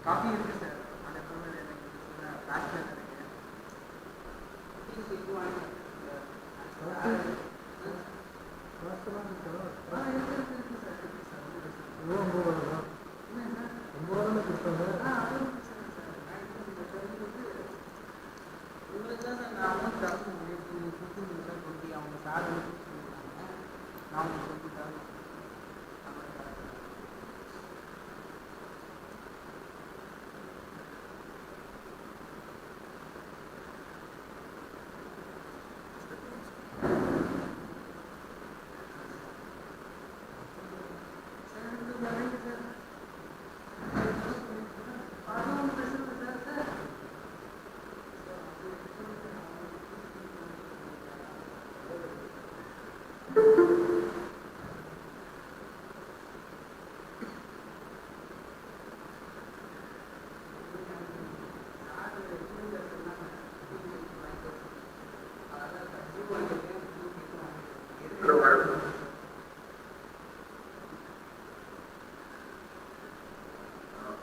Coffee இருக்கு sir. அந்த bachelor இருக்கு வாங்கி உங்களுக்கு தான் சார் நான் அமௌண்ட் தர முடியும். நீங்கள் கொடுத்துருங்க சார். கொண்டு அவங்க சார் சொல்லியிருக்காங்க. நான் உங்களுக்கு கொண்டு தரேன்.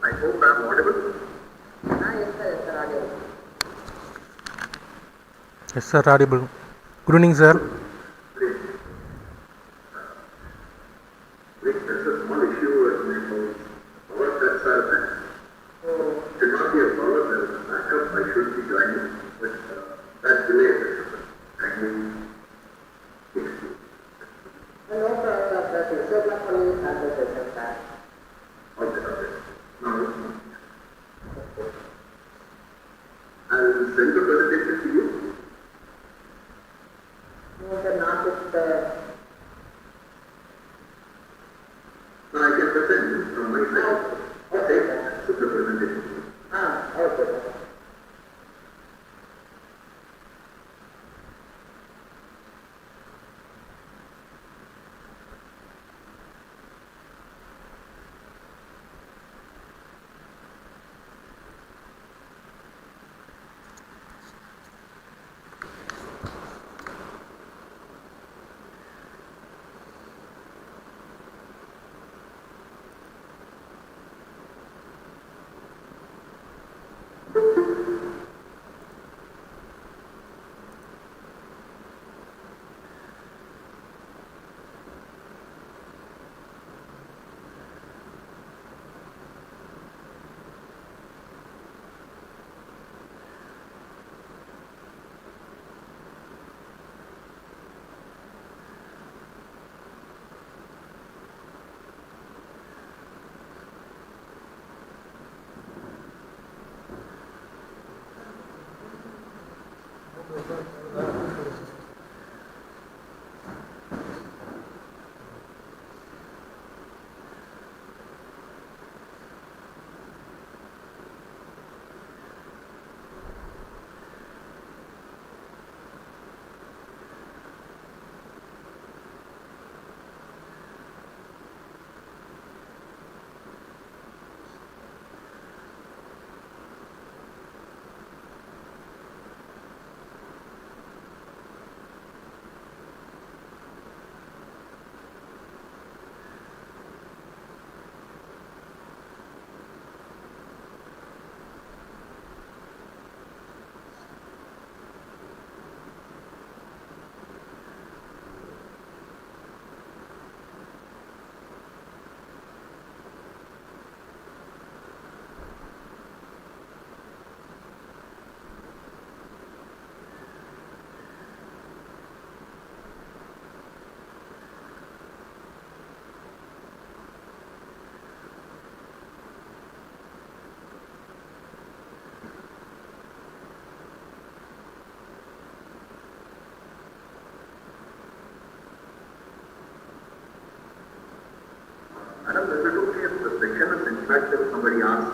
I hope I am audible. Yes, sir, audible. Good evening, sir. There's a small issue about power cuts are there. So, it should not be a problem. There is a backup. I should be joining. But that delay is kindly fixed. No problem, sir. Sir, not only transportation, sir. Okay. Now, I'll send the presentation to you. No, sir, not with the... No, I can present it from my side. Okay. So the presentation. Okay, sir.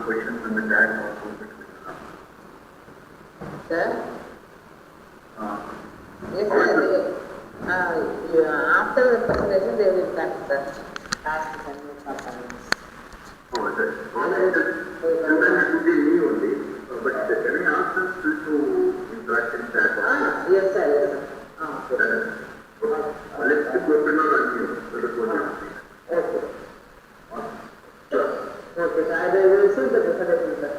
questions and the tag also. Sir? Uh, Yes, sir. After the presentation, they will cut, sir. Ask and comments. oh, that. Sometimes it would be me only, but can I ask them to interact in chat? Yes, sir. Yes, sir. Okay. Let's keep open or unmute. Let us go down. Okay. Sure. Okay, sir. I will receive the presentation, sir.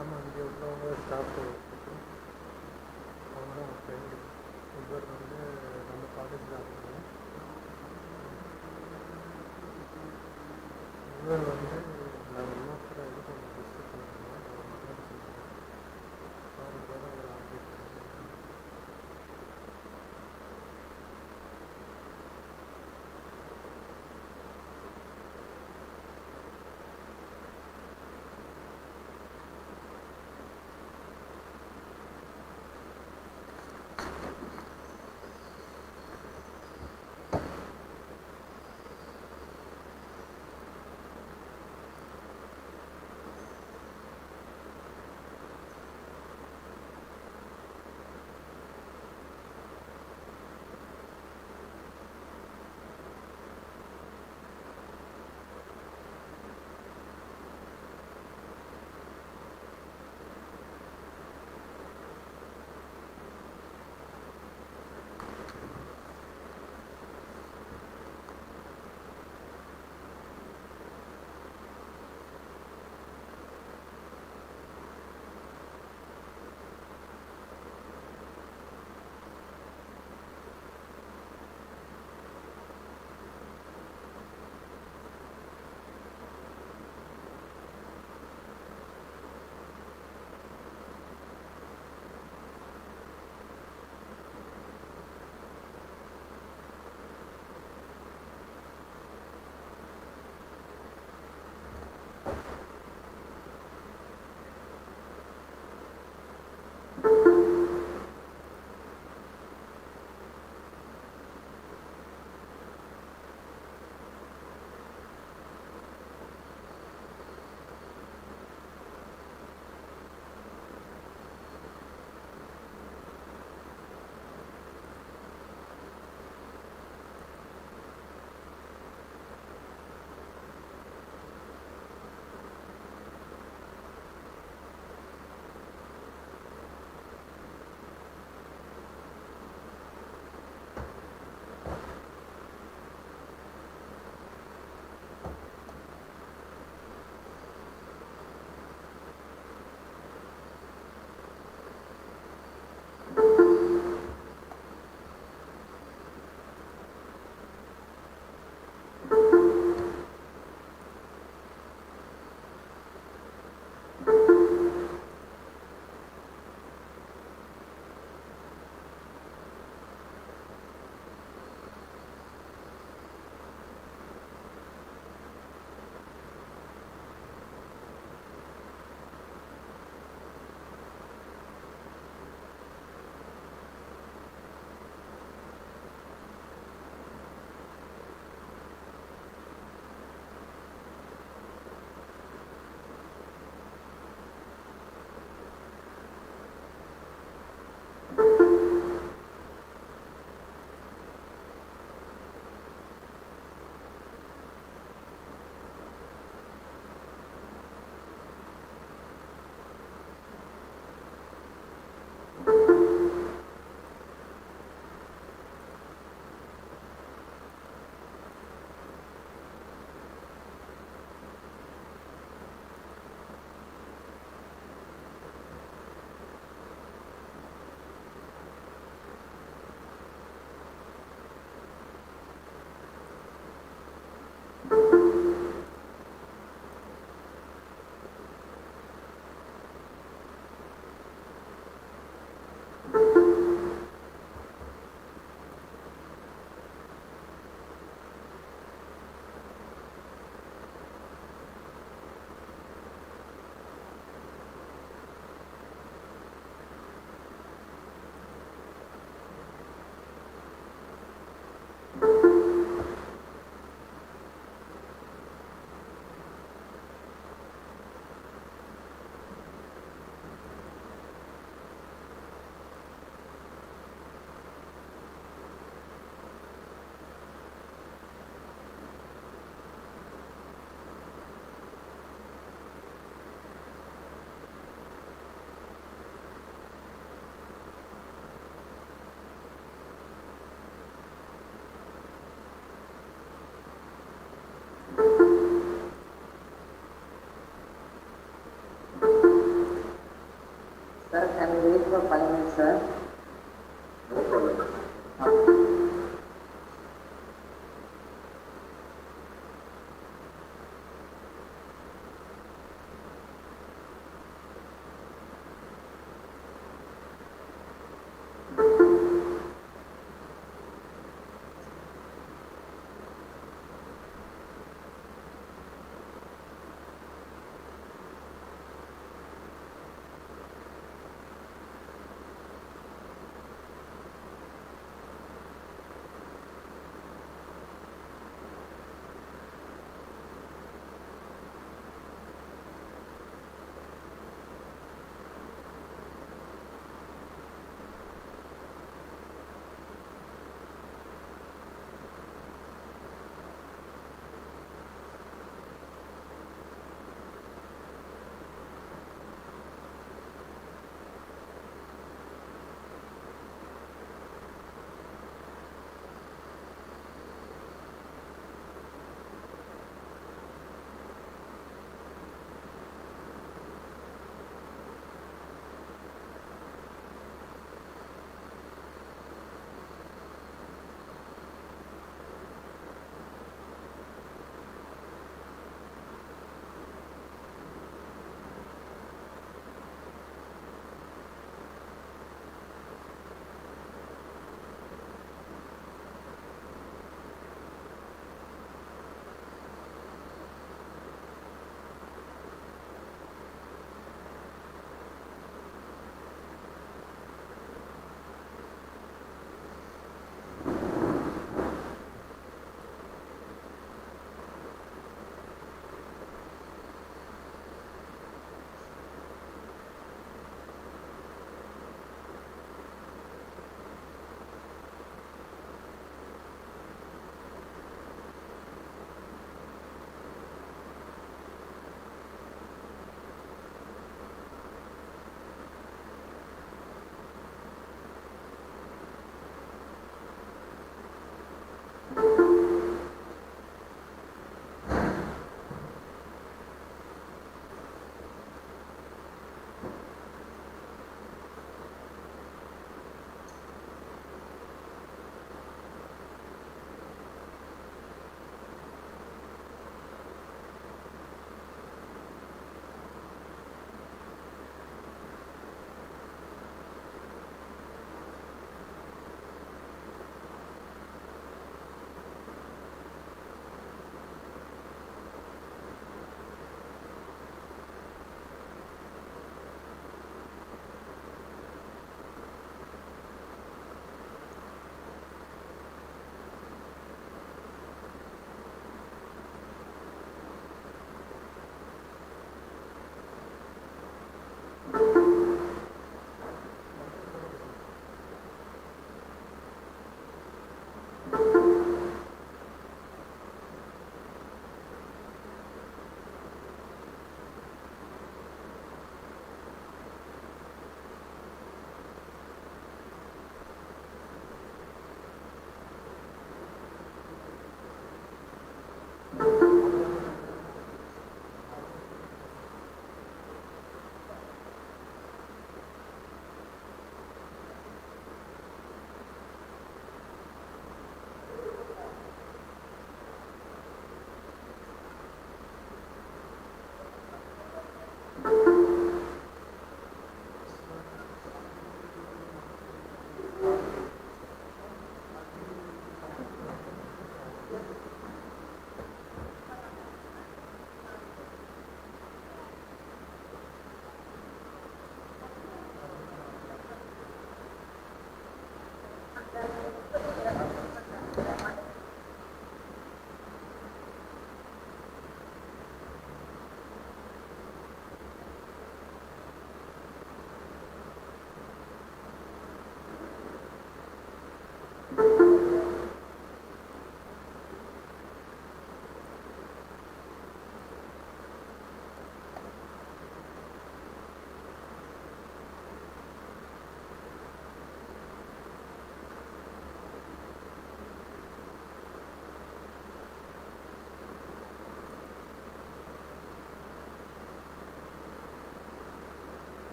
ஆமாம் இங்கே உள்ளவங்க staff அவங்க தான் friend இவர் வந்து நம்ம college தான் இவர் வந்து நான் இன்னொருத்தர இது கொஞ்சம் டிஸ்கஸ் பண்ணியிருந்தோம் அவருக்கு தான் ஒரு ஆப்டேட் for 5 minutes, sir. No problem.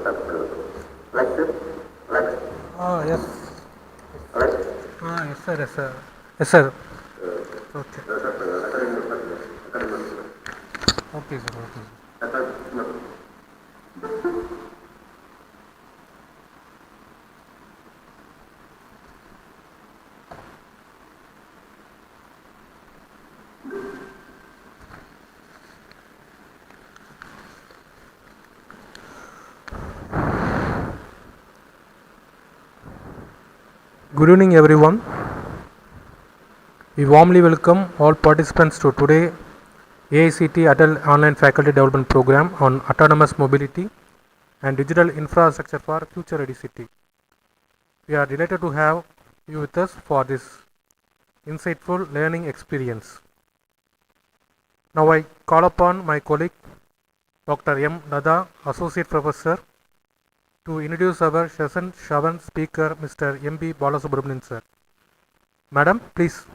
Like this? Like, Yes. like, Yes, sir. Yes, sir. Yes, sir. Okay. Okay, sir. Okay, sir. Good evening, everyone. We warmly welcome all participants to today AICTE-ATAL Online Faculty Development Program on Autonomous Mobility and Digital Infrastructure for Future Ready City. We are delighted to have you with us for this insightful learning experience. Now I call upon my colleague Dr. M. Nada, Associate Professor, to introduce our session 7 speaker, Mr. M.B. Balasubramanian sir. Madam, please.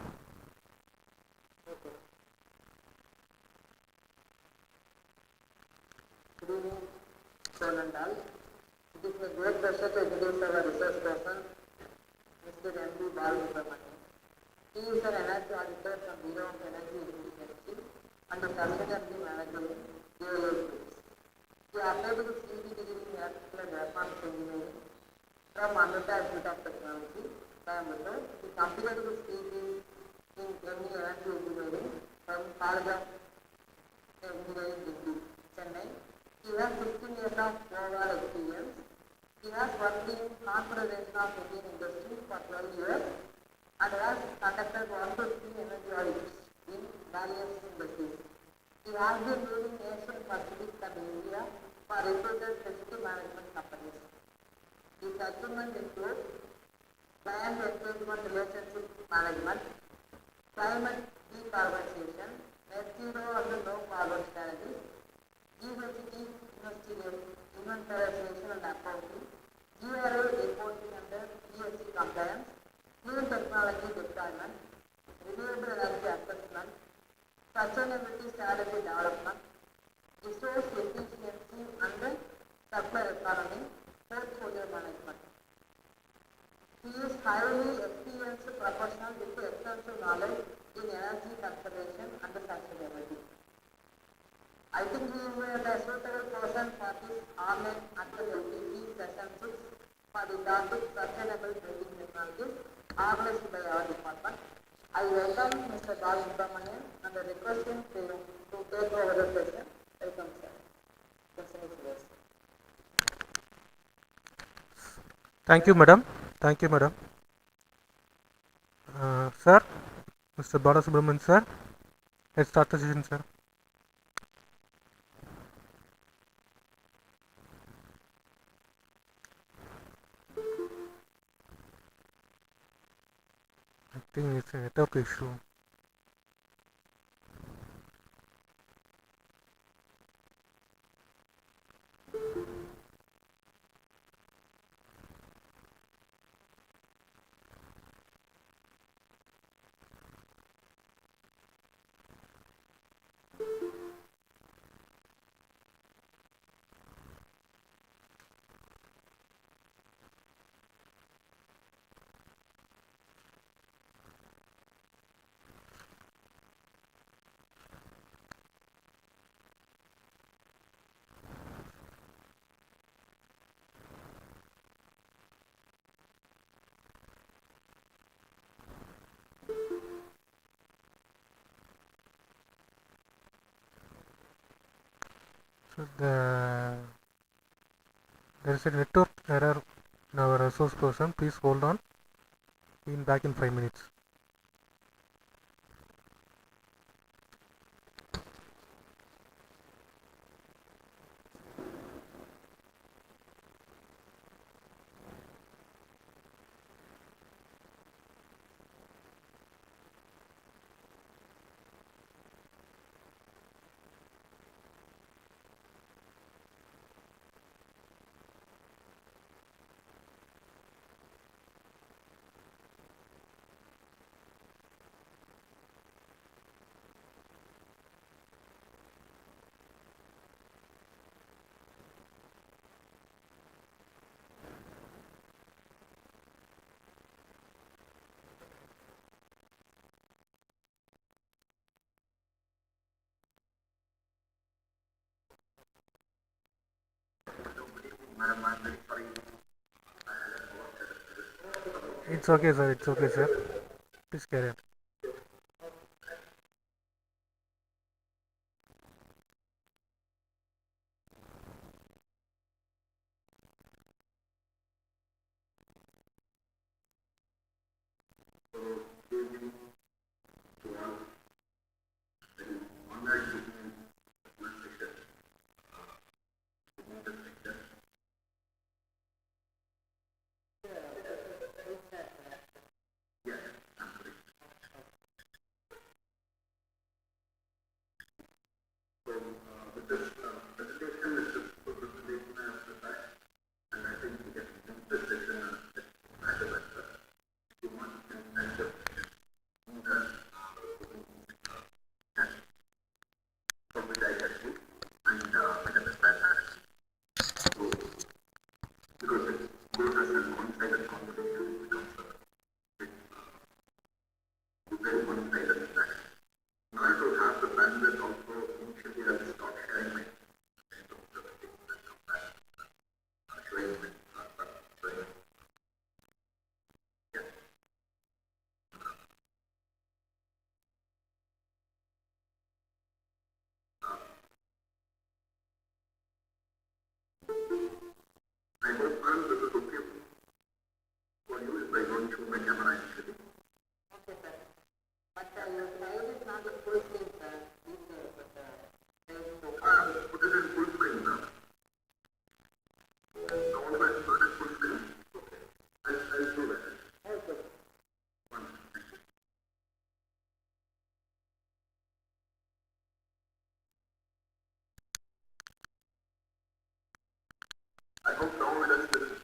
Good evening, sir and all. It is a great pleasure to introduce our research person, Mr. M.B. Balasubramanian. He is an energy auditor from Bureau of Energy Efficiency and a sustainability manager in AICTE. He applied his CET degree in Electrical and Electronics Engineering from Amrita Institute of Technology, Coimbatore. He completed his CET in ME Energy Engineering from College of Engineering, Chennai. He has 15 years of overall experience. He has worked in Confederation of Indian Industry for 12 years and has conducted 150 energy audits in various industries. He has been leading Asia Pacific and India for reputed facility management companies. His achievements include client engagement relationship management, climate decarbonization, net zero and low carbon strategies, GHG inventarization and accounting, GRA reporting under ESG compliance, clean technology deployment, renewable energy assessment, sustainability strategy development, resource efficiency and circular economy, portfolio management. He is highly experienced professional with extensive knowledge in energy conservation and sustainability. I think he is a suitable person for this online FDP session 6 for the topic sustainable building technologies organized by our department. I welcome Mr. Balasubramanian and request him to take over the session. Welcome, sir. Session is yours. Thank you, madam. Thank you, madam. Sir, Mr. Balasubramanian sir, let's start the session, sir. I think it's a network issue. So there is a network error in our resource person. Please hold on. We'll be back in 5 minutes. I'm very sorry. It's okay, sir. It's okay, sir. Please carry on. I hope I'm this is okay for you if I don't show my camera actually. Okay, sir. But your slide is not the full screen, sir. Please, Put it in full screen now. All my put it full screen. Okay. I'll do that. Okay. One second. I hope now it is this.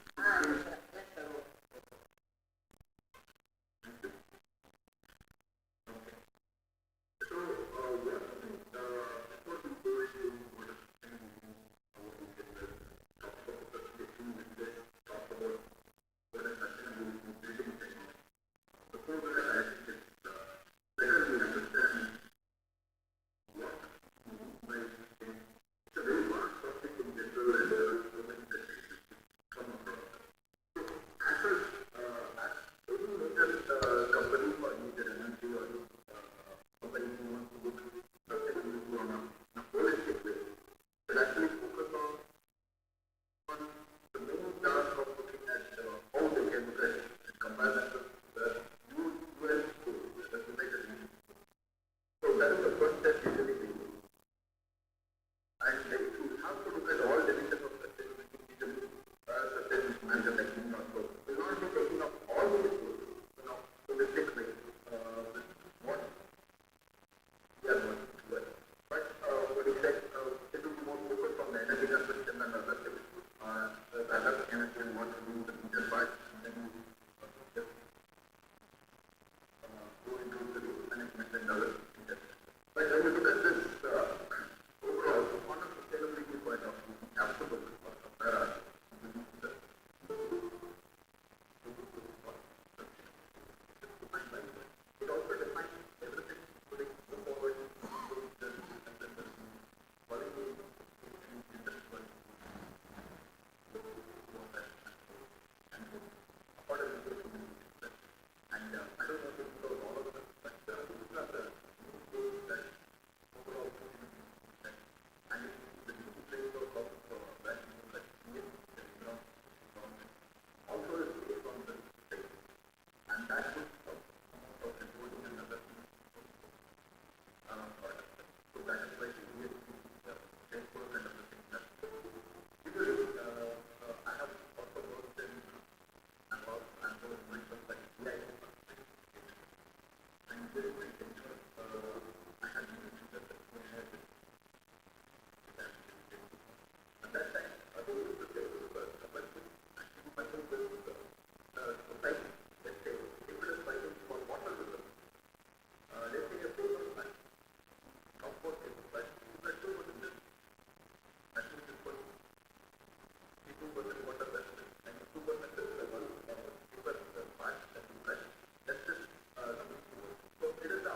So it is the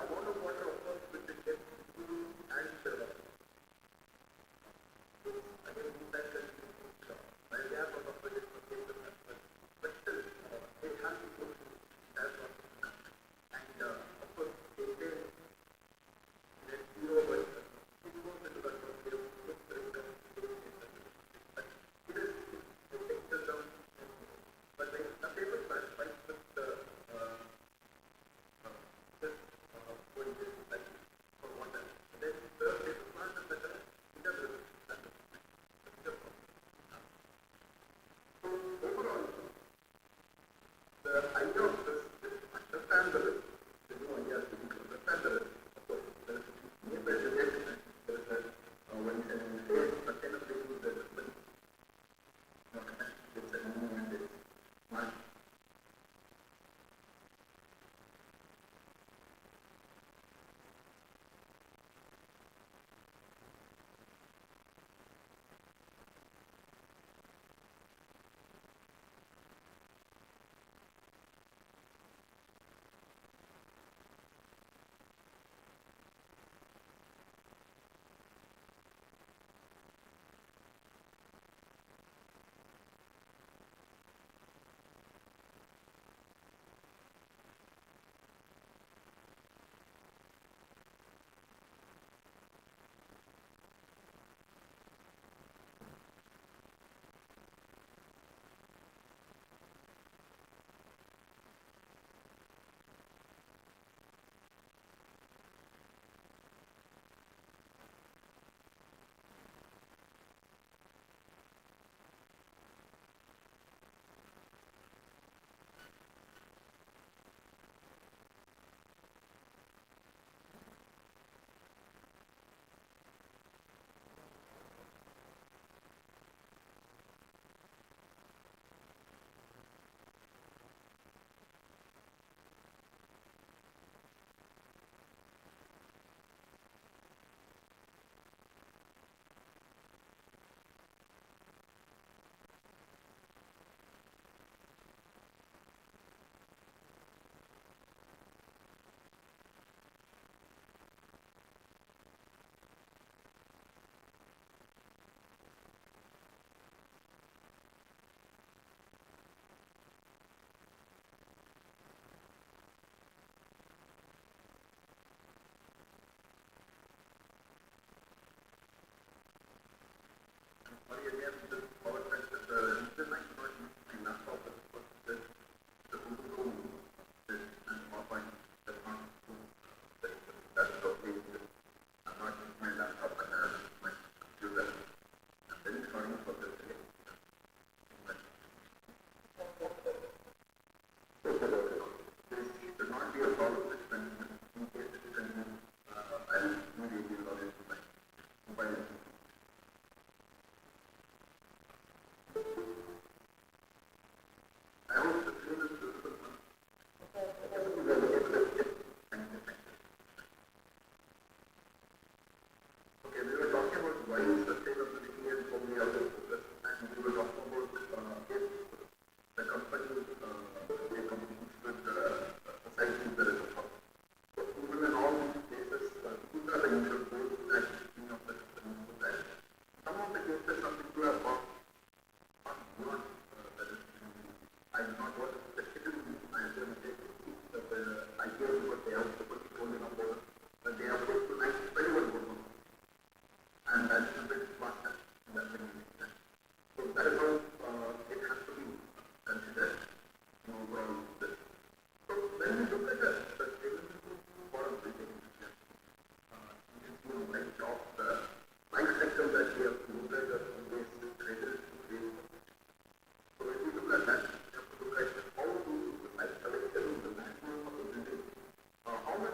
how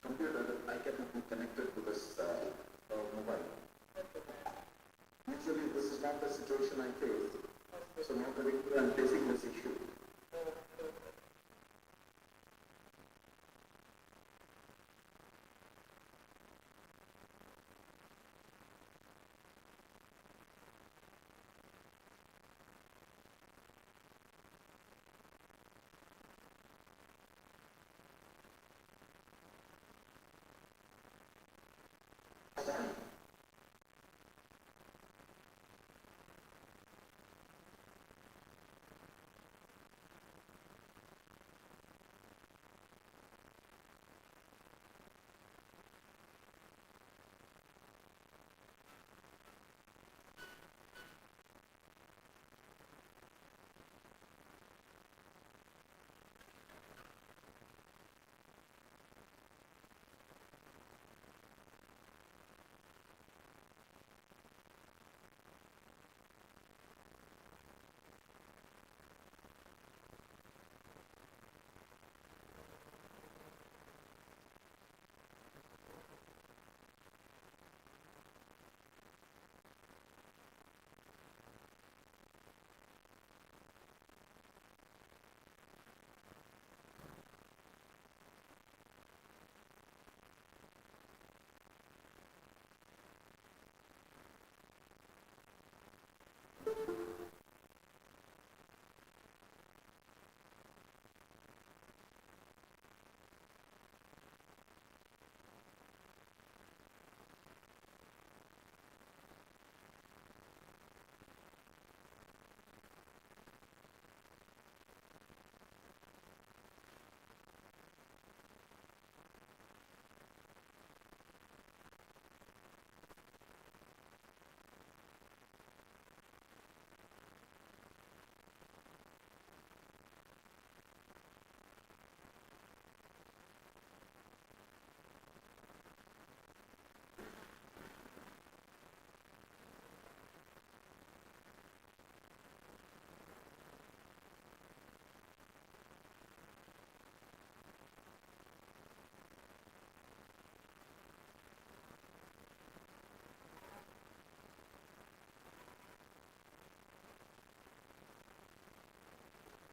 computer, I cannot be connected to this mobile. Usually this is not the situation I face. So now currently I am facing this issue.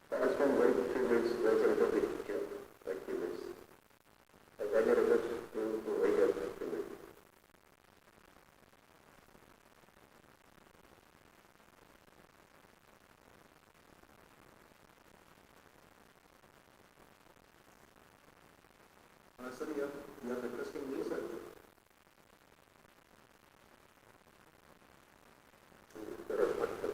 I can wait 3 weeks, there's a little bit here, like 3 weeks. I can request you to wait at 3 weeks. Sir, you are requesting me, sir? There are multiple.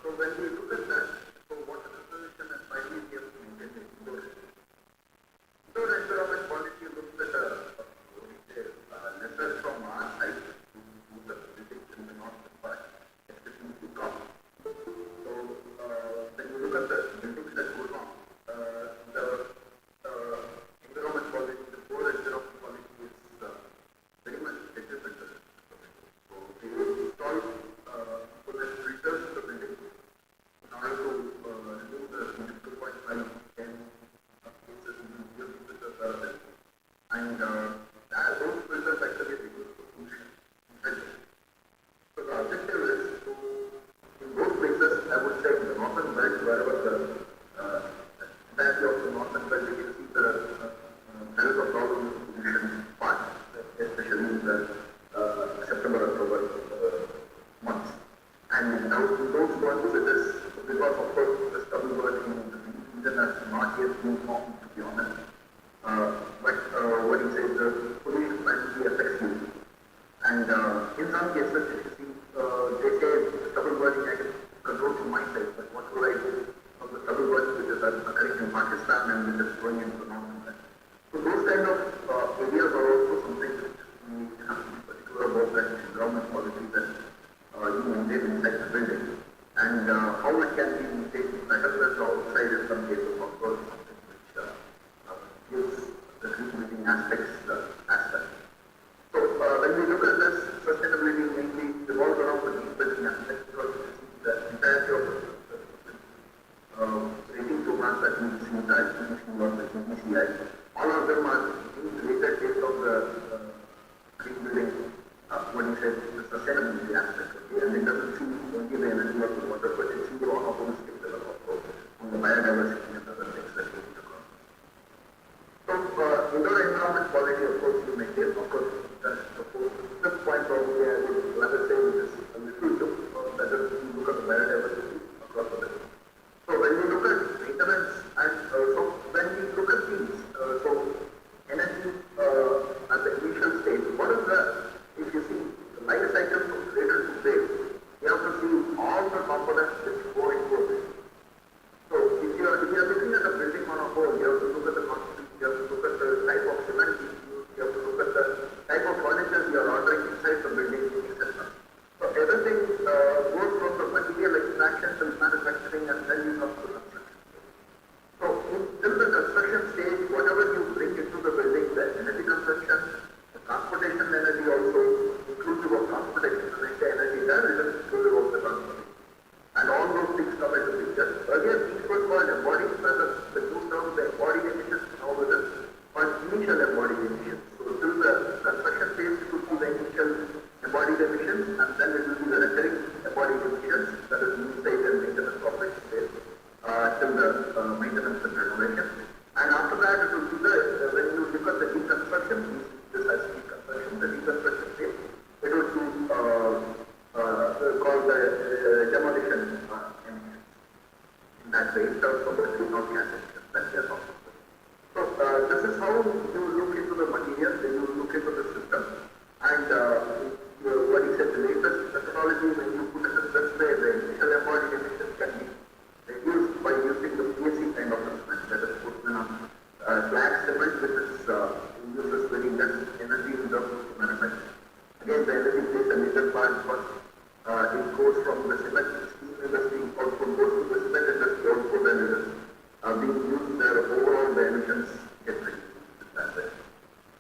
So when we look at that, so what is the solution and finally we have to maintain the indoor environment quality looks at lesser from our side to the physics in the north part, especially to come. So when you look at the buildings that go wrong, the environment quality, the core environment quality is very much detrimental. So we will install pollen filters in the building in order to remove the 2.5 10 cases in the filters are there. And those filters actually reduce the pollution. So the objective is to, in both places, I would say in the northern belt, wherever the entirety of the northern belt, you can see there is a problem with pollution part, especially in the September, October months. And now in those ones it is because of course the stubble burning in the region has not yet been formed, to be honest. But what you say, the pollution actually affects you. And in some cases, if you see, they say the stubble burning I can control from my side, but what will I do of the stubble burning which is occurring how it can be made better than the outside in some cases, of course, something which gives the green building aspect. So when we look at this, sustainability mainly revolves around the green building aspect because the entirety of rating programs that we see, the IPC or the GBCI, all of them are being related based on the green building, what you said, the sustainability aspect. Okay? And it doesn't see only the energy of the water, but it sees all of those things that are also on the biodiversity and other things that we need to cross. So, indoor environment quality, of course, you maintain. Of course, that's the fifth point probably I would rather say is a little look, better to look at the biodiversity across the building. So, when we look at maintenance and so when we look at these, so energy at the initial stage, what is the, if you see the life cycle from cradle to grave, you have to see all the components which go into a building. So, if you are looking at a building on a whole, you have to look at the concrete, you have to look at the type of cement you use, you have to look at the type of furniture you are ordering inside the building, etc. So, everything goes from the material extraction to manufacturing and then you come to the construction. So, till the construction stage, whatever you bring into the building, the energy consumption, the transportation energy also, inclusive of transportation, when I say energy there, it is inclusive of the transportation. And all those things come into picture. Earlier, these were called embodied, whether the new term, the embodied emissions, now it is called initial embodied emissions. So, till the construction phase, it could be the initial embodied emissions, and then it will be the recurring embodied emissions, that is new site and maintenance operation phase, till the maintenance and renovation. And after that, it will be the, when you look at the deconstruction, this has deconstruction, the deconstruction phase, it would be called the demolition emissions. In that way, in terms of the greenhouse gas emissions that we are talking about. So, this is how you look into the material, then you look into the system, and what he said, the latest methodology, when you put it in this way, the initial embodied emissions can be reduced by using the PSC kind of cement, that is put in a slag cement, which is uses very less energy in terms of manufacturing. Again, the energy plays a major part because it goes from the cement steel industry output goes to the cement industry output, and it is being used there. Overall, the emissions get reduced that way.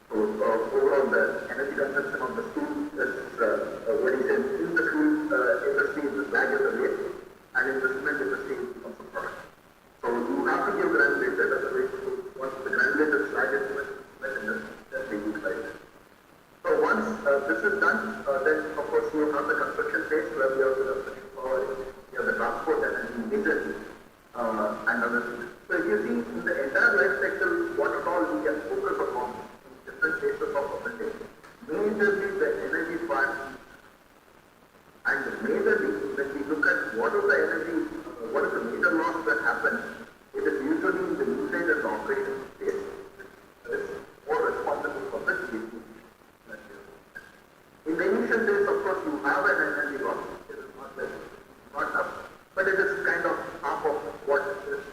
So, overall, the energy consumption of the steel is what he said, in the steel industry, the slag is a waste, and in the cement industry, it becomes a product. So, you have to give granulated as a waste. So, once the granulated slag is cement industry, then they utilize it. So once this is done, then of course you have the construction phase where you have the construction power, you have the transport energy majorly, and other things. So if you see in the entire life cycle, what at all we can focus upon in different phases of a building, majorly the energy part, and majorly when we look at what is the energy, what is the major loss that happens, it is usually in the usage and operation phase. That is more responsible for the GST. In the initial days, of course, you have an energy loss. It is not up, but it is kind of half of what is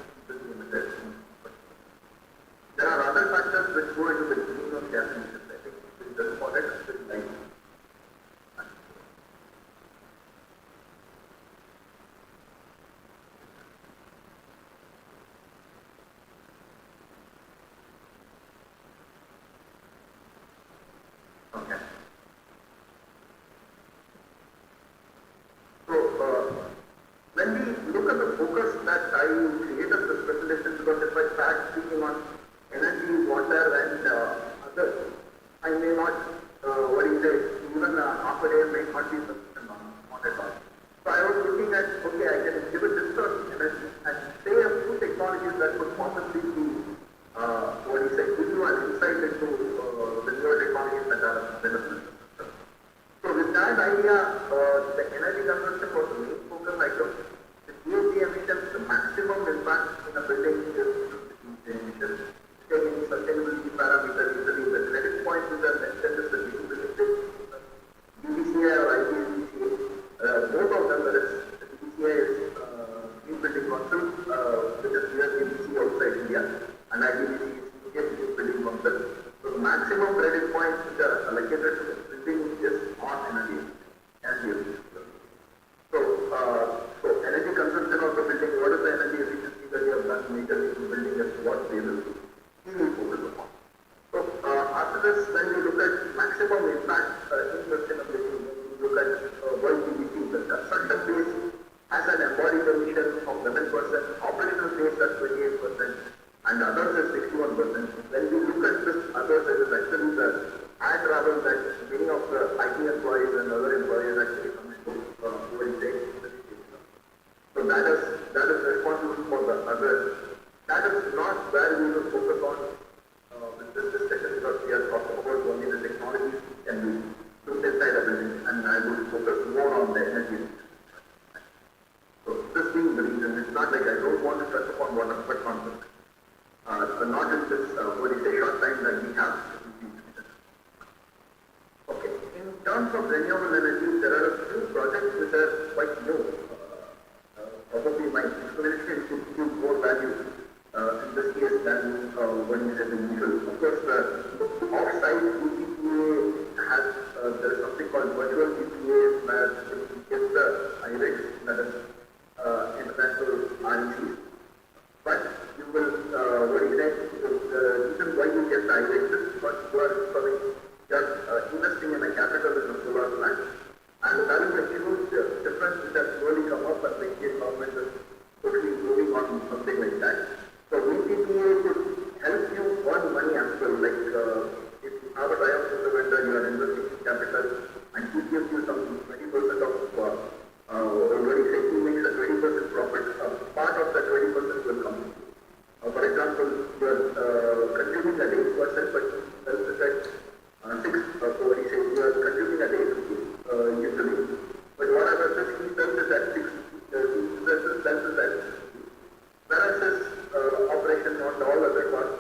that is responsible for the others. That is not where we will focus on with this discussion, because we are talking about only the technologies can be put inside a building, and I will focus more on the energy. So this being the reason, it's not like I don't want to touch upon what aspect concept. Not in this short time that we have. Okay. In terms of renewable energy, there are a few projects which are quite new. Probably my explanation should give more value in this case than when you said the usual. Of course, the offsite PPA has, there is something called virtual PPA where you get the IREX, that is international REC. But you will, what do you say, the reason why you get the IREX is because you are investing in a capital in a solar plant. And that is a huge difference which has slowly come up, and the Indian government is totally moving on something like that. So VPPA could help you earn money as well. Like if you have a tie-up with the vendor, you are investing in capital, and he gives you some 20% of, what do you say, he makes a 20% profit. Part of that 20% will come. For example, you are consuming at 8%, but sells it at 6. So what do you say, you are consuming at 8 usually. But what happens is he sells it at 6. He sells it at 6. Whereas this operation on all other costs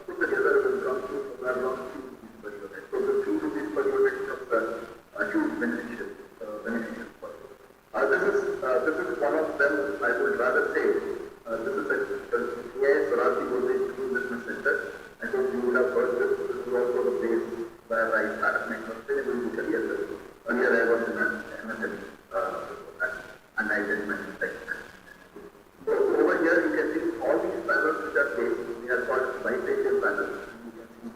put together will come to somewhere around 3 rupees per unit. So the 3 rupees per unit becomes a huge beneficial for you. This is one of them. I would rather say this is a AIS or RC voltage Green Business Center. I think you would have heard this. This is also the place where I started my sustainability career. Earlier I was in an MSME and I did my tech. So over here you can see all these panels which are placed. They are called bifacial panels. You can see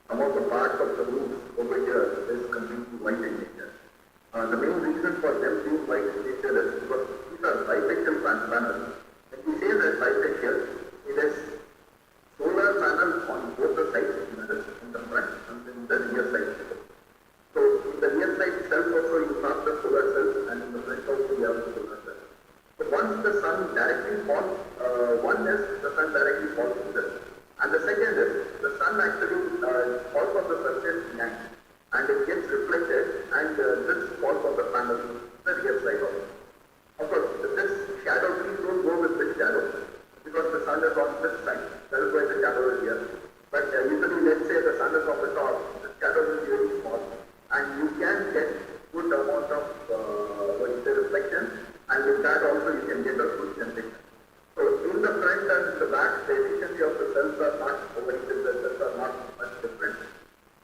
some of the parts of the roof over here is completely white in nature. The main reason for them being white in nature is because these are bifacial panels. When we say that bifacial, it is solar panels on both the sides, in the front and in the rear side. So in the rear side itself also you have the solar cells, and in the front also you have the solar cells. But once the sun directly falls, one is the sun directly falls to this, and the second is the sun actually falls on the surface behind, and it gets reflected, and this falls on the panel, the rear side also. Of course, this shadow, please don't go with this shadow, because the sun is on this side. That is why the shadow is here. But usually, let's say the sun is on the top, the shadow is very small, and you can get good amount of reflection, and with that also you can get a good generation. So in the front and the back, the efficiency of the cells are not the cells are not much different.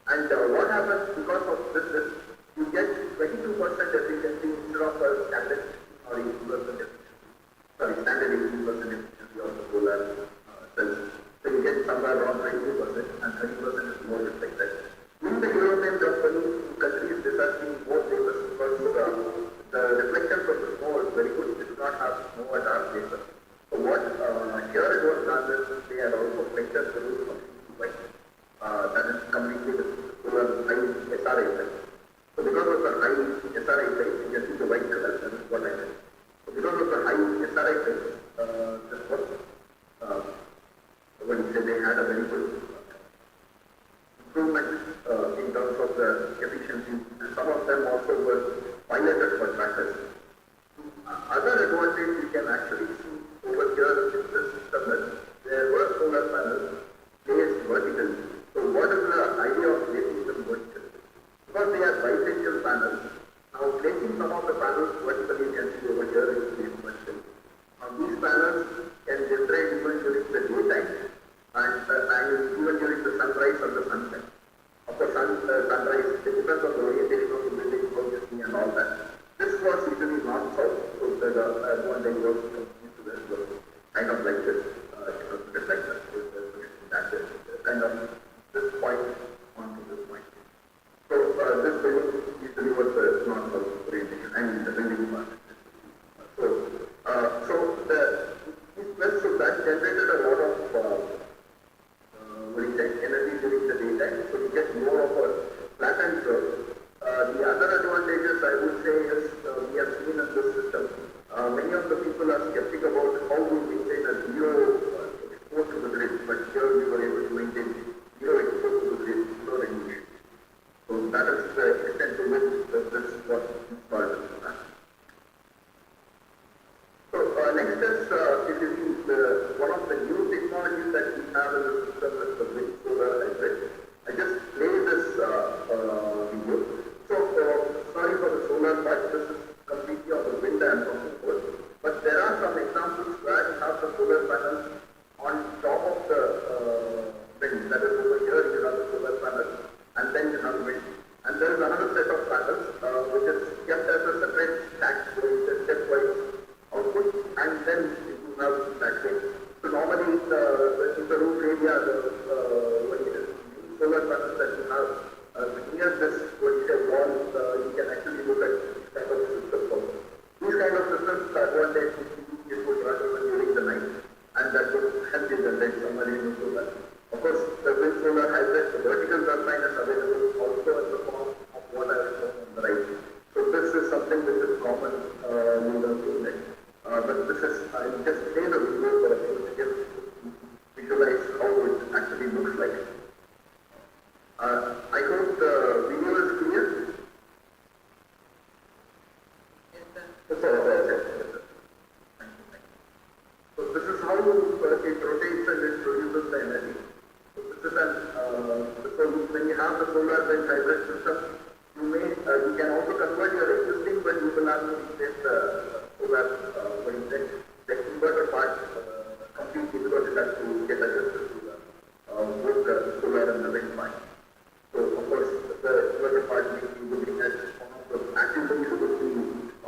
And what happens because of this is you get 22% efficiency instead of a standard or 18% efficiency. Sorry, standard 18% efficiency of the solar cells. So you get somewhere around 22%, and 30% is more reflected. In the European countries, this has been more famous because the reflection from the snow is very good. We do not have snow at our places. So what here it was done is they had also painted the roof completely white. That is completely with solar high SRI effect. So because of the high SRI effect, you can see the white color. That is what I meant. So because of the high SRI effect, this was when you say they had a very good improvement in terms of the efficiency, and some of them also were piloted for trackers. Other advantage we can actually see over here in this system is there were solar panels placed vertically. So what is the idea of placing them vertically? Because they are bifacial panels. Now placing some of the panels vertically, you can see over here is placed vertically. Now these panels can generate even during the daytime, and even during the sunrise or the sunset. Of course, sunrise, it depends on the orientation of the building, how you see and all that. This was usually north-south, so the advantage was into this kind of like this, like that, kind of this point onto this point. So this building usually was the north-south orientation, I mean the building part. So that generated a lot of energy during the daytime, so you get more of a flattened curve. The other advantages I would say is we have seen in this system, many of of the people are skeptical about how we maintain a zero export to the grid, but here we were able to maintain zero export to the grid without any issue. So that is the extent to which this was installed. So next is, if you see, one of the new technologies that we have in the system is the wind solar hybrid. I just play this video. So sorry for the solar part, this is completely on the wind I am talking about. But there are some examples where you have the solar panels on top of the wind. That is over here you have the solar panels and then you have wind. And there is another set of panels which is kept as a separate stack, so it's a stepwise output, and then you have that way. So normally in the roof area, when it is solar panels that you have near this vertical wall, you can actually look at this kind of systems also. These kind of systems, the advantage is it would run even during the night, and that would help you generate some renewable solar. Of course, the wind solar hybrid, the vertical turbine is available also in the form of what I have shown on the right. So this is something which is common in the field. But this is, I just play the video for a few seconds to visualize how it actually looks like. I hope the video is clear. Yes, sir. Yes, sir. Thank you. So this is how it rotates and it produces the energy. So this is so when you have the solar wind hybrid system, you can also convert your existing, but you will have to replace the solar the inverter part completely because it has to get adjusted to both the solar and the wind part. So of course the inverter part may be looking at one of the activities would be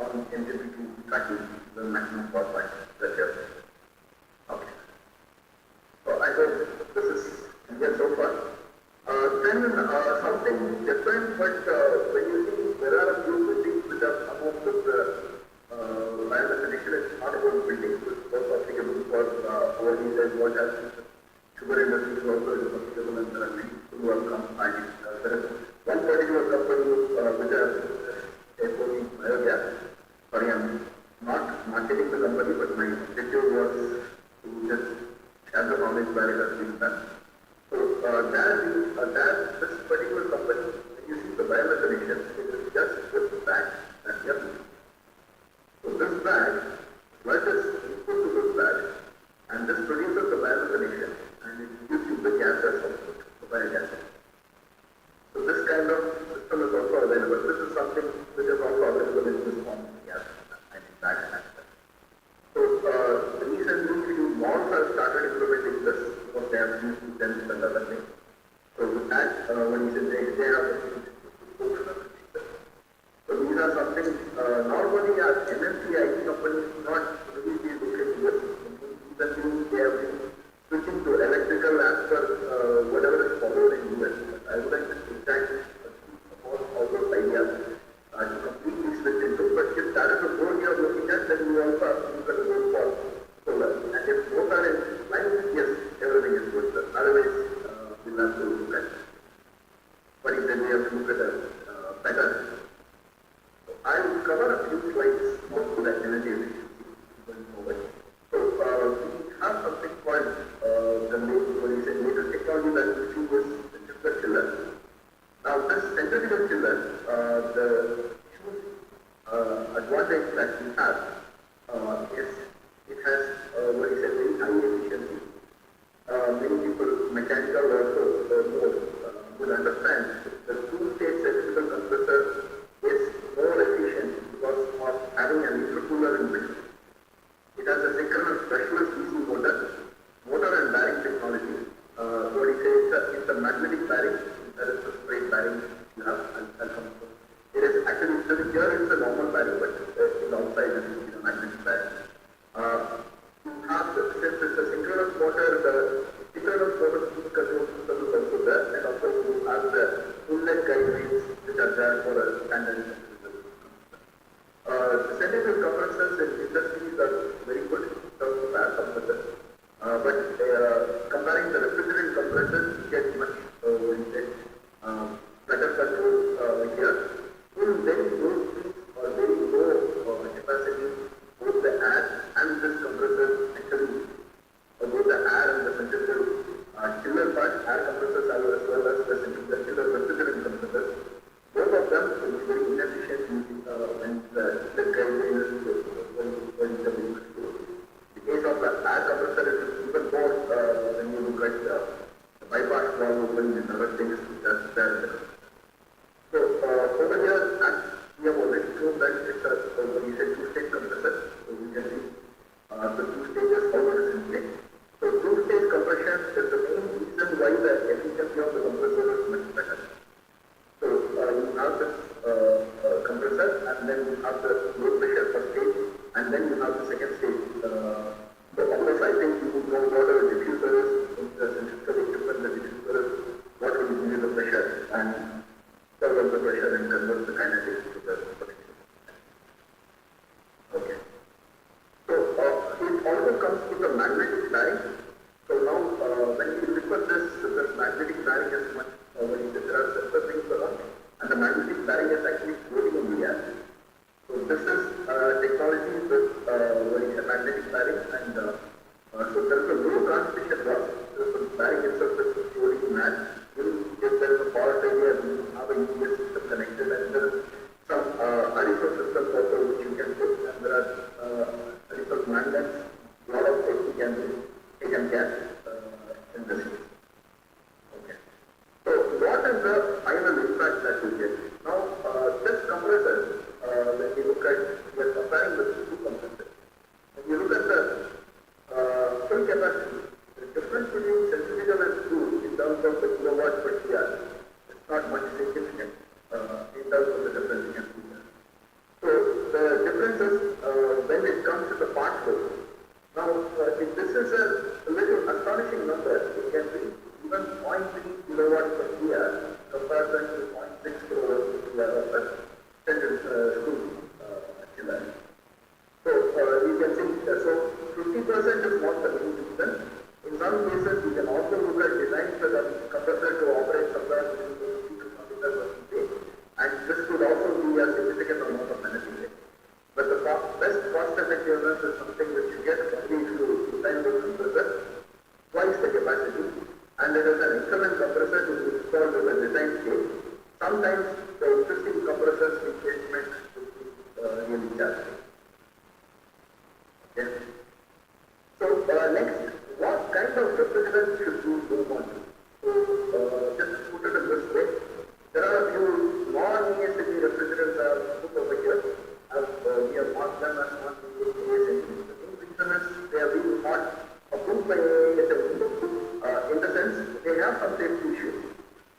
on MPPT tracking the maximum power point that you have. Okay. So I hope this is clear so far. Then something different, but when you see there are a few buildings which have come up with my definition is not about buildings, it's also applicable for our leaders, what has sugar industry is also applicable, and there are many people who have come and there is one particular company which has airport biogas. Sorry, I'm not marketing the company, but my objective was to just share the knowledge where it has been done. So this particular company, when you see the biomethylation, it is just this bag that you have. So this bag, what is input to this bag, and this produces the biomethylation, and it gives you the gas as output, the biogas. So this kind of system is also available. This is something which is also available in this form of gas, I think bag aspect. So recently few malls have started implementing this because they have used tents and other things. So with that, when you say they have bearing, and so there is a low transmission loss. So the bearing itself is purely match. If there is a fault area, you have a UPS system connected, and there is some additional systems also which you can put, and there are additional magnets, a lot of safety can be taken care in this case. Okay. So what is the final impact that we get? Now, this compressor, when you look at, we are comparing with two compressors. When you look at the full capacity, the difference between centrifugal and screw in terms of the kilowatt per TR is not much significant in terms of the difference you can see there. So the difference is when it comes to the part load. Now, if this is a little astonishing number, it can be even 0.3 kilowatt per TR compared to 0.6 kilowatt per TR of the standard screw killer. So you can see, so 50% is not the main reason. In some cases, you can also look at designs for the compressor to operate somewhere between 50 to 75%, and this could also be a significant amount of energy saving. But the best cost effectiveness is something which you get only if you design the compressor twice the capacity, and it is an increment compressor to be installed with a design stage. Sometimes the existing compressor's replacement will be really challenging. Okay. So next, what kind of refrigerant should we move on to? So just to put it in this way, there are a few non-AICTE refrigerants that are put over here. We have marked them as non-AICTE. The main reason is they are being not approved by AICTE. In the sense, they have some safety issues.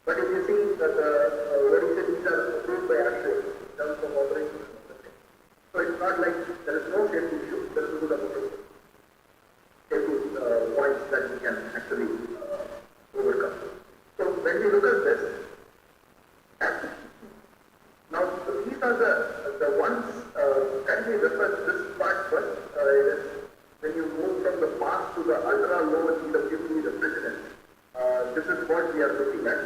But if you see that these are approved by AICTE in terms of operating. So it's not like there is no safety issue, there is a good amount of safety points that we can actually overcome. So when we look at this, now these are the ones, can we refer to this part first? It is when you move from the fast to the ultra low EWP refrigerant, this is what we are looking at.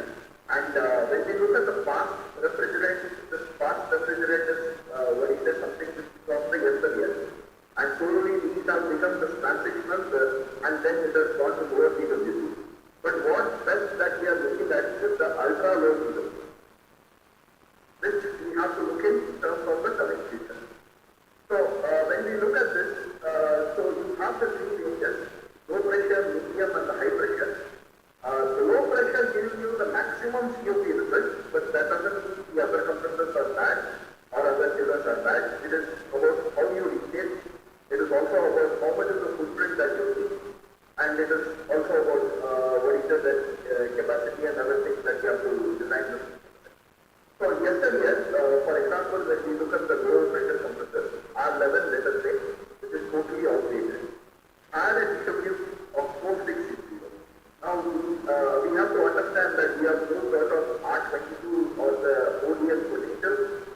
And when we look at the fast refrigerant, this fast refrigerant is what is something which is from the yesteryear. And slowly these have become the transitional, and then it has gone to lower EWP. But what best that we are looking at is the ultra low EWP, which we have to look in terms of the current feature. So when we look at this, so you have the three ranges: low pressure, medium, and the high pressure. The low pressure gives you the maximum COP result, but that doesn't mean the other compressors are bad or other chillers are bad. It is about how you reach it. It is also about how much is the footprint that you need, and it is also about what is the capacity and other things that you have to design. So yesterday, for example, when we look at the low pressure compressor, R11, let us say, which is totally outdated, had a DWP of 4660. Now, we have to understand that we have moved out of R22 or the ODS potential.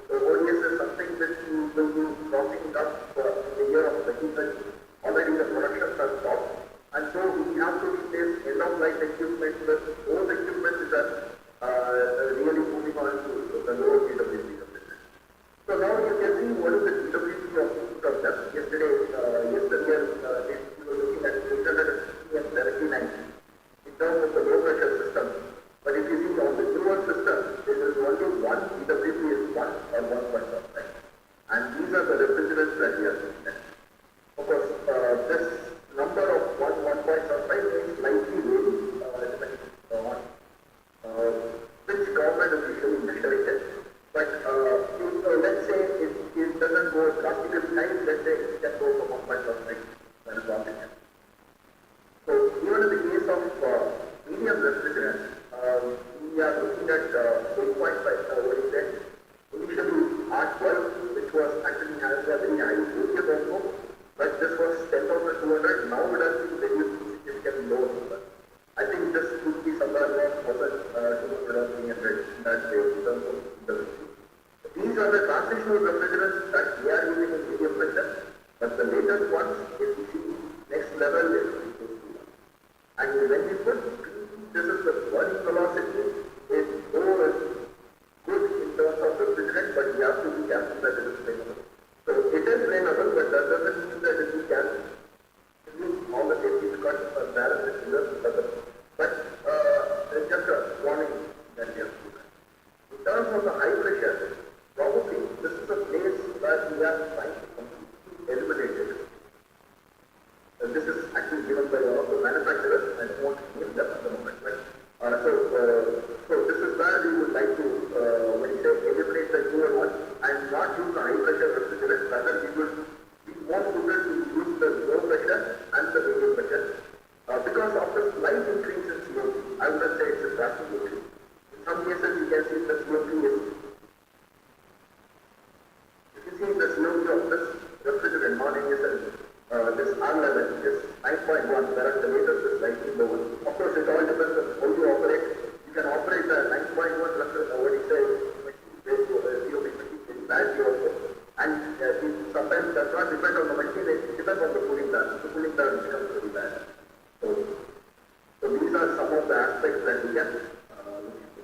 The ODS is something that you will be crossing up in the year of 2030. Already the productions are stopped. And so we have to replace end-of-life equipment with those equipment which are really moving on to the lower DWP. So now you can see what is the DWP of each of them. Yesterday, we were looking at 850 and 79. In terms of the low pressure system, but if you see on the newer system, there is only one EWP is 1 or 1.5, and these are the refrigerants that we are looking at. Of course, this number of 1.5 may slightly vary depending on which government is usually measuring it. But let's say it doesn't go drastically high, let's say it can go from 1.5, that is one thing. So even in the case of medium refrigerant, we are looking at 8.5, what is that? Initially R12, which was actually having a very high UPF also, but this was 10,200, now it has been reduced to significantly lower number. I think this could be somewhere around 1,200 or 300 in that way in terms of the These are the transitional refrigerants that we are using in medium pressure, but the latest ones, if you see next level, is and when we put this is the burning velocity, it is good in terms of refrigerant, but we have to be careful that it is flammable. So it is flammable, but that doesn't mean that it is careful. This is actually given by one of the manufacturers. I don't want to name them at the moment, but so this is where we would like to, when you say eliminate the newer one and not use the high pressure refrigerant, rather we would be more suited to use the low pressure and the medium pressure. Because of the slight increase in CO2, I wouldn't say it's a drastic increase. In some cases, you can see the CO2 is, if you see the CO2 of this refrigerant, non-ASL, this R11 is 9.1, whereas the latest is slightly lower. Of course, it all depends on how you operate. You can operate the 9.1 refrigerant, what you say, COP machine very badly also. And it sometimes does not depend on the machine, it depends on the cooling plant. The cooling plant becomes very bad. So these are some of the aspects that we can look into.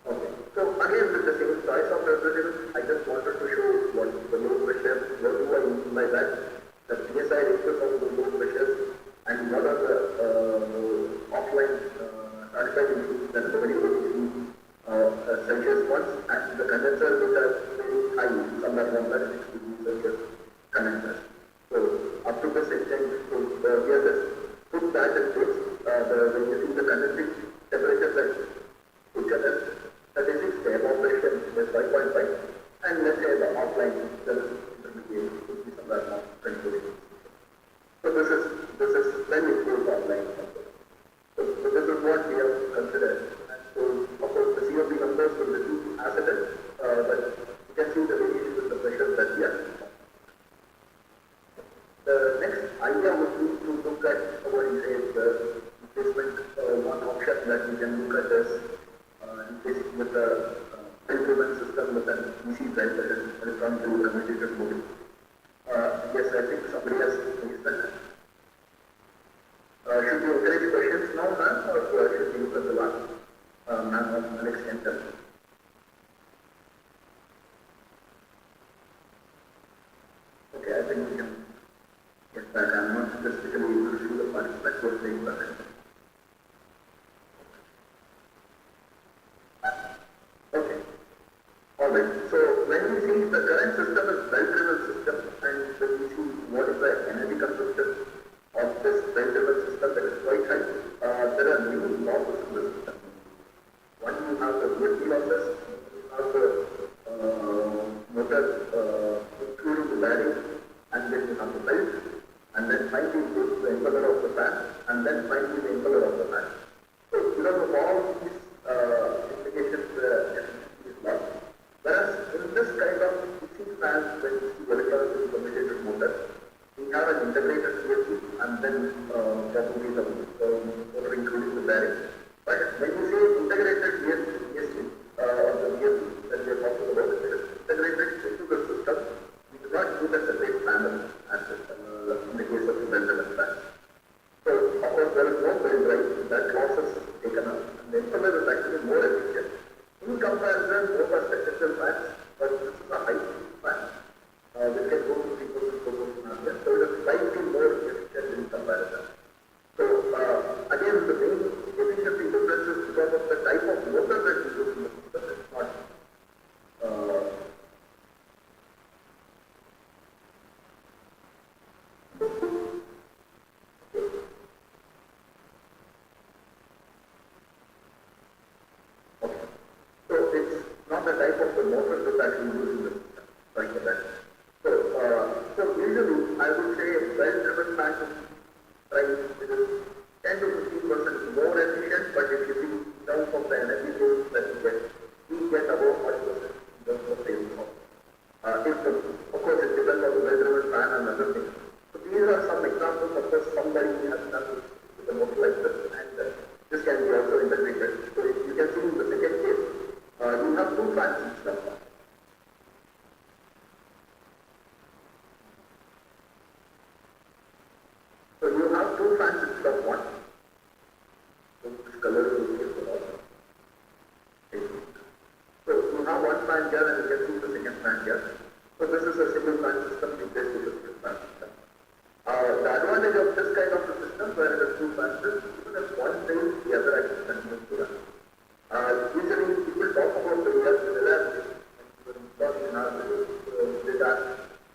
Okay. So again, with the same choice of refrigerant, I just wanted to show what the low pressure, what do I mean by that, the PSI ratios of the low pressures, and what are the offline certified emissions that the very Celsius ones, and the condensers which are very high, some are 136 degrees Celsius condensers. So up to this extent, so we have just put that in place. When you see the condensing temperature that which are 36, the evaporation is 5.5, and let's say the offline there is intermediate would be somewhere around 24 degrees. So this is when it goes offline. So this is what we have considered. And so of course the COP numbers will reduce as it is, but you can see the variation with the pressure that we are. The next idea would be to look at what you say the replacement. One option that we can look at is replacing with a belt-driven system with an easy belt that is electron to commutator mode. Yes, I think somebody has raised that. Should we encourage questions now, ma'am, or should we look at the last ma'am of the next center? Okay, I think we can get back. I'm not specifically able to see the participants who are saying that. Okay. Alright. So when we see the current system is belt-driven system, and when we see what is the energy consumption of this belt-driven system that is quite high, there are many losses in the system. One, you have the VFD losses, you have the motor including the bearing, and then you have the belt, and then finally you go to the impeller of the fan, and then finally the impeller of the fan. So because of all these implications, efficiency is lost. Whereas in this kind of DC fans, when you see electronically commutated motor, we have an integrated CFD and then probably the motor including the bearing. But when you say integrated ESC, or the ESC that we are talking about, it is integrated into the system. We do not use a separate panel as in the case of the belt-driven fans. So of course there is no belt drive, that loss is taken out, and the impeller is actually more efficient. In comparison, both are successful fans, but this is a high-speed fan. This can go to 3,000 amperes, so it is slightly more efficient in comparison. So again, the main efficiency difference is because of the type of motor that you use in the system. It's not So it's not the type of the motor that actually uses in the system. Sorry for that. So usually I would say belt-driven fan is price it is 10 to 15% more efficient, but if you see in terms of the energy use that we get about 40% in terms of saving cost. Of course, it depends on the belt-driven fan and other things. So these are some examples. Of course, somebody has done with a motor like this, and this can be also integrated. So you can see in the second case, you have two fans instead of one. So you have two fans instead of one. So this color is okay for all. So you have one fan here and you can see the second fan here. So this is a single fan system replaced with a single fan system. The advantage of this kind of a system where it is two fans is even if one fails, the other actually continues to run. Usually people talk about the reliability and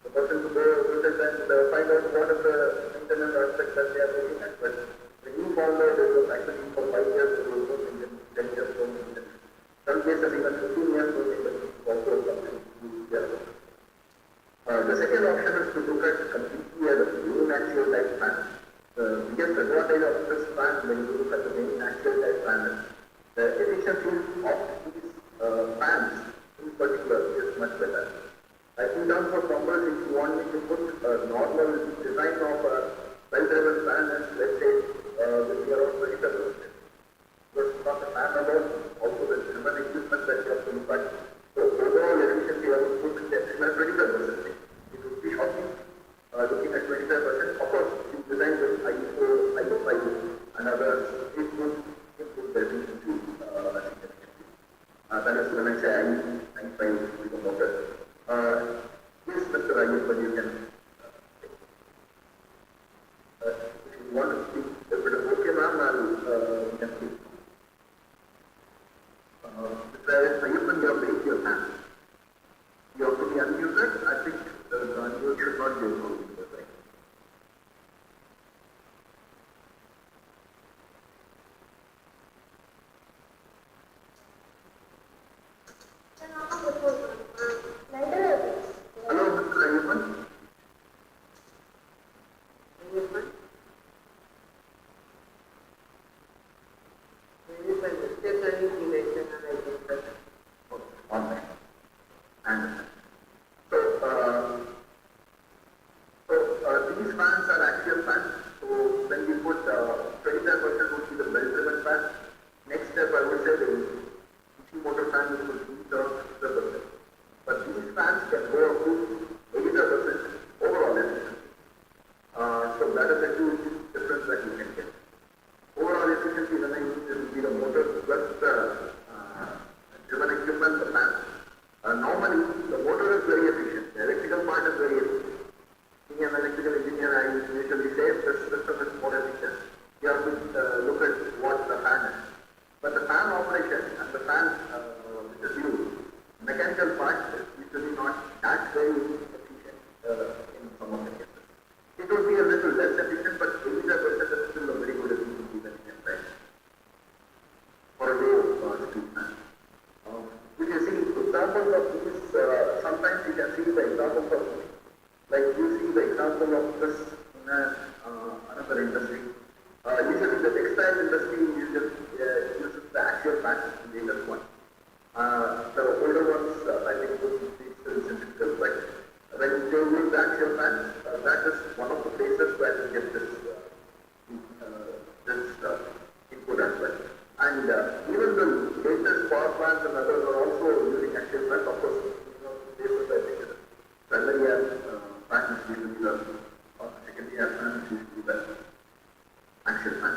the person to go with find out what is the maintenance aspect that they are looking at. But when you found out it was actually for 5 years, there was no maintenance, 10 years, no maintenance. Some cases even 15 years, no maintenance, also something to be aware of. The second option is to look at completely as a main axial type fan. The biggest advantage of this fan when you look at the main axial type fan is the efficiency of these fans in particular is much better. In terms of numbers, if you want me to put a normal design of a well-driven fan is, let's say, will be around 27%. But not the fan alone, also the driven equipment that you have to look at. So overall efficiency, I would put it at 25%. It would be shocking looking at 25%. Of course, if you design with ISO, ISO, and others, it would improve the efficiency significantly. That is when I say I find with the motor. Yes, Mr. Ayup, you can. If you want to speak, if it is okay, ma'am, you can speak. Mr. Ayup, you have raised your hand. You have to be unmuted. I think the unmute should not be able to be right. Hello, Mr. Ayup. Online. I understand. So these fans are axial fans. So when we put 25% would be the belt-driven fan. Next step, I would say the DC motor fan would be the 50%. But these fans can go up to 85% overall efficiency. So that is a huge difference that you can get. Overall efficiency when I use it will be the motor plus the driven equipment, the fan. Normally, the motor is very efficient. The electrical part is very efficient. Being an electrical engineer, I usually say this system is more efficient. You have to look at what the fan is. But the fan operation and the fan which is used, mechanical part is usually not that very efficient in some of the cases. It would be a little less efficient, but 85% is still a very good efficiency that you can try for a low speed fan. If you see examples of these, sometimes you can see the examples of, like you see the example of this in another industry. Usually the textile industry uses the axial fan, the latest one. The older ones, I think, would be still centrifugal, but when they use the axial fan, that is one of the places where you get this input as well. And even the latest power plants and others are also using axial fans. Of course, places I think primary fan is usually the secondary fan is usually the axial fan.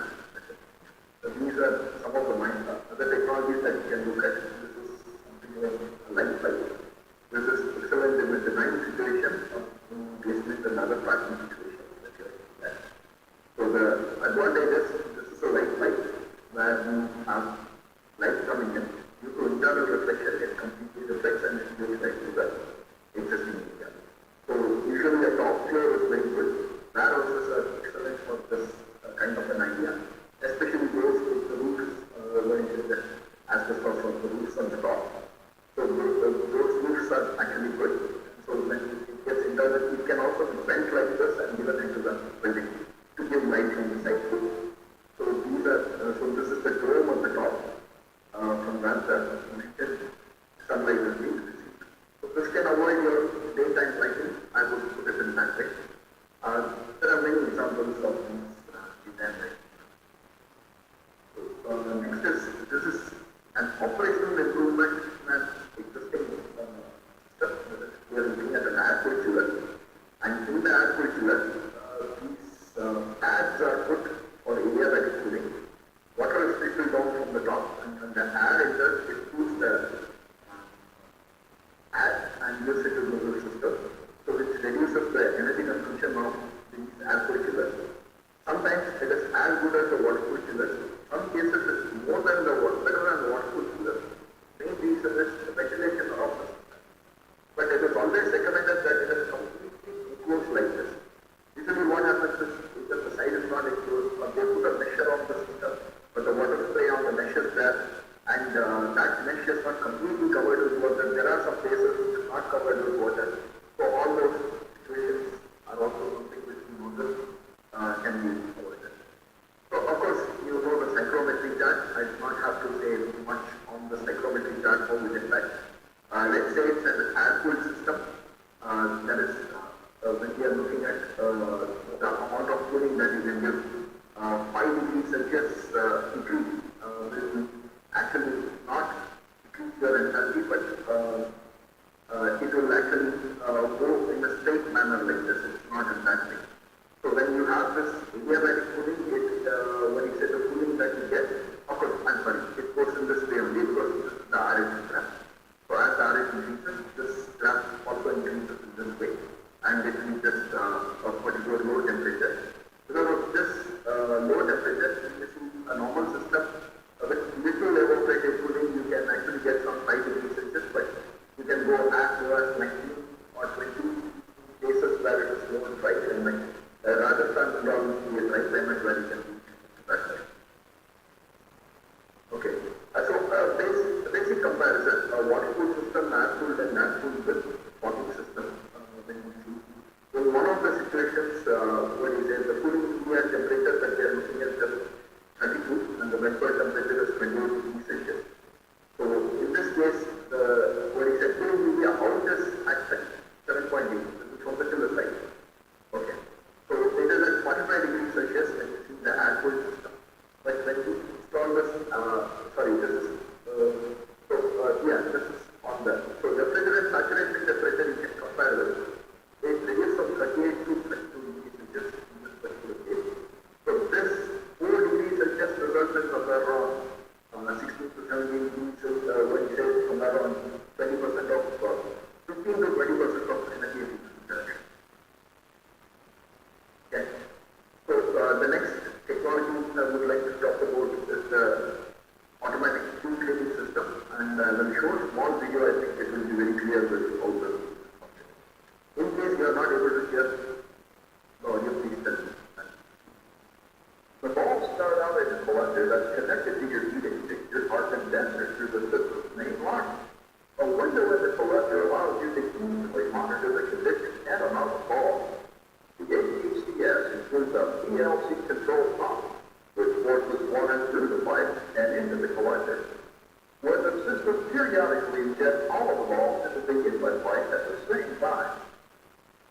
So these are some of the other technologies that you can look at. This is something like a light pipe. This is excellent in the design situation of placement and other parking situations that you are looking at. So the advantage is this is a light pipe where you have light coming in. Due to internal reflection, it completely reflects and it goes right to the existing area. So usually a top floor is very good. Warehouses are excellent for this kind of an idea, especially those with the roofs where you get asbestos or the roofs on the top. So those roofs are actually good. So when it gets internal, it can also be bent like this and given into the building to give light from the side. So these are so this is the dome on the top from where the sunlight is being received. So this can avoid your daytime lighting. I would put it in that way. There are many examples of these daytime lighting. So next is this is an operational improvement in an existing system. We are looking at an air cool chiller, and in the air cool chiller, these pads are put for area that is cooling. Water is trickled down from the top, and when the air enters, it cools the air and gives it to the cooling system. So which reduces the energy consumption of these air cool chillers. Sometimes it is as good as the water cool chillers. Some cases it's more than the water, better than the water cool chillers. Main reason is the ventilation of the system. But it is always recommended that it is completely enclosed like this. when we are looking at the amount of cooling that you can give, 5 degrees Celsius increase will actually not increase your enthalpy, but it will actually go in a straight manner like this. It's not in that way. So when you have this adiabatic cooling, when you say the cooling that you get, of course, I'm sorry, it goes in this way only because this is the RH graph. So as the RH increases, this graph also increases in this way, and it reaches a particular low temperature. Because of this low temperature, if you see a normal system with little evaporative cooling, you can actually get some 5 degrees Celsius, but you can go as low as 19 or 20 cases where it is low and dry climate. Rajasthan will always be a dry climate where you can reach that time. Okay. So basic comparison, water-cooled system, air-cooled and air-cooled with bottling system. When you see, in one of the situations, what is it, the cooling media temperature that they are looking at is 32 and the wet bulb temperature is 28 degrees Celsius. So in this case, what is it, cooling media out is at 7.8, this is from the chiller side. Okay. So it is at 45 degrees Celsius when you see the air-cooled system. But when you install this, this is, this is on the, so refrigerant saturation temperature you can compare with. It ranges from 38 to 32 degrees Celsius in this particular case. So this 4 degrees Celsius results in somewhere around 16 to 17 degrees Celsius, when you say somewhere around 20% of, 15 to 20% of energy efficiency. Okay. So the next technology I would like to talk about is the automatic fuel cleaning system, and when show a small video, I think it will be very clear with all the. In case you are not able to hear the audio, please tell me. The balls start out as a collector that's connected to your heat exchanger or condenser through the system's main line. A window in the collector allows you to easily monitor the condition and amount of balls. The AICTE-ATAL includes a PLC control pump, which forces water through the pipe and into the collector, where the system periodically injects all of the balls into the inlet pipe at the same time.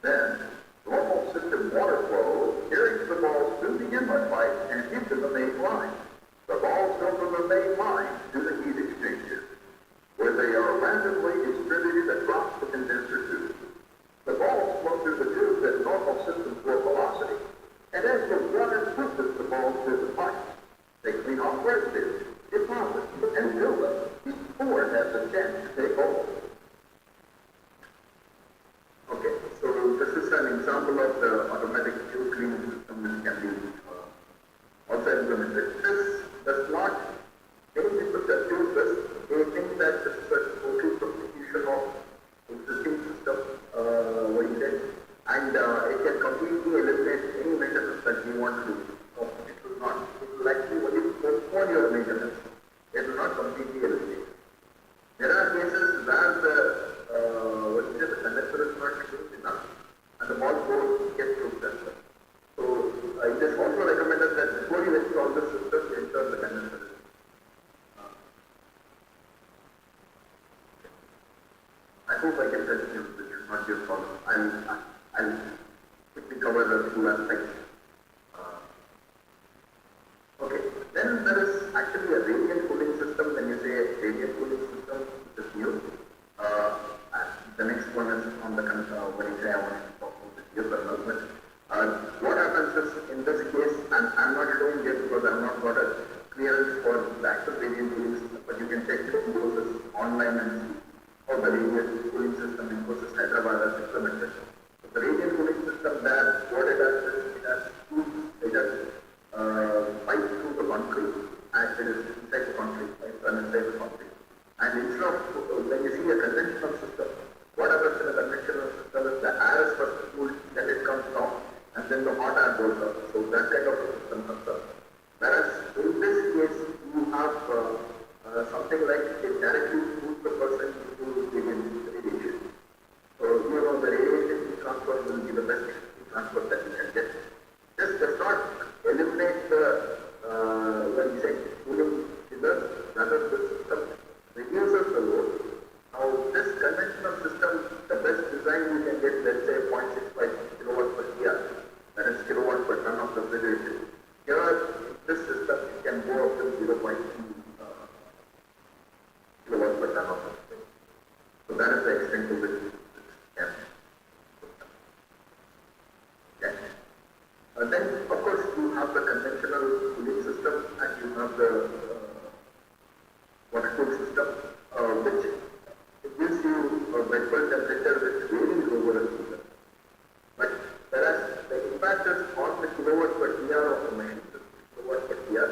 Then, normal system water flow carries the balls through the inlet pipe and into the main line. The balls go from the main line to the heat exchanger, where they are randomly distributed across the condenser tube. The balls flow through the tube at normal system flow velocity, and as the water pushes the balls through the pipe, they clean off residue, deposit, and fill them before it has a chance to take hold. Okay, so this is an example of the automatic fuel cleaning system which can be also implemented. This does not, many people that use this, they think that this is a total substitution of existing system, and it can completely eliminate any maintenance that you want to do. No, it will not. It will actually only postpone your maintenance. It will not completely eliminate. There are cases where the condenser is not clean enough and the ball goes get through that. So it is also recommended that before you install the system, you ensure the condenser is. I hope I can tell you this is not your problem. I'll quickly cover the two aspects. Okay, then there is actually a radiant cooling system. When you say radiant cooling system, it is new. The next one is on the when you say I want to talk about the geothermal. But what happens is in this case, and I'm not showing it because I'm not got a clearance for the actual radiant cooling system, but you can check the process online and see how the radiant cooling system in process Hyderabad has implemented. So the radiant cooling system there, what it does is it has pipe through the concrete, and it is inside the concrete, pipes are inside the concrete. And instead of, when you see a conventional system, what happens in a conventional system is the air is first cooled, then it comes down, and then the hot air goes up. So that kind of a system comes up. Whereas in this case, you have something like it directly cools the person to the radiation. So the radiation heat transfer will be the best heat transfer that you can get. This does not eliminate the when you say cooling figures, rather the system reduces the load. Now this conventional system, the best design you can get, let's say 0.65 Then, of course, you have the conventional cooling system and you have the water cooled system, which gives you a wet bulb temperature which varies over a season. But whereas the impact is on the kilowatt per TR of the machine, kilowatt per TR,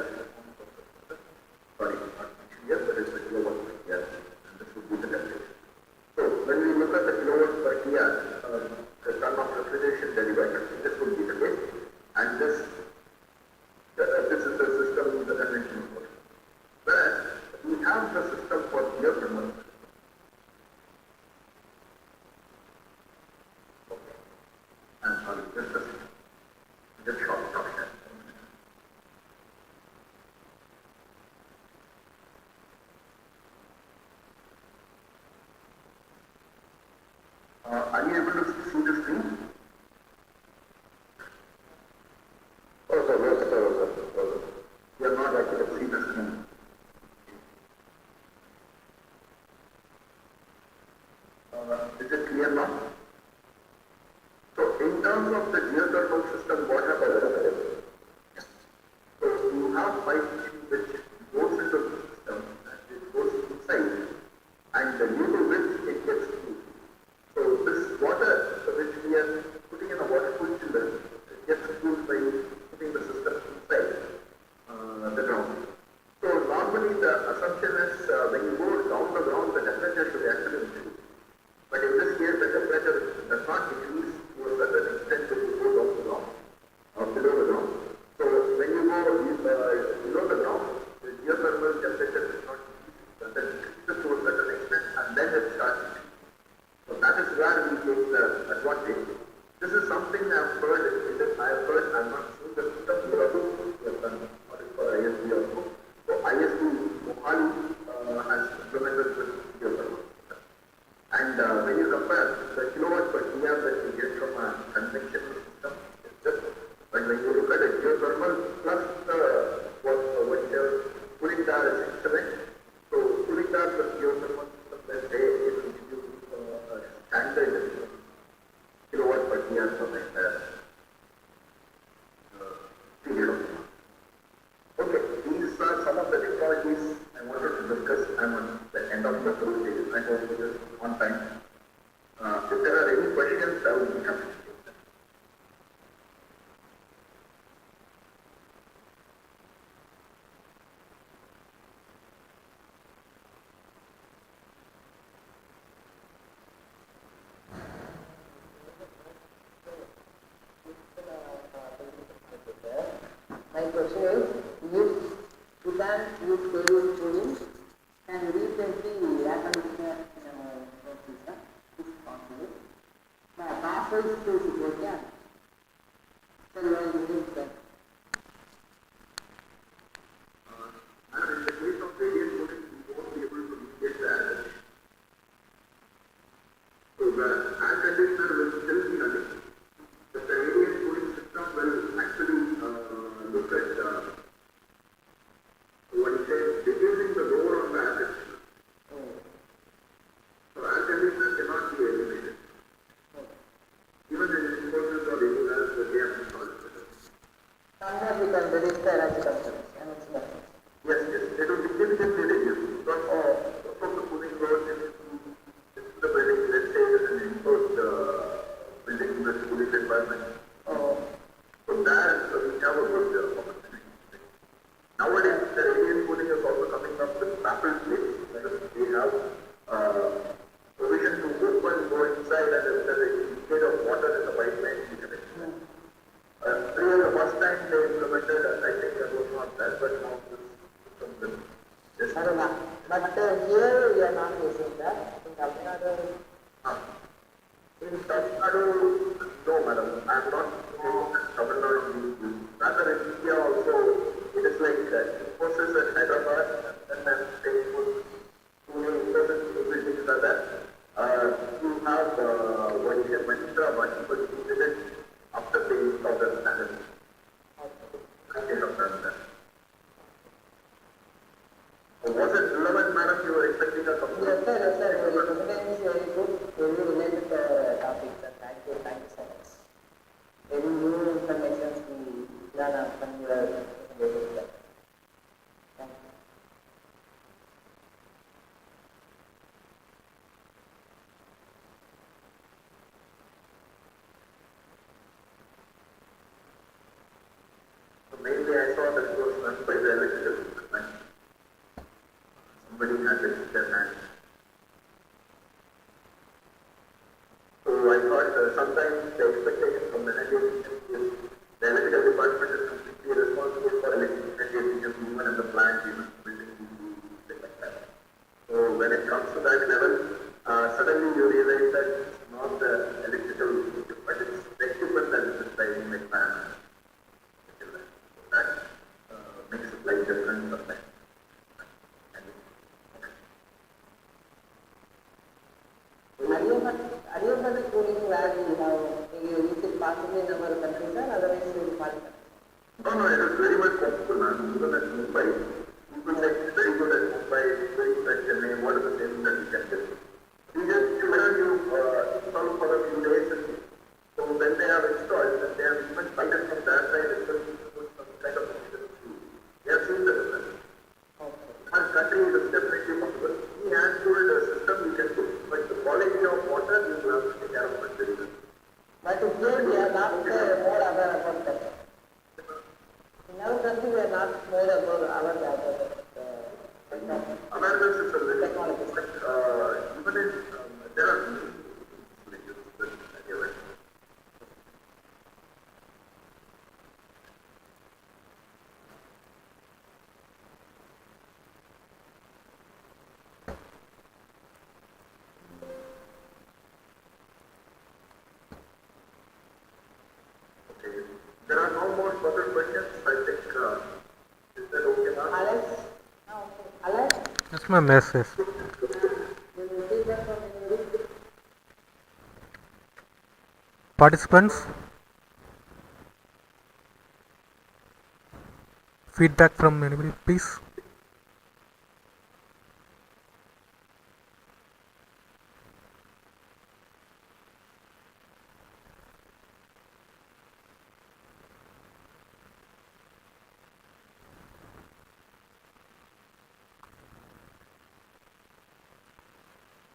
sorry, not here, but it's the kilowatt per TR, and this would be the temperature. So when we look at the kilowatt per TR, the ton of refrigeration derivative, this would be the case, and this is the system, the conventional one. Whereas we have the system for geothermal. Okay. I'm sorry, just short. Are you able to see the screen? Oh, sir, no, sir, no, sir. You are not able to see the screen. Is it clear now? So, in terms of the geothermal system, what happens? So, you have pipes which goes into the system and it goes inside, and due to which it gets cooled. So, this water which we are putting in a water cooled chiller gets cooled by putting the system inside the ground. So, normally the assumption is when you go down the ground, the temperature should actually increase. But in this case, the temperature does not increase to a certain extent when you go down the ground or below the ground. So when you go below the ground, the geothermal temperature does not increase, but then increases to a certain extent and then it starts increasing. So that is where we take the advantage. This is something I have heard, I have not seen the system you have done for ISD also. So ISD Mohali has implemented this geothermal. And when you compare the kilowatt per TR that you get from a conventional system, it's just, but when you look at a geothermal plus what cooling tower is instrument, so cooling tower plus geothermal system, let's say it will give you a standard kilowatt per TR for the entire period of time. Okay, these are some of the technologies I wanted to discuss. I'm on the end of the presentation. I hope it is on time. If there are any questions, I will be happy to take them. My question is, if you can use stable cooling, can replace the air conditioner in our system, if possible. My password is to situation. So you are using that. And in the case of radiant cooling, we won't be able to replace the air conditioner. So the air conditioner will still be running. But the radiant cooling system will actually look at what you say, reducing the load on the air conditioner. So air conditioner cannot be eliminated. Even in Infosys or anywhere else, they have installed it. Somewhere we can reduce the energy consumption and it's better. Yes, it will significantly reduce because most of the cooling load is into the building, let's say it is an enclosed building with cooling environment. So there we have a good opportunity. Nowadays, the radiant cooling is also coming up with baffled plates. They have provision to open, go inside, and if there is a leakage of water in the pipeline, you can explain. The first time they implemented, I think that was not that, but now this system is. Yes. But here we are not using that. In Tamil Nadu, In Tamil Nadu, no madam, I am not Tamil Nadu. Rather in India also, it is like Infosys at Hyderabad, and then they put Infosys buildings are there. You have what is a Mahindra multiple units after the use of the standard. Kind of done that. Was it relevant, madam? You were expecting a couple of plan of your presentation. Thank you. So mainly I saw that it was run by the electrical department. Somebody had it in their hand. So I thought sometimes the expectation from the energy efficiency is the electrical department is completely responsible for energy efficiency even in the plant, even building things like that. So when it comes to that level, suddenly you realize that it's not the electrical equipment, it's the equipment that is driving the plant. That makes it like different sometimes. Are you for the cooling where is it possible in our country, sir? Otherwise, you will find it. No, no, it is very much possible, man. Even at Mumbai, people say it's very good at Mumbai, it's very good at Chennai. What is the saving that you can get? You just install for a few days, and so when they have installed, then they have even started from that side itself to put some kind of maintenance to. They have seen the difference. Our country it is definitely possible. He has told the system you can do, but the quality of water you will have to take care of it very well. But here we are not more aware about that. In our country, we are not more aware about Awareness is a little technology. but even in there are many villages that are aware. Okay. There are no more further questions. I think is that okay now? Alex? Alex? That's my message. You will read that from English? Participants, feedback from anybody, please.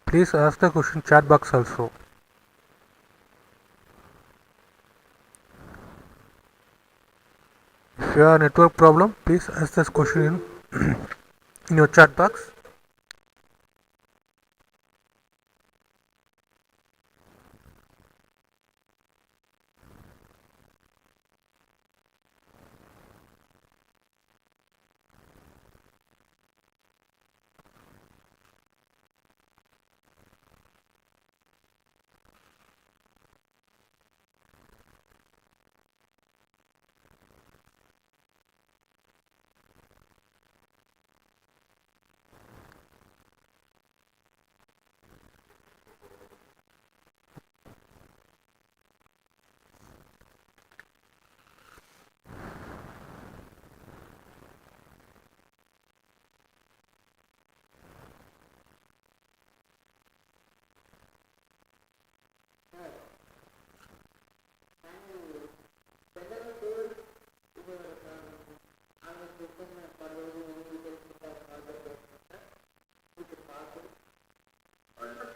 Please ask the question chat box also. If you have a network problem, please ask this question in your chat box.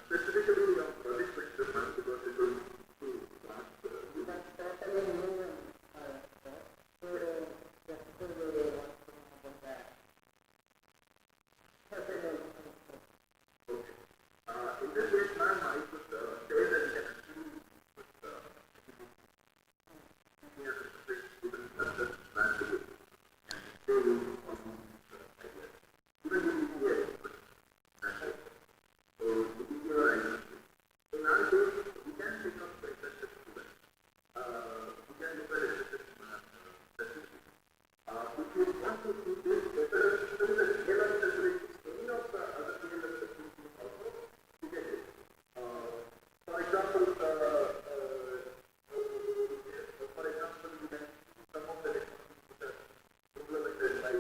Specifically on project management because it will in this case, ma'am, I could say that you can actually put students that plan to do. They will ideas. Even if you do it, so to give you an idea. So nowadays, we can pick up the interested students. We can look at interested specifically. If you want to see this better, there is a scale of facilities. Any of the other scale of facilities also, you can do. For example, you can some of the technologies which are implemented by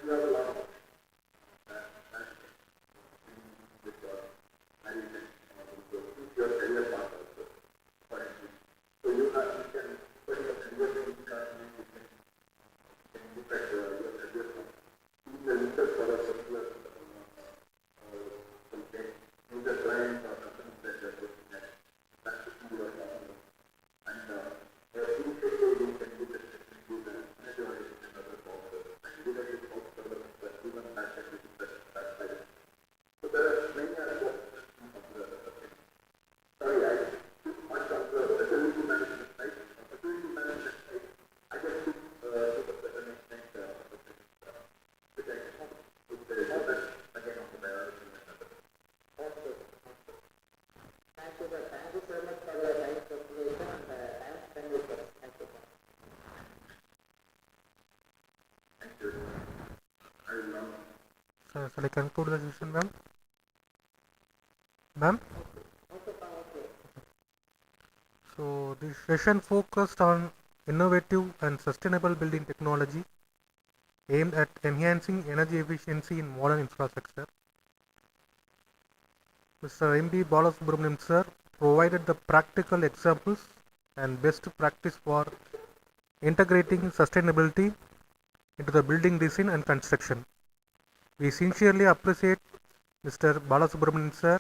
you have a lot of with your management with your career path also. For instance. So you can put your career in can look at your career path. You can look at for a particular subject, in the client or company that you are looking at. That's the key you are talking about. And initially you can do the manager and other forces. And leadership also the human factor is that side. So there are many other sorry, I took much of the facility management side. Facility management side, I just took to the certain extent which I took the result again of the biology and other. Okay. Thank you, sir. Thank you so much for your nice presentation and time spent with us. Thank you, sir. Thank you. I will now. So, shall I conclude the session, ma'am? Ma'am? Okay, sir. Okay. So, this session focused on innovative and sustainable building technology aimed at enhancing energy efficiency in modern infrastructure. Mr. M.D. Balasubramanian sir provided the practical examples and best practice for integrating sustainability into the building design and construction. We sincerely appreciate Mr. Balasubramanian sir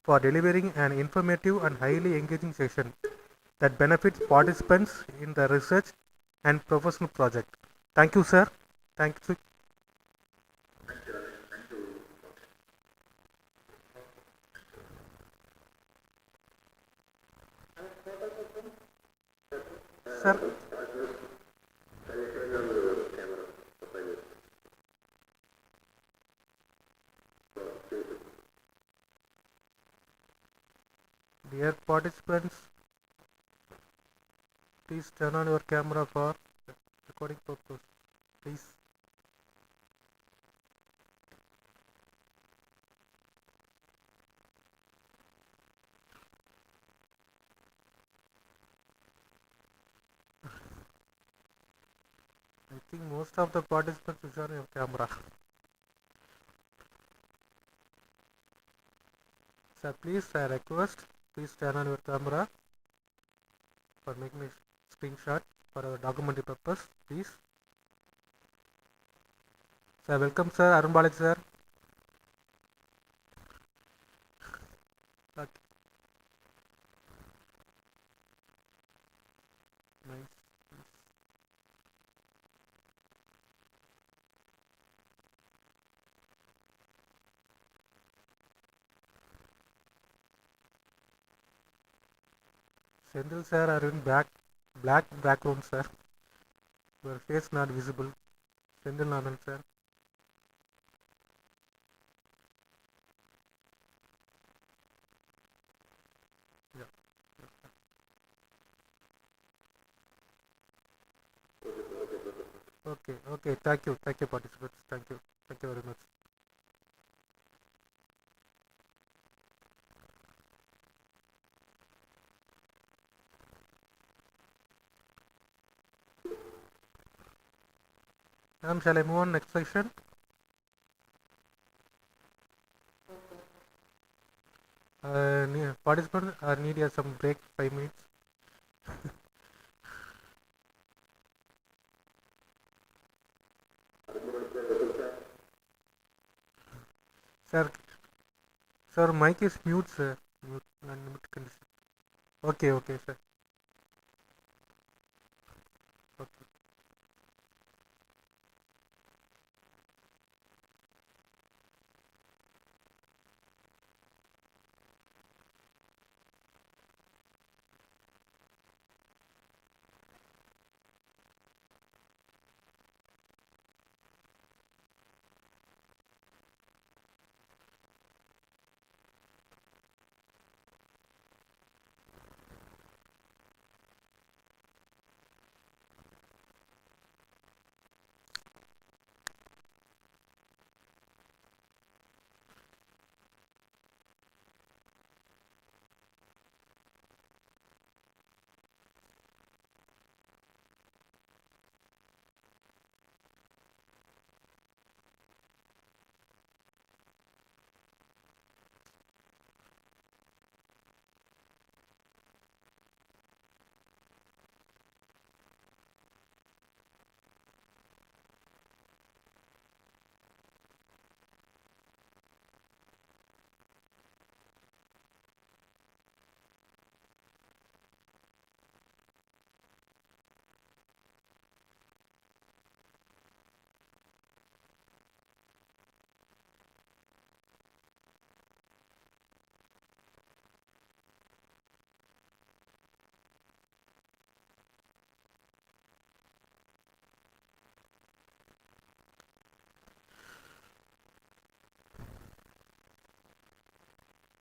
for delivering an informative and highly engaging session that benefits participants in the research and professional project. Thank you, sir. Thank you. Sir, dear participants, please turn on your camera for recording purpose. Please. I think most of the participants will turn your camera. Sir, please, I request, please turn on your camera for making a screenshot for our documentary purpose, please. Sir, welcome, sir. Arun Balaji, sir. Okay. Nice. Sendil, sir, are in black background, sir. Your face not visible. Sendil Nandan, sir. Yeah. Okay. Thank you, participants. Thank you very much. Ma'am, shall I move on next section? Participants need some break, 5 minutes. Sir, mic is mute, sir. Mute condition. Okay, sir. Okay.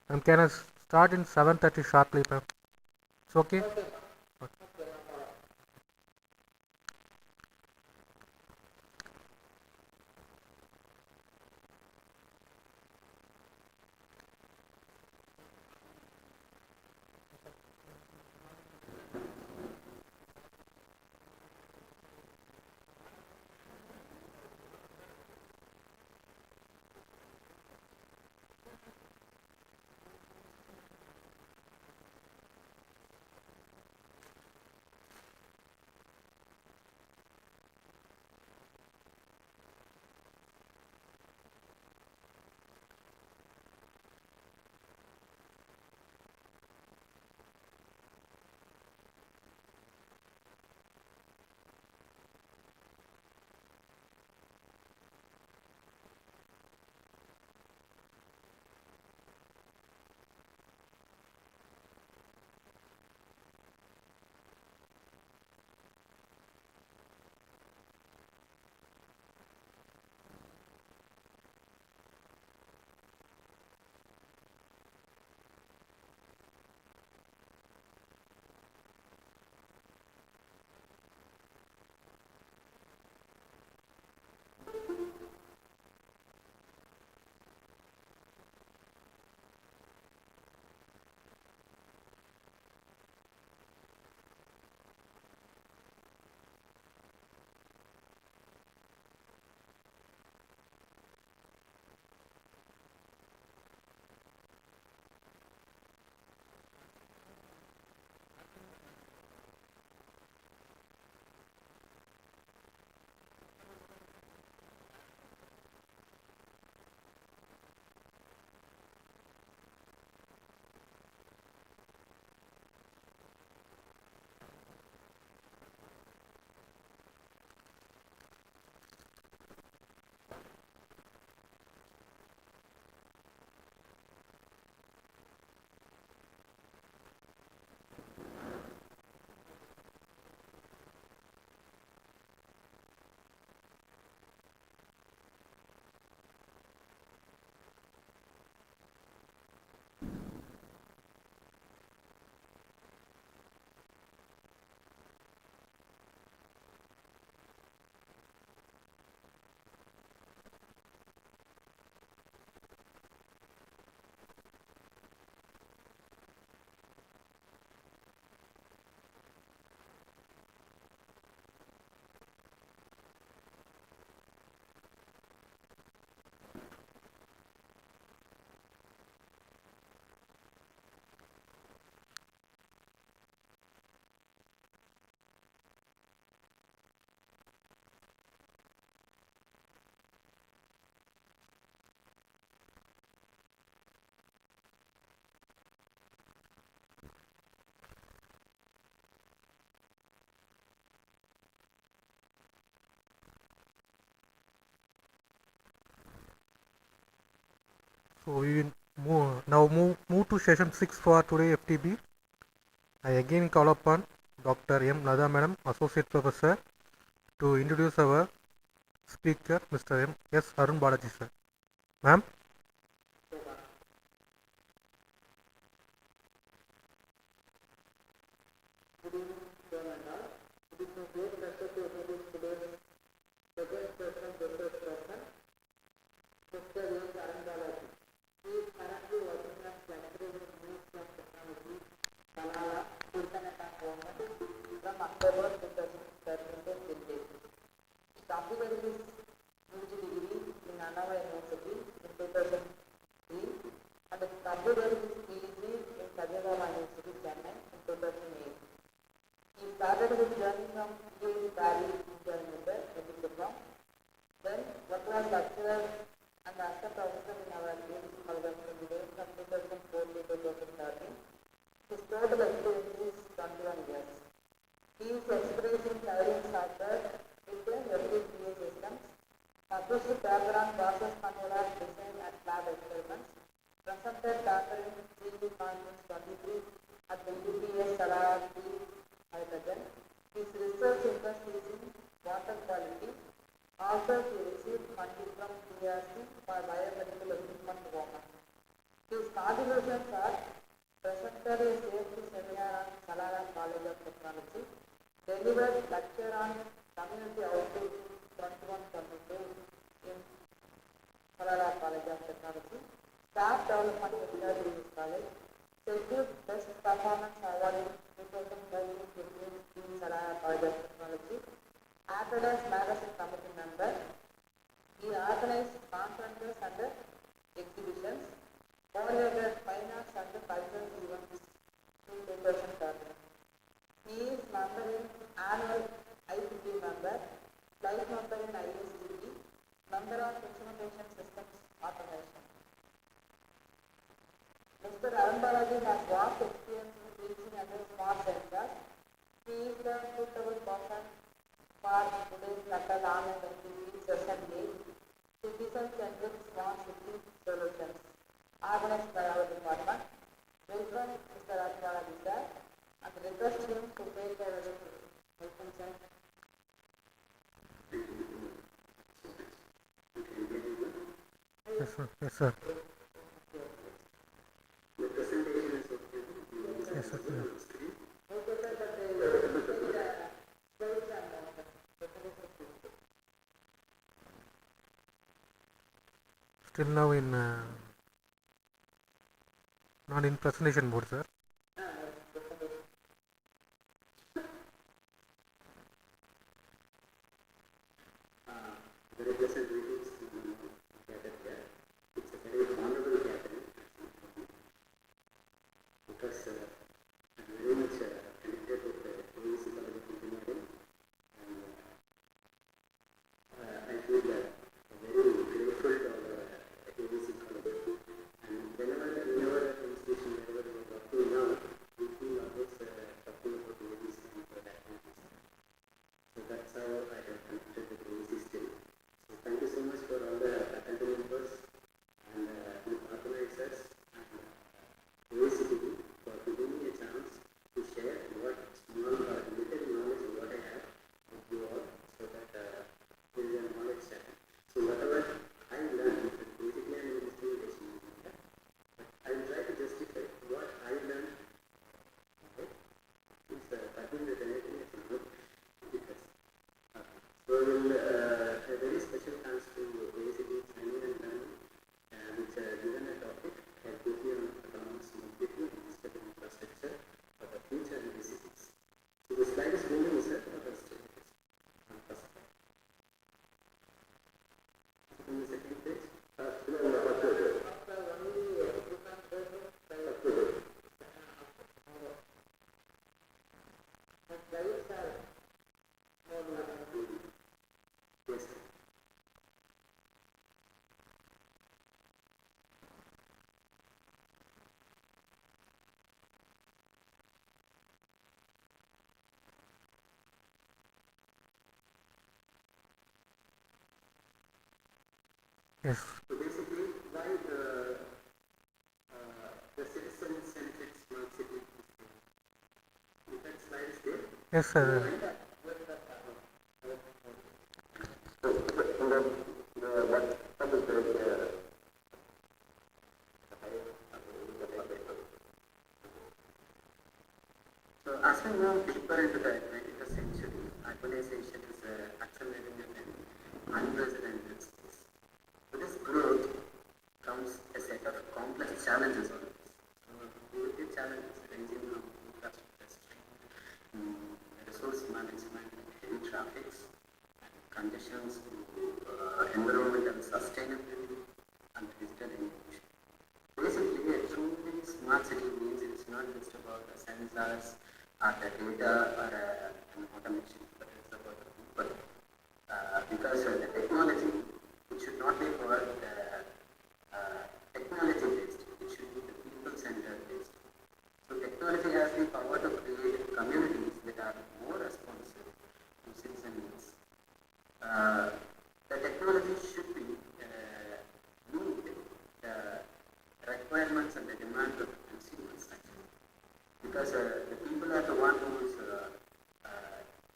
And can I start in 7:30 sharply, ma'am? It's okay? Okay. So we will move to session 6 for today FTB. I again call upon Dr. M. Lada Madam, Associate Professor, to introduce our speaker, Mr. M. S. Arun Balaji, sir. Ma'am? Good evening, sir and all. It is my great pleasure to introduce today's second person, research person, Mr. M. Arun Balaji. He is currently working as lecturer in Ministry of Technology, Malala, Sultanate Government from October 2013 till date. He completed his UG degree in Annava University in 2003 and completed his PhD in Kajagoda University, Chennai in 2008. He started his journey from PhD Bali Intermediate diploma, then worked as lecturer and assistant professor in our AICTE University from 2004 to 2013. His total experience is 21 years. He is experienced in coding software with FDP systems, published paper on process controller design and lab experiments, presented paper in 3D Conference 23 at the UPS Salarati Hydrogen. His research interest is in water quality. Also, he received funding from PRC for biomedical equipment development. His contributions are presented a safety seminar on Salala College of Technology, delivered lecture on community outreach 21-22 in Salala College of Technology, staff development lecture in this college, secured best performance award in 2013-15 in Salala College of Technology, acted as magazine committee member. He organized conferences and exhibitions, coordinated finance and cultural events in 2013. He is member in annual IPT member, life member in ISDP, member of Instrumentation Systems Automation. Mr. Arambalaji has vast experience in teaching under smart centers. He is the suitable person for today's ATAL online activity session 8, Citizen-Centric Smart City Solutions, organized by our department. Welcome, Mr. Arambalaji sir, and request him to take the welcome sir. Yes, sir. Yes, sir. The presentation is okay. Yes, sir. Yeah. Okay sir, but slides and Still now in not in presentation mode, sir. Very pleasant greetings to the gathered here. It's a very honorable gathering because I'm very much connected with the AIC College of Engineering, and I feel very grateful to the AIC College. And whenever institution, wherever we are working now, we feel always talking about the AIC and the activities. So that's how I have connected with AIC still. So thank you so much for all the attending members and the organizers and AICTP for giving me a chance to share what small or limited knowledge what I have with you all, so that there is a knowledge sharing. So whatever I learned, basically I am an instrumentation engineer, but I will try to justify what I learned. Okay? It's starting with anything is not because. So we'll a very special thanks to basically training and learning, which given a topic, FDP on autonomous mobility and digital infrastructure for the future in the cities. So the slide is moving, sir, or the slide is on first slide. On the second page? Yes, sir. Yes. So basically, why the citizen-centric smart city? Is that slide is there? Yes, sir. So as we move deeper into the 21st century, urbanization is accelerating at an unprecedented pace. With this growth comes a set of complex challenges on this. So the challenges ranging from infrastructure, resource management, heavy traffics, and conditions to environmental sustainability and digital inclusion. Basically, a truly smart city means it's not just about the sensors or the data or an automation, but it's about the people. Because the technology, it should not be for technology based, it should be the people centered based. So technology has the power to create communities that are more responsive to citizen needs. The technology should be meet the requirements and the demands of the consumers actually. Because the people are the one who is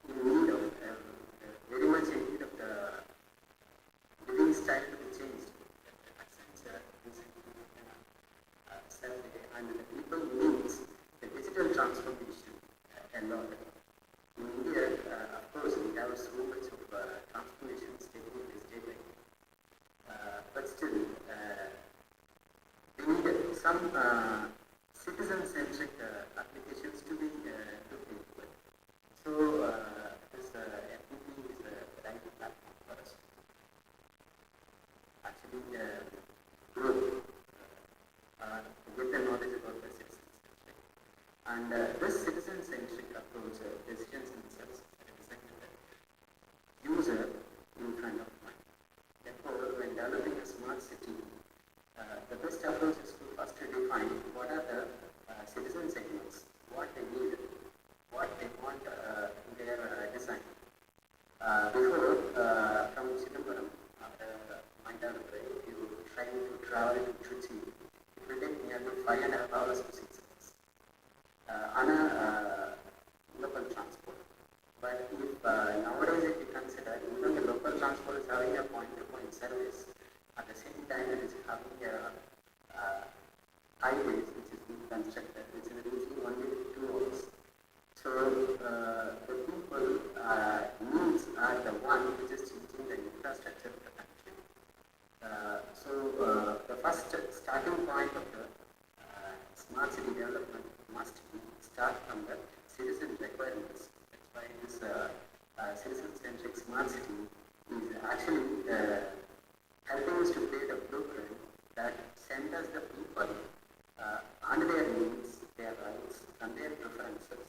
in need of, very much in need of the living style to be changed. Saturday, and the people needs the digital transformation a lot. In India, of course, we have so much of transformations taking place day by day. But still, we need some citizen-centric applications to be looked into. So, this FDP is the right platform for us. Actually, grow, get the knowledge about the citizen-centric. And this citizen-centric approach, decisions themselves represent the user in front of mind. Therefore, when developing a smart city, the best approach is to first define what are the citizen segments, what they need, what they want in their design. Before, from Chidambaram, my developer, if you try to travel to Trichy, it will take nearly 5.5 hours to 6 hours on a local transport. But if nowadays if you consider, even the local transport is having a point-to-point service, at the same time it is having highways which is being constructed, which is reaching only 2 hours. So the people needs are the one which is changing the infrastructure of the country. So the first starting point of the smart city development must start from the citizen requirements. That's why this citizen-centric smart city is actually helping us to create a blueprint that centers the people on their needs, their rights, and their preferences,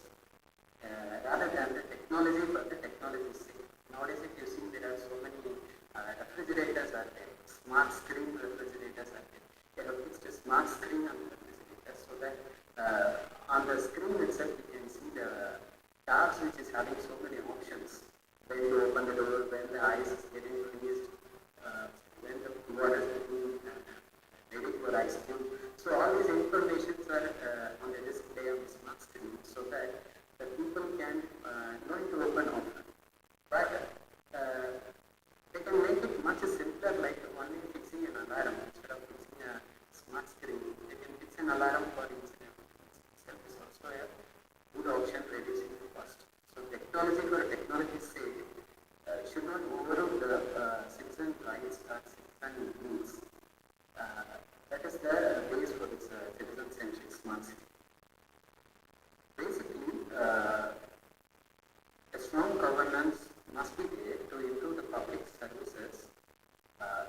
rather than the technology for the technology's sake. Nowadays, if you see, there are so many refrigerators are there, smart screen refrigerators are there. They have fixed a smart screen on the refrigerator so that on the screen itself you can see the tabs which is having so many options. When you open the door, when the ice is getting freezed, when the water is being ready for ice cream. So all these informations are on the display on the smart screen so that the people can know to open often. But they can make it much simpler, like only fixing an alarm instead of fixing a smart screen. They can fix an alarm for incident. Itself is also a good option reducing the cost. So technology for technology's sake should not overrule the citizen rights or citizen needs. That is the base for this citizen-centric smart city. Basically, a strong governance must be there to improve the public services,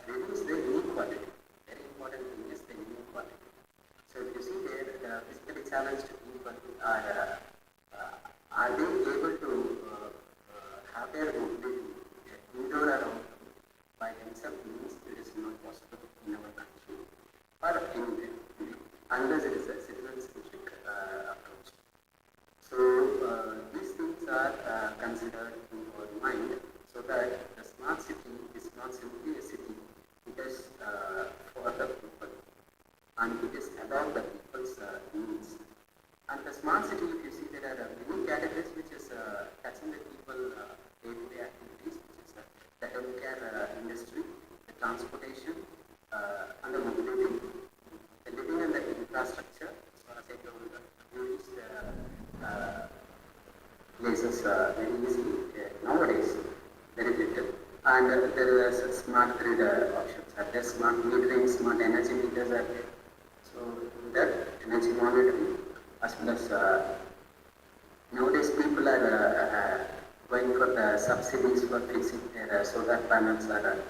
reduce the inequality. Very important thing is the inequality. So if you see there, the physically challenged people are they able to have their mobility indoor or outdoor by themselves? Means it is not possible in our country or anywhere unless it is a citizen-centric approach. So these things are considered in our mind so that the smart city is not simply a city, it is for the people and it is about the people's needs. And the smart city, if you see, there are many categories which is touching the people day-to-day activities, which is the healthcare industry, the transportation, and the mobility, the living and the infrastructure. As far as I told you reach the places very easy nowadays, very little. And there is smart grid options are there, smart metering, smart energy meters are there. So that energy monitoring, as well as nowadays people are going for the subsidies for fixing their solar panels or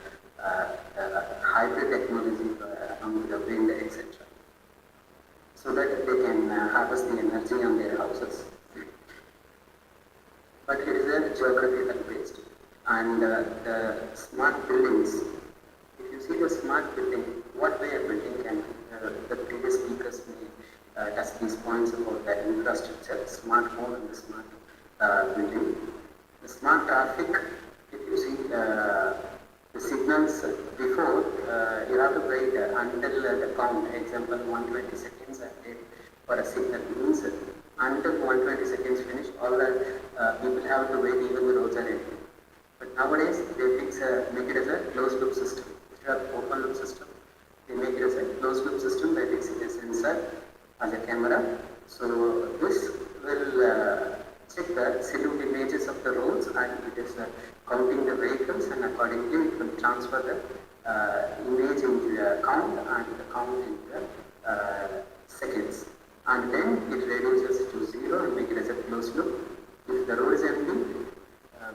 hybrid technology along the wind, etc. So that they can harvest the energy on their houses. But it is a geographical based. And the smart buildings, if you see the smart building, what way a building can be, the previous speakers may touch these points about the infrastructure, smart home and the smart building. The smart traffic, if you see the signals before, you have to wait until the count, example 120 seconds for a signal means until 120 seconds finish, all the people have to wait even the roads are empty. But nowadays they make it as a closed loop system. Instead of open loop system, they make it as a closed loop system by fixing a sensor as a camera. So this will check the silhouette images of the roads, and it is counting the vehicles, and accordingly it will transfer the image into the count and the count into the seconds. And then it reduces to 0 and make it as a closed loop. If the road is empty,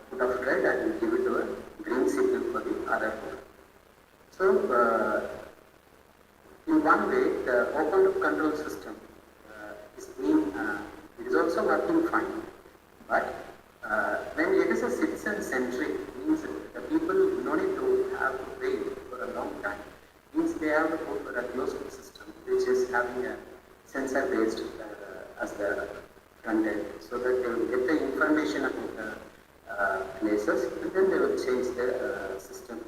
put off red and give it to a green signal for the other road. So in one way, the open loop control system it is also working fine. But when it is a citizen-centric, means the people no need to have to wait for a long time. Means they have to go for a closed-loop system, which is having a sensor-based as the front end, so that they will get the information about the places, and then they will change the system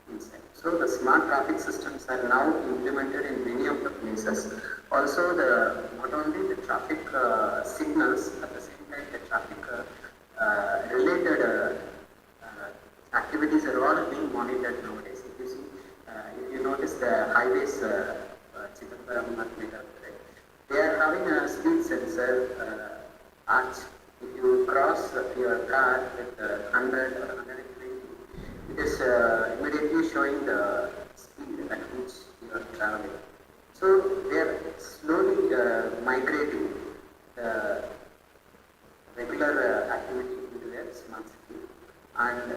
inside. So the smart traffic systems are now implemented in many of the places. Also, not only the traffic signals, at the same time the traffic related activities are all being monitored nowadays. If you see, if you notice the highways, Chidambaram, they are having a speed sensor arch. If you cross your car with 100 or 120, it is immediately showing the speed at which you are traveling. So they are slowly migrating the regular activity into their smart city. And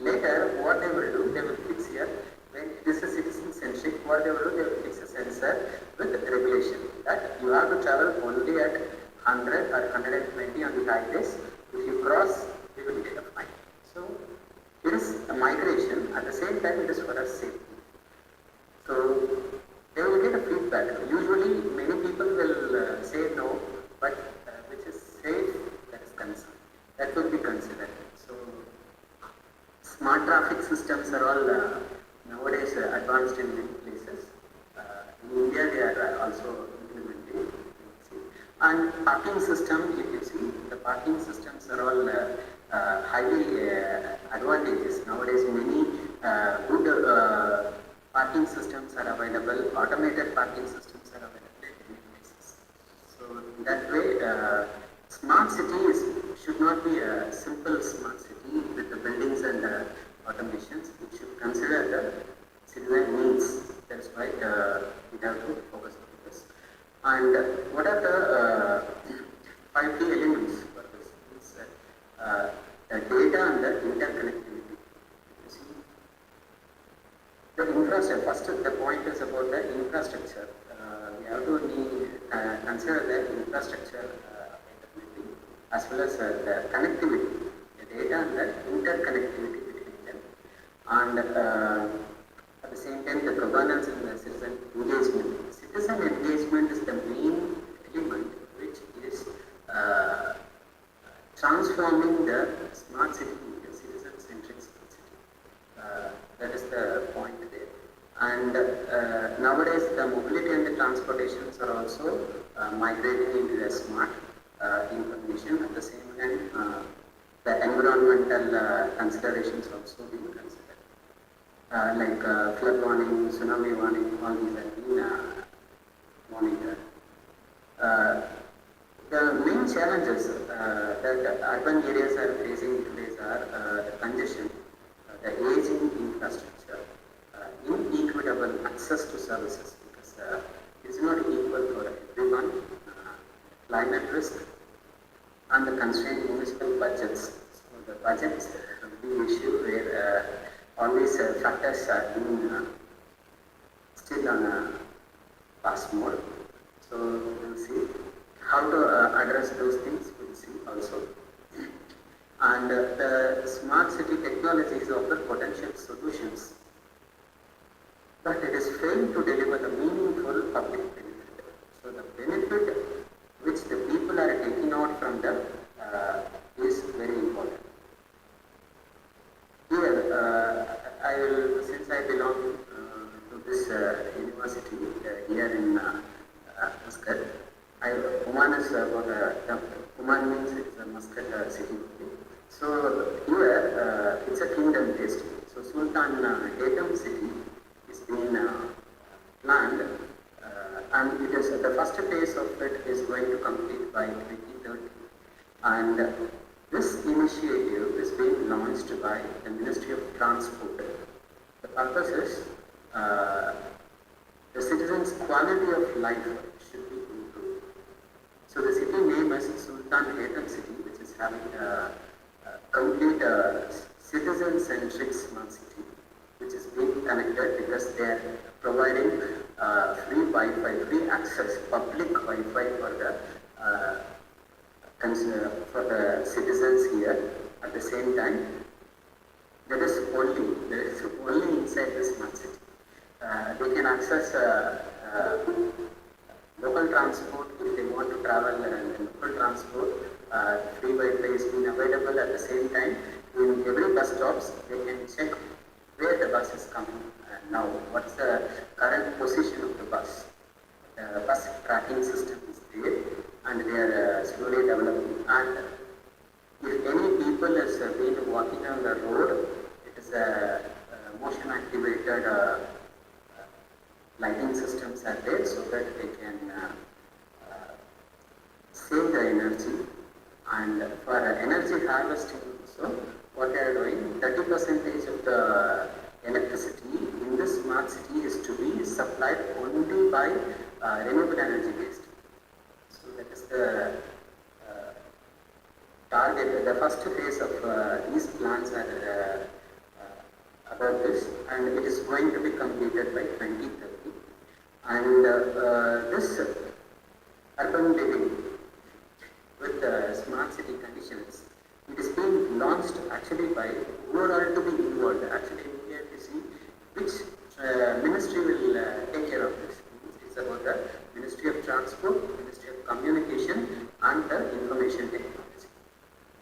later, what they will do, they will fix here, when it is a citizen-centric, what they will do, they will fix a sensor with regulation that you have to travel only at 100 or 120 on the highways. If you cross, you will get a fine. So it is a migration, at the same time it is for us safety. So they will get a feedback. Usually many people will say no, but which is safe, that is concerned. That will be considered. So smart traffic systems are all nowadays advanced in many places. In India they are also implementing. And parking system, if you see, the parking systems are all highly advantageous. Nowadays many good parking systems are available, automated parking systems are available in many places. So in that way, smart city should not be a simple smart city with the buildings and automations. It should consider the citizen needs. That's why we have to focus on this. And what are the 5 key elements for this? It's, the data and the interconnectivity. You see, the infrastructure. First, the point is about the infrastructure. We have to consider the infrastructure as well as the connectivity, the data and the interconnectivity between them, and at the same time the governance and the citizen engagement. Citizen engagement is the main element which is transforming the smart city into a citizen-centric smart city. That is the point there. And nowadays the mobility and the transportations are also migrating into the smart information. At the same time, the environmental considerations also being considered. Like flood warning, tsunami warning, all these are being monitored. The main challenges that urban areas are facing today are the congestion, the aging infrastructure, inequitable access to services, because it is not equal for everyone, climate risk, and the constrained municipal budgets. So the budgets is a big issue where all these factors are being still on a fast mode. So we will see how to address those things. We will see also. And the smart city technologies offer potential solutions, but it is failed to deliver the meaningful public benefit. So the benefit which the people are taking out from them is very important. Here, I will, since I belong to this university here in Muscat, Oman is about Oman means it's a Muscat city. So here it's a kingdom based. So Sultan Hatem city is being planned, and it is the first phase of it is going to complete by 2030. And this initiative is being launched by the Ministry of Transport. The purpose is the citizens' quality of life should be improved. So the city name is Sultan City, which is having a complete citizen-centric smart city, which is being connected because they are providing free Wi-Fi, free access, public Wi-Fi for the citizens here. At the same time, there is only inside the smart city. They can access local transport if they want to travel, and local transport. Free Wi-Fi is being available. At the same time, in every bus stops, they can check where the bus is coming now, what's the current position of the bus. The bus tracking system is there, and they are slowly developing. And if any people has been walking on the road, it is a motion activated lighting systems are there, so that they can save the energy. And for energy harvesting also, what they are doing, 30% of the electricity in the smart city is to be supplied only by renewable energy based. So that is the target. The first phase of these plans are about this, and it is going to be completed by 2030. And this urban living with smart city conditions, it is being launched actually by overall to be involved. Actually, we have to see which ministry will take care of this. It's about the Ministry of Transport, Ministry of Communication, and the Information Technology.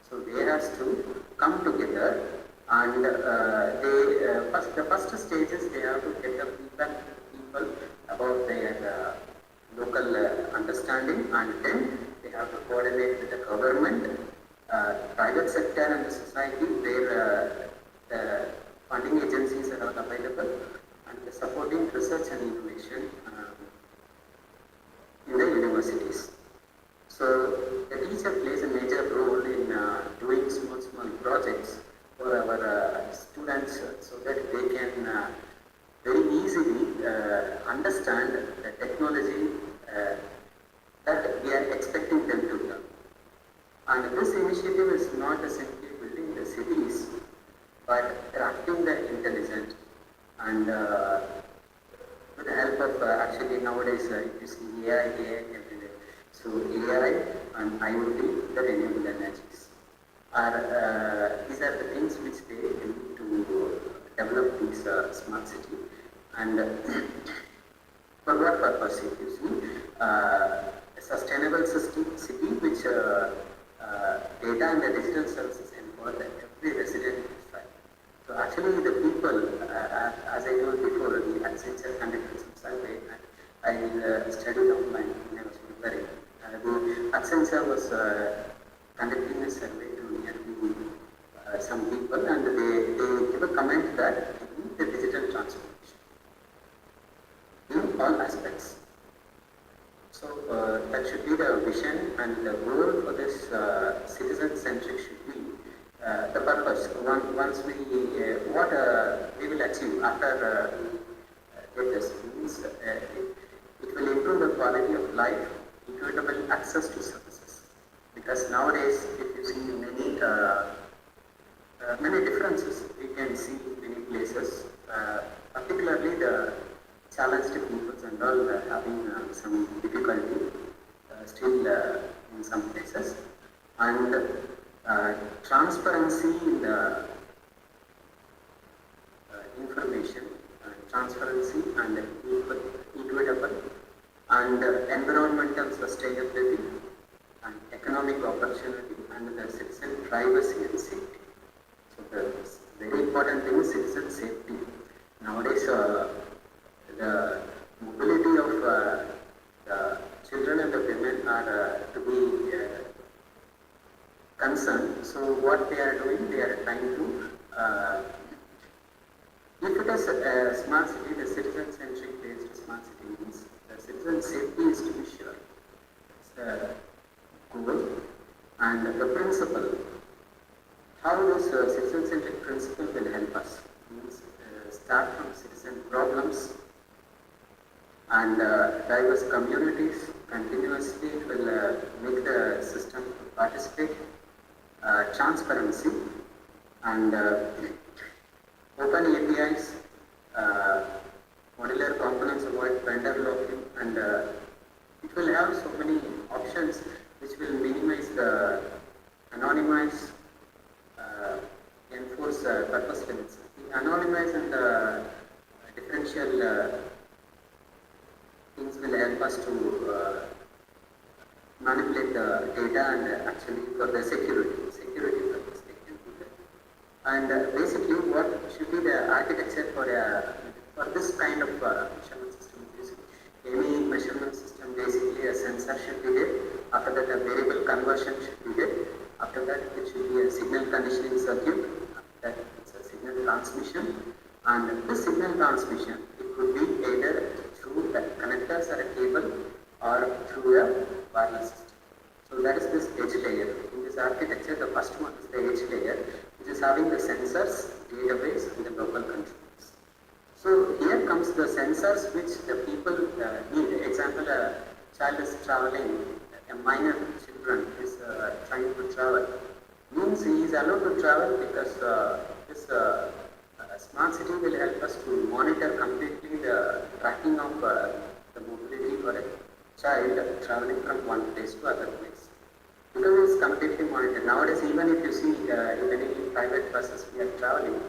So they have to come together, and the first stages they have to get the feedback from people about their local understanding, and then they have to coordinate with the government, private sector and the society where the funding agencies are all available, and the supporting research and innovation in the universities. So the teacher plays a major role in doing small projects for our students, so that they can very easily understand the technology that we are expecting them to learn. And this initiative is not simply building the cities, but crafting the intelligent, and with the help of actually nowadays you see AI everywhere. So AI and IoT, the renewable energies, these are the things which they need to develop this smart city. And for what purpose? If you see, a sustainable city which data and the digital services involved that every resident is right. So actually the people, as I told before, the AICTE conducted some survey, and I studied online when I was preparing. The AICTE was conducting a survey to nearly some people, and they give a comment that we need the digital transformation in all aspects. So that should be the vision, and the goal for this citizen-centric should be the purpose. Once we what we will achieve after we get this means, it will improve the quality of life, equitable access to services. Because nowadays, if you see many differences, we can see many places, particularly the challenged peoples and all having some difficulty still in some places, and transparency in the information, transparency and equitable, and environmental sustainability, and economic opportunity, and the citizen privacy and safety. So the very important thing is citizen safety. Nowadays, the mobility of the children and the women are to be concerned. So what they are doing, they are trying to, if it is a smart city, the citizen-centric based smart city means the citizen safety is to be sure. citizen-centric principle will help us. Means start from citizen problems and diverse communities. Continuously it will make the system to participate, transparency and open APIs, modular components avoid vendor lock-in, and it will have so many options which will minimize the anonymize, enforce purpose limits. The anonymize and the differential things will help us to manipulate the data and actually for the security purpose they can do that. And basically what should be the architecture for this kind of measurement system is any measurement system, basically a sensor should be there, after that a variable conversion should be there, after that it should be a signal conditioning circuit, after that it's a signal transmission, and this signal transmission it could be either through the connectors or a cable or through a wireless system. So that is this edge layer. In this architecture, the first one is the edge layer, which is having the sensors, database and the local controls. So here comes the sensors which the people need. Example, a child is traveling, a minor children is trying to travel. Means he is allowed to travel because this smart city will help us to monitor completely the tracking of the mobility for a child traveling from one place to other place. Because it's completely monitored. Nowadays, even if you see in many private buses we are traveling,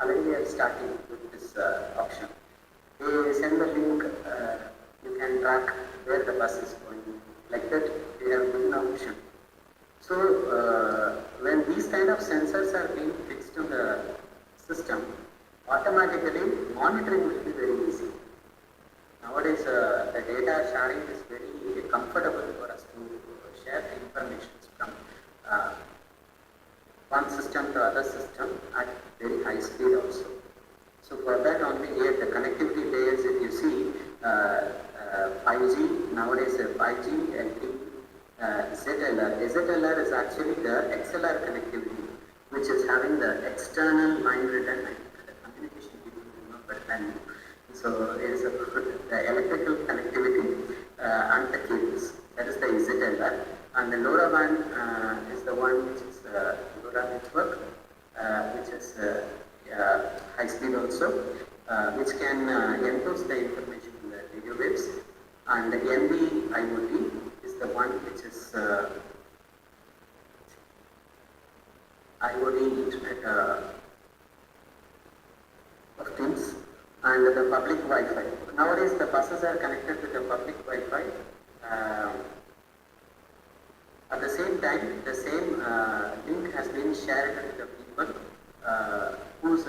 already we are starting with this option. They send the link, you can track where the bus is going. Like that, we have given an option. So, when these kind of sensors are being fixed to the system, automatically monitoring will be very easy. Nowadays, the data sharing is very comfortable for us to share the information from one system to other system at very high speed also. So for that only here the connectivity layers, if you see 5G, nowadays 5G, LTE, ZLR. ZLR is actually the XLR connectivity, which is having the external line return and the communication people will know better than you. So it is the electrical connectivity and the cables. That is the ZLR. And the LoRaWAN is the one which is LoRa network, which is high speed also, which can encode the information in the radio waves. And the NB IoT is the one which is IoT Internet of Things, and the public Wi-Fi. Nowadays the buses are connected with the public Wi-Fi. At the same time, the same link has been shared with the people who's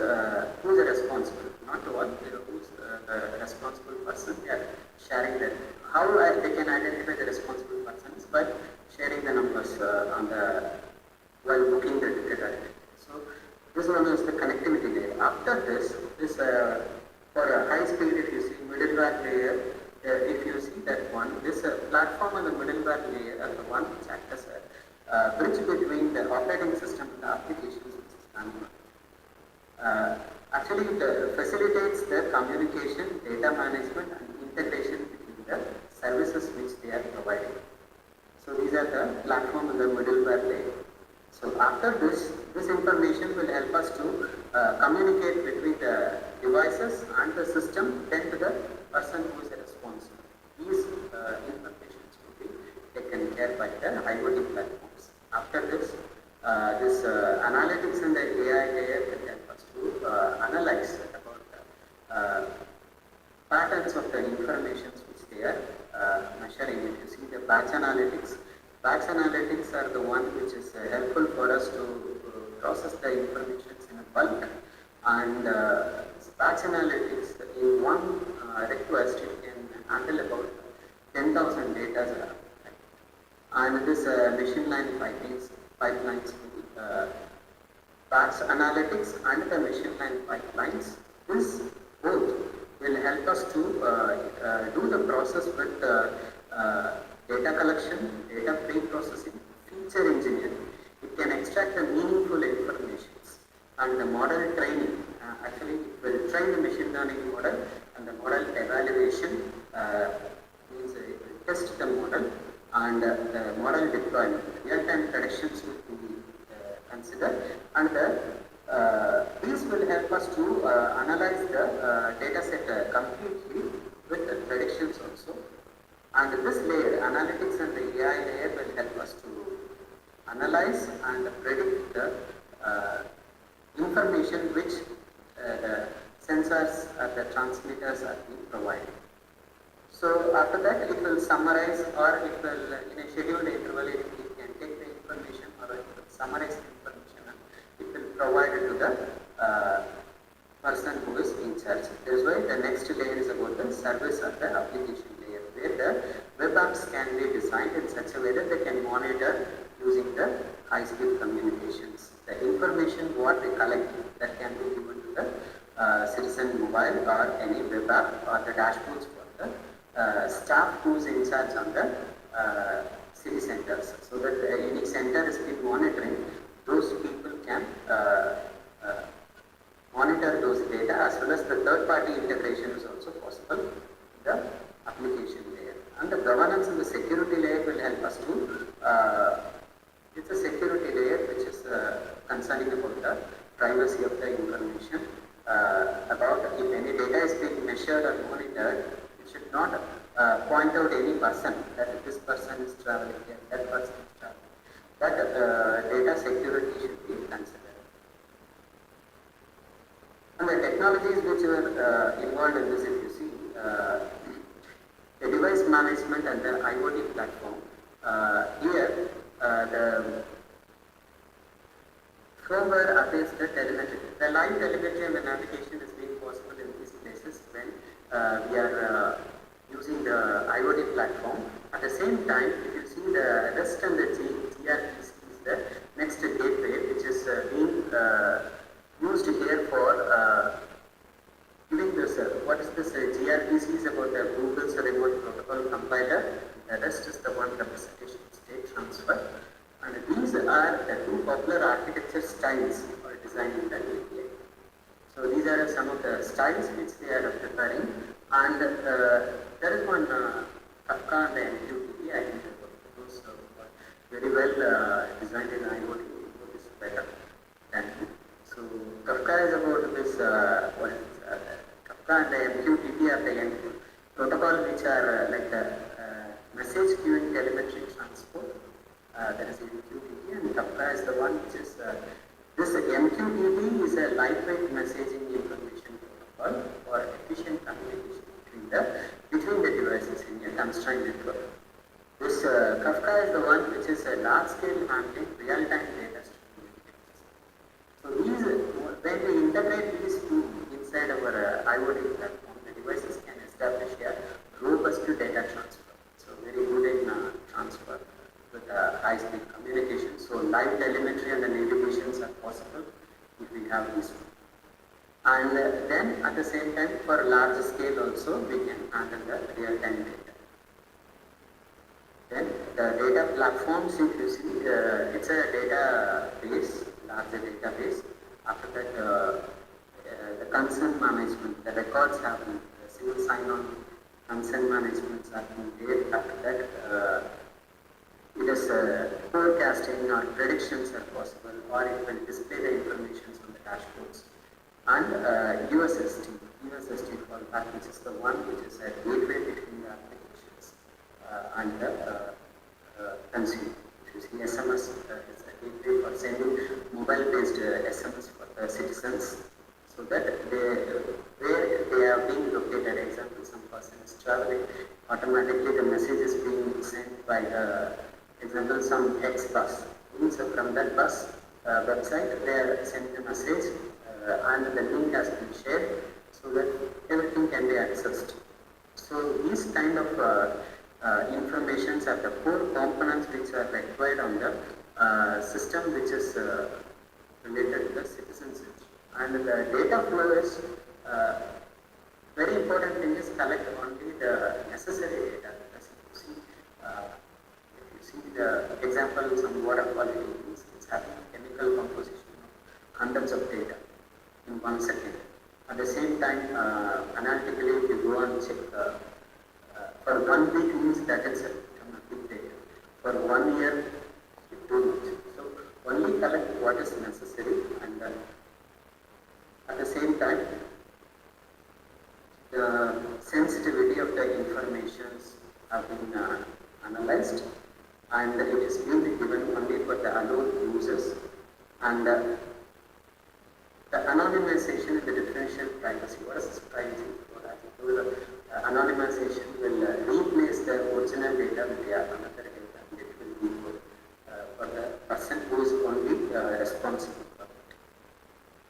responsible, not the one, who's the responsible person. They are sharing that. How they can identify the responsible persons by sharing the numbers while booking the ticket. So this one is the connectivity layer. After this for a high speed, if you see middleware layer, if you see that one, this platform and the middleware layer are the one which act as a bridge between the operating system and the applications which is running. Actually, it facilitates the communication, data management and integration between the services which they are providing. So these are the platform and the middleware layer. So after this information will help us to communicate between the devices and the system, then to the person who is responsible. These informations will be taken care by the IoT platforms. After this, analytics and the AI layer will help us to analyze about the patterns of the information which they are measuring. If you see the batch analytics are the one which is helpful for us to process the information in a bulk, and batch analytics in one request you can handle about 10,000 data. And this machine learning pipelines batch analytics and the machine learning pipelines, this both will help us to do the process with data collection, data pre-processing, feature engineering. It can extract the meaningful information And the model training, actually it will train the machine learning model, and the model evaluation means it will test the model, and the model deployment, real-time predictions will be considered, and these will help us to analyze the data set completely with the predictions also. And this layer, analytics and the AI layer, will help us to analyze and predict the information which the sensors or the transmitters are being provided. So after that, it will summarize, or it will, in a scheduled interval, it can take the information, or it will summarize the information, and it will provide it to the person who is in charge. That is why the next layer is about the service or the application layer, where the web apps can be designed in such a way that they can monitor using the high-speed communications. The information what they collect, that can be given to the citizen mobile or any web app, or the dashboards for the staff who is in charge on the city centers, so that any center is being monitoring, those people can monitor those data, as well as the third-party integration is also possible in the application layer. And the governance and the security layer will help us to, it's a security layer which is concerning about the privacy of the information, about if any data is being measured or monitored, it should not point out any person, that this person is traveling here, that person is traveling. That data security should be considered. And the technologies which are involved in this, if you see, the device management and the IoT platform, here the firmware appears the telemetry. The live telemetry and the navigation is being possible in these places when we are using the IoT platform. At the same time, if you see the REST and the gRPC is the next gateway, which is being used here for giving this, what is this gRPC is about the Google's remote protocol compiler. The rest is the one representation state transfer. And these are the two popular architecture styles for designing the API. So these are some of the styles which they are preparing. And there is one Kafka and the MQTT. I think those very well designed in IoT. Both is better than. So Kafka is about this Kafka and the MQTT are the protocol which are like the message queuing telemetry transport. That is MQTT, and Kafka is the one which is this MQTT is a lightweight messaging information protocol for efficient communication between the devices in a constrained network. This Kafka is the one which is a large-scale handling real-time data streaming. So these, when we integrate these two inside our IoT platform, the devices can establish a robust data transfer. So very good in transfer with high-speed communication. So live telemetry and the navigations are possible if we have these two. And then at the same time, for large scale also, we can handle the real-time data. Then the data platforms, if you see, it's a database, larger database. After that, the consent management, the records happen, the single sign-on consent management happen there. After that, it is forecasting or predictions are possible, or it will display the information on the dashboards. And USST fallback, which is the one which is a gateway between the applications and the consumer. If you see SMS, it's a gateway for sending mobile-based SMS for the citizens, so that where they are being located. Example, some person is traveling, automatically the message is being sent by the, example, some X bus. So from that bus website, they are sending a message. And the link has been shared so that everything can be accessed. So these kind of informations are the core components which are required on the system which is related to the citizenship. And the data flow is very important thing is collect only the necessary data. Because if you see the example, some water quality is having chemical composition 100% hundreds of data in 1 second. At the same time, analytically, if you go and check, for 1 week means that itself become a big data. For 1 year, it's too much. So only collect what is necessary, and at the same time, the sensitivity of the informations have been analyzed, and it is being given only for the allowed users, and the anonymization and the differential privacy. What is this privacy? Anonymization will replace the original data with the another data, and it will be for the person who is only responsible for it.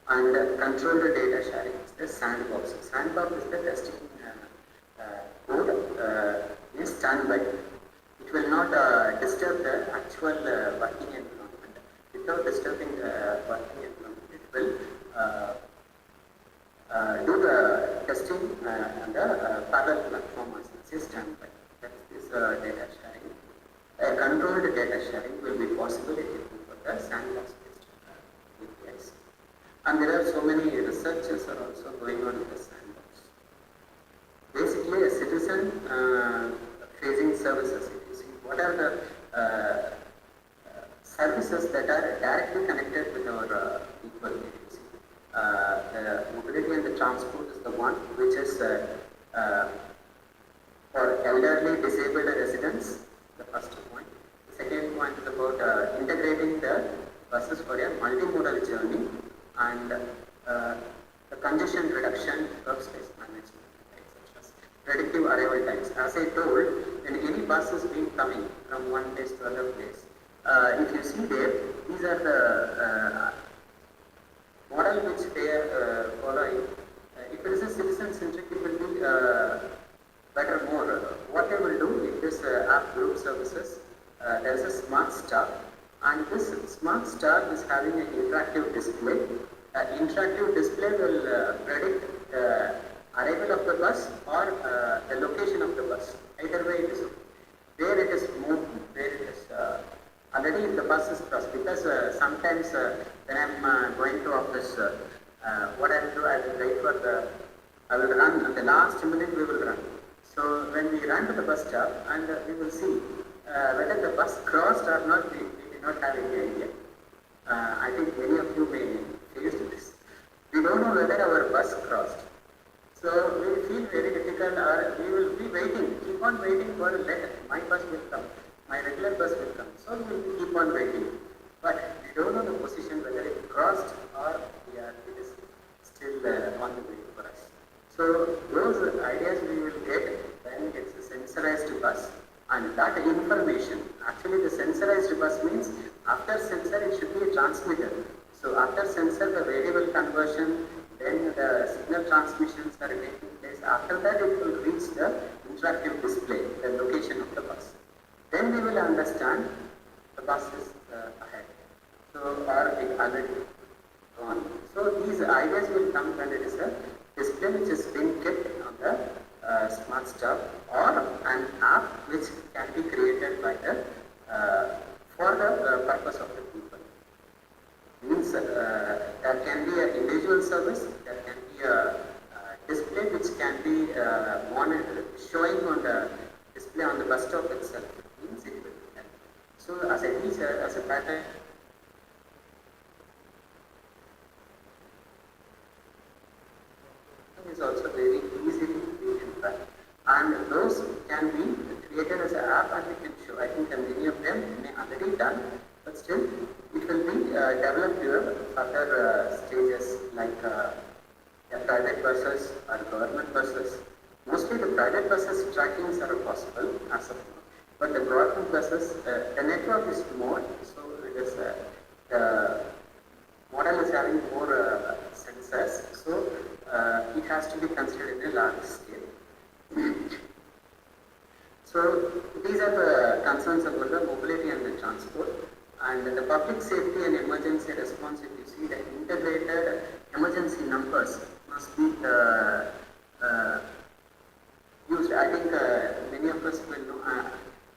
And controlled data sharing is the sandbox. Sandbox is the testing code in standby. It will not disturb the actual working environment. Without disturbing the working environment, it will do the testing on the parallel platform as a standby. That is data sharing. Controlled data sharing will be possible for the sandbox-based APIs. And there are so many researchers are also going on in the sandbox. Basically, a citizen facing services. If you see, what are the services that are directly connected with our people? The mobility and the transport is the one which is for elderly disabled residents, the first point. The second point is about integrating the buses for a multimodal journey, and the congestion reduction, workspace management, etc. Predictive arrival times. As I told, when any bus is being coming from one place to other place, if you see there, these are the model which they are following. If it is a citizen-centric, it will be better more. What they will do in this app group services, there is a smart star, and this smart star is having an interactive display. Interactive display will predict the arrival of the bus or the location of the bus. Either way it is where it is moved, where it is already the bus is crossed, because sometimes when I am going to office, what I will do, I will wait for I will run, at the last minute we will run. So when we run to the bus stop, and we will see whether the bus crossed or not, we do not have any idea. I think many of you may face this. We don't know whether our bus crossed. So we feel very difficult, or we will be waiting, keep on waiting for let my bus will come, my regular bus will come. So we will keep on waiting. But we don't know the position whether it crossed or it is still on the way for us. So those ideas we will get when it's a sensorized bus, and that information, actually the sensorized bus means after sensor it should be a transmitter. So after sensor the variable conversion, then the signal transmissions are taking place. After that it will reach the interactive display, the location of the bus. Then we will understand the bus is ahead. So, or it already gone. So these ideas will come when it is a display which is being kept on the smart stop, or an app which can be created by the for the purpose of the people. Means there can be an individual service, there can be a display which can be monitored, showing on the display on the bus stop itself. Means it will be. So as a teacher, as a pattern, is also very easy to be impact, and those can be created as an app, and we can show. I think many of them may already done, but still it will be developed to further stages, like private buses or government buses. Mostly the private buses trackings are possible as of now, but the government buses, the network is more, so it is the model is having more sensors, so it has to be considered in a large scale. So these are the concerns about the mobility and the transport. And the public safety and emergency response, if you see, the integrated emergency numbers must be used. I think many of us will know.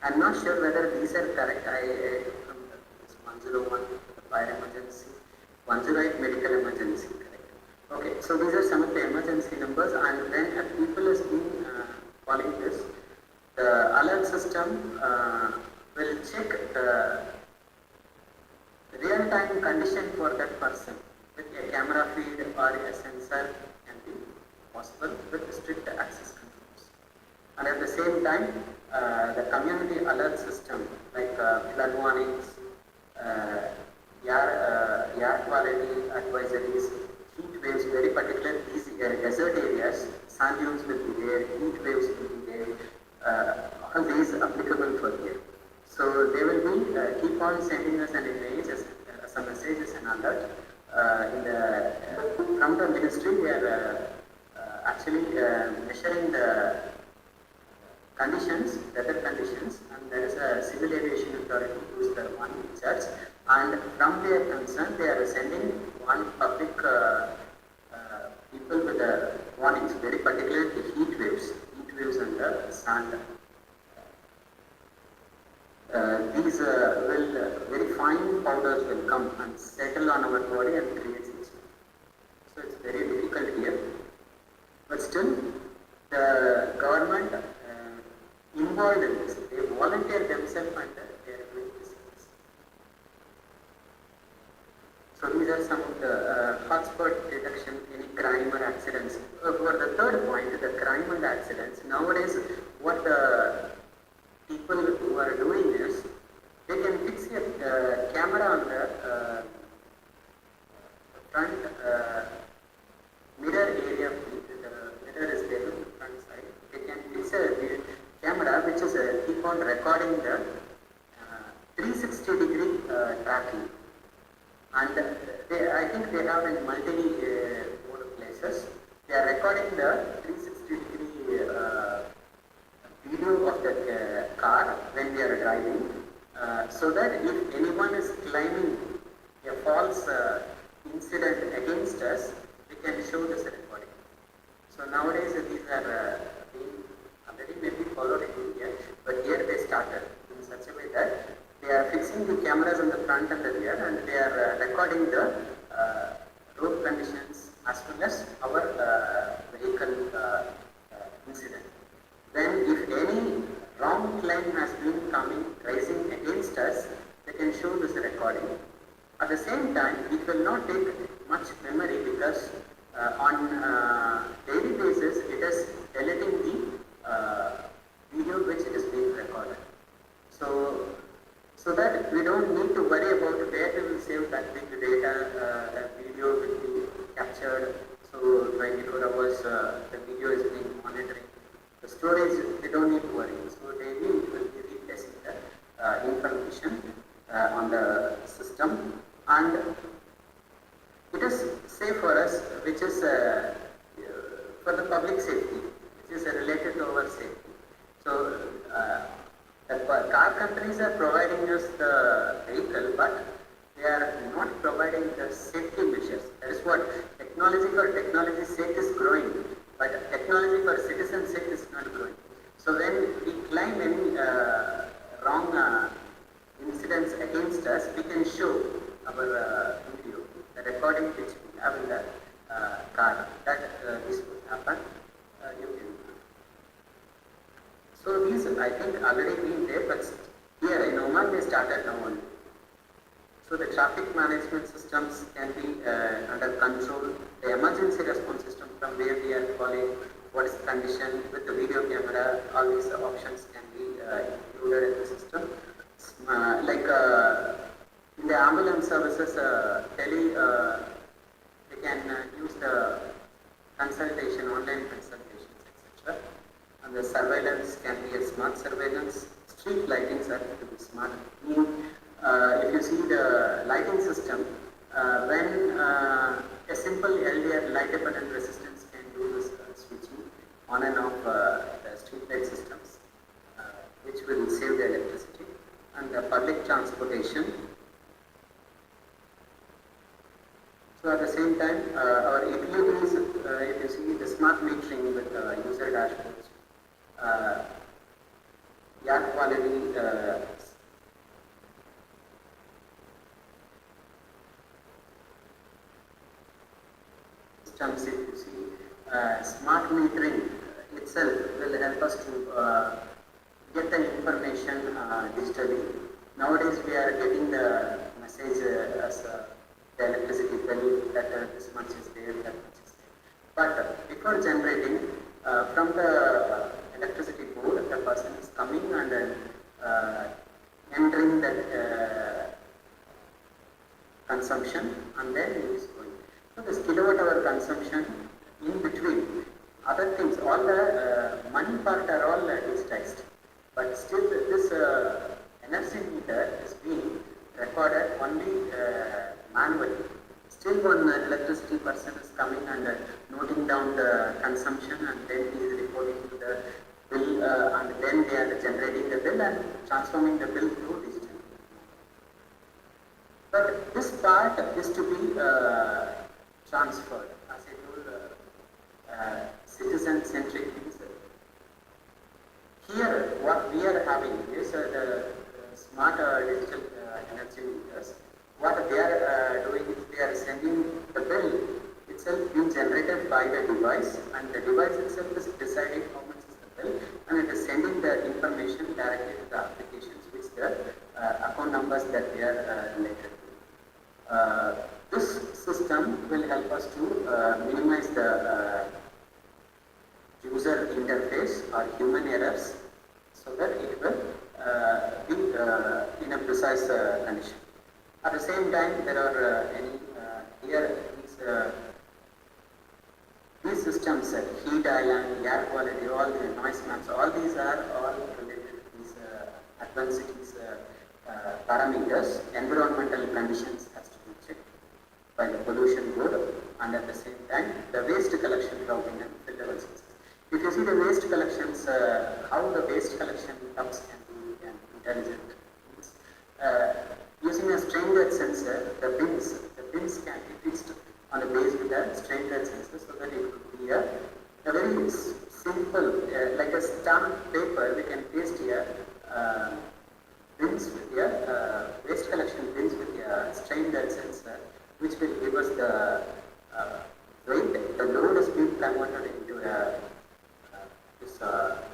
I'm not sure whether these are correct. I from this 101, the fire emergency, 108 medical emergency, correct? Okay, so these are some of the emergency numbers, and when people is being calling this, the alert system will check the real-time condition for that person with a camera feed or a sensor can be possible with strict access controls. And at the same time, the community alert system like flood warnings, air quality advisories, heat waves, very particular these desert areas, sand dunes will be there, heat waves will be there, all these applicable for here. So they will be keep on sending us an image as some messages and alert. From the ministry, we are actually measuring the conditions, weather conditions, and there is a civil aviation authority who is the one in charge. And from their concern, they are sending one public people with warnings, very particularly heat waves and the sand. These very fine powders will come and settle on our body and create heat. So it's very difficult here. But still, the government involved in this, they volunteer themselves and they are doing this. So these are some of the hotspot detection, any crime or accidents. For the third point, the crime and accidents, nowadays what the people who are doing is, they can fix a camera on the front mirror area, the mirror is there on the front side. They can fix a camera which is keep on recording the 360-degree tracking. And I think they have in multi-more places. They are recording the 360-degree video of the car when we are driving, so that if anyone is claiming a false incident against us, we can show this recording. So nowadays these are being already maybe followed in India, but here they started in such a way that they are fixing the cameras on the front and the rear, and they are recording the road conditions as well as our vehicle incident. Then if any wrong claim has been rising against us, they can show this recording. At the same time, it will not take much memory because on daily basis it is deleting the video which it is being recorded. So that we don't need to worry about where we will save that big data, that video will be captured. So 24 hours the video is being monitoring. The storage, we don't need to worry. So daily it will be replacing the information on the system, and it is safe for us, which is for the public safety, which is related to our safety. So the car companies are providing us the vehicle, but they are not providing the safety measures. That is what technology for technology's sake is growing, but technology for citizens' sake is not growing. So when we claim any wrong incidents against us, we can show our video, the recording which we have in the car, that this would happen. So these, I think, already been there, but here in Oman they started now only. So the traffic management systems can be under control. The emergency response system, from where we are calling what is the condition with the video camera, all these options can be included in the system. Like in the ambulance services, they can use the consultation, online consultations, etc. And the surveillance can be a smart surveillance. Street lightings are to be smart. If you see the lighting system, when a simple LDR light dependent resistance can do this switching on and off the street light systems, which will save the electricity. And the public transportation. So at the same time, our utilities, if you see the smart metering with user dashboards, air quality, systems, if you see, smart metering itself will help us to get the information digitally. Nowadays we are getting the message as the electricity bill that this much is there, that much is there. But before generating, from the electricity board, the person is coming and entering that consumption, and then it is going. So this kilowatt hour consumption in between, other things, all the money part are all digitized. But still this energy meter is being recorded only manually. Still one electricity person is coming and noting down the consumption, and then he is reporting to the bill, and then they are generating the bill and transforming the bill through digital. But this part is to be transferred, as I told, citizen-centric things. Here, what we are having is the smart digital energy meters. What they are doing is they are sending the bill itself being generated by the device, and the device itself is deciding how much is the bill, and it is sending the information directly to the applications which the account numbers that they are related to. This system will help us to minimize the user interface or human errors, so that it will be in a precise condition. At the same time, there are here these systems, heat island, air quality, all the noise maps, all these are all related to these advanced parameters. Environmental conditions has to be checked by the pollution board, and at the same time the waste collection, routing and filter system. If you see the waste collections, how the waste collection hubs can be intelligent. Using a strain rate sensor, the bins can be fixed on the base with a strain rate sensor, so that it would be a very simple, like a stamp paper, we can paste here bins with your waste collection bins with your strain rate sensor, which will give us the weight. The load is being converted into this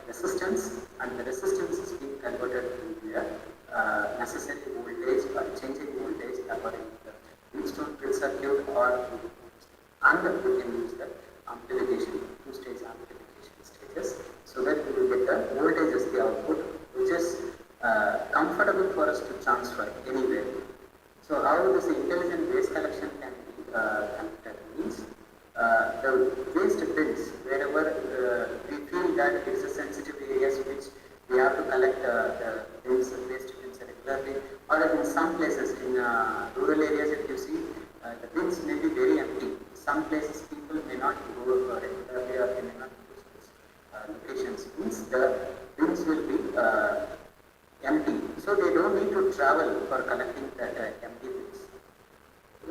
resistance, and the resistance is being converted into a necessary voltage or changing voltage according to the Wheatstone grid circuit, or and we can use the amplification, two-stage amplification stages, so that we will get the voltages, the output, which is comfortable for us to transfer anywhere. So how this intelligent waste collection can be conducted means, the waste bins, wherever we feel that it is a sensitive areas which we have to collect the bins, waste bins regularly, or in some places in rural areas, if you see, the bins may be very empty. Some places people may not go regularly, or they may not use these locations. Means the bins will be empty, so they don't need to travel for collecting that empty bins.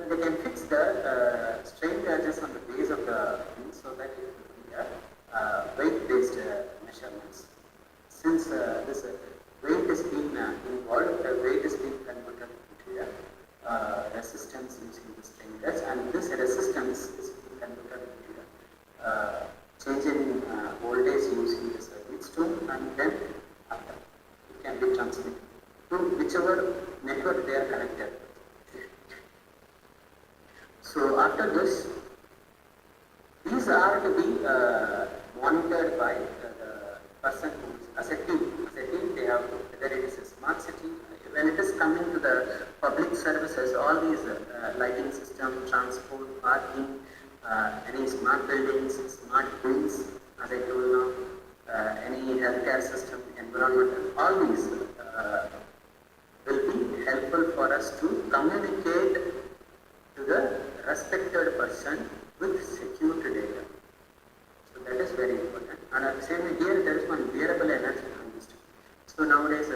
They can fix the strain gauges on the base of the bin, so that it will be a weight-based measurements. Since this weight is being involved, the weight is being converted into a resistance using the strain gauge, and this resistance is being converted into a change in voltage using this Wheatstone, and then after it can be transmitted to whichever network they are connected. So after this, these are to be monitored by the person who is as a team. As a team, they have, whether it is a smart city, when it is coming to the public services, all these lighting system, transport, parking, any smart buildings, smart grids, as I told now, any healthcare system, environmental, all these will be helpful for us to communicate to the respected person with secure data. So that is very important. And at the same time, here there is one wearable energy transistor. So nowadays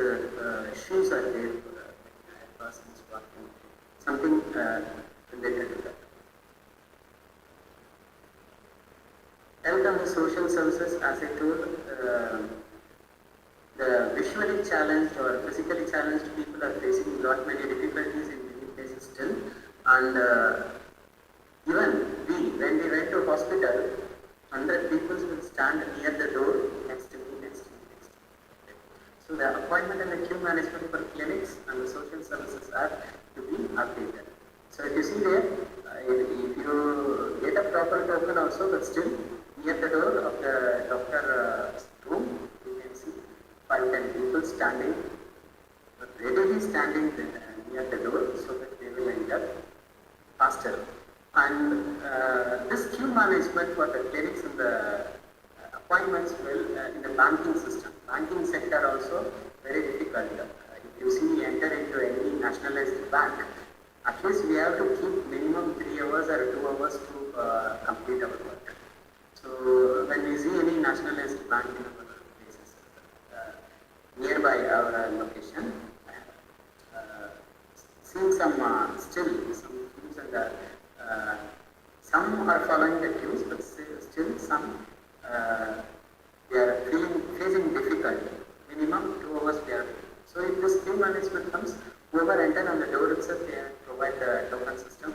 shoes are there for persons walking, something related to that. Health and social services, as I told, the visually challenged or physically challenged people are facing a lot many difficulties in many places still. And even when we went to hospital, So the appointment and the queue management for clinics and the social services are to be updated. So if you see there, if you get a proper token also, but still near the door of the doctor room, you can see 5-10 people standing, readily standing near the door so that they will enter faster. And this queue management for the clinics and the appointments will in the banking system. Banking sector also very difficult. If you see enter into any nationalized bank, at least we have to keep minimum 3 hours or 2 hours to complete our work. So when we see any nationalized bank in our places nearby our location, seeing some still some queues and some are following the queues, but still some they are facing difficulty. Minimum 2 hours they are. So if this queue management comes, whoever enter on the door itself, they provide the token system.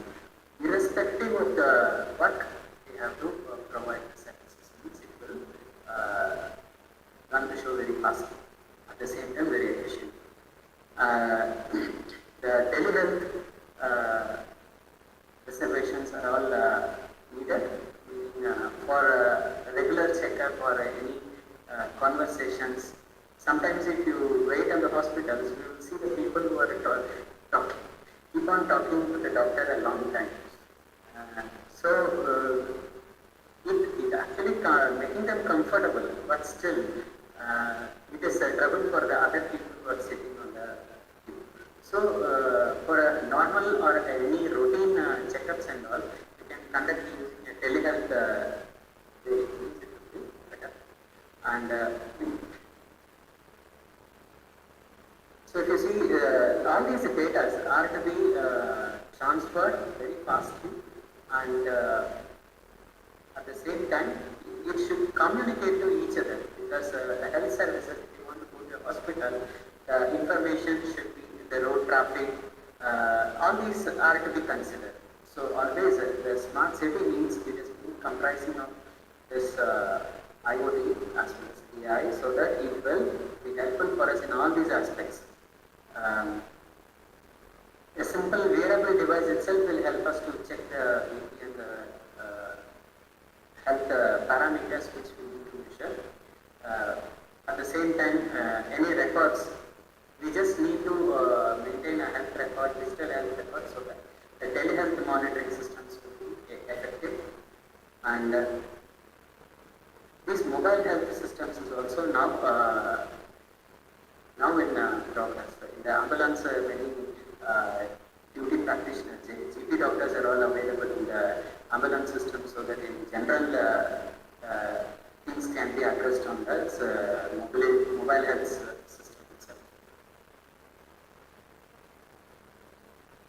Irrespective of the work, they have to provide the services. Means it will run the show very fast. At the same time, very efficient. The telehealth reservations are all needed for regular checkup or any conversations. Sometimes if you wait in the hospitals, you will see the people who are talking, keep on talking to the doctor a long time. So it actually making them comfortable, but still it is a trouble for the other people who are sitting on the queue. So for a normal or any routine checkups and all, you can conduct using a telehealth way. Better. And so if you see all these data are to be transferred very fastly, and at the same time it should communicate to each other, because the health services, if you want to go to a hospital, the information should be the road traffic, all these are to be considered. So always the smart city means it is comprising of this IoT as well as AI, so that it will be helpful for us in all these aspects. A simple wearable device itself will help us to check the BP and the health parameters which we need to measure. At the same time, any records, we just need to maintain a health record, digital health record, so that the telehealth monitoring systems will be effective. And these mobile health systems is also now in progress. In the ambulance, many duty practitioners, GP doctors are all available in the ambulance system, so that in general things can be addressed on the mobile health system itself.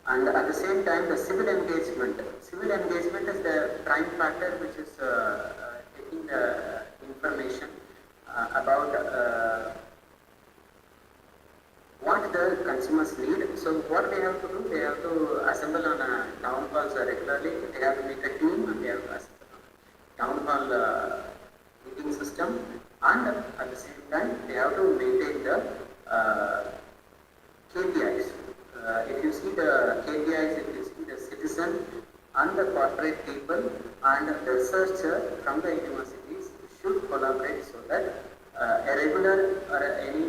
And at the same time, the civil engagement. Civil engagement is the prime factor which is taking the information about what the consumers need. So what they have to do, they have to assemble on a town halls regularly. They have to make a team and they have to assemble on a town hall meeting system, and at the same time they have to maintain the KPIs. If you see the KPIs, if you see the citizen and the corporate people and the researcher from the universities should collaborate, so that a regular or any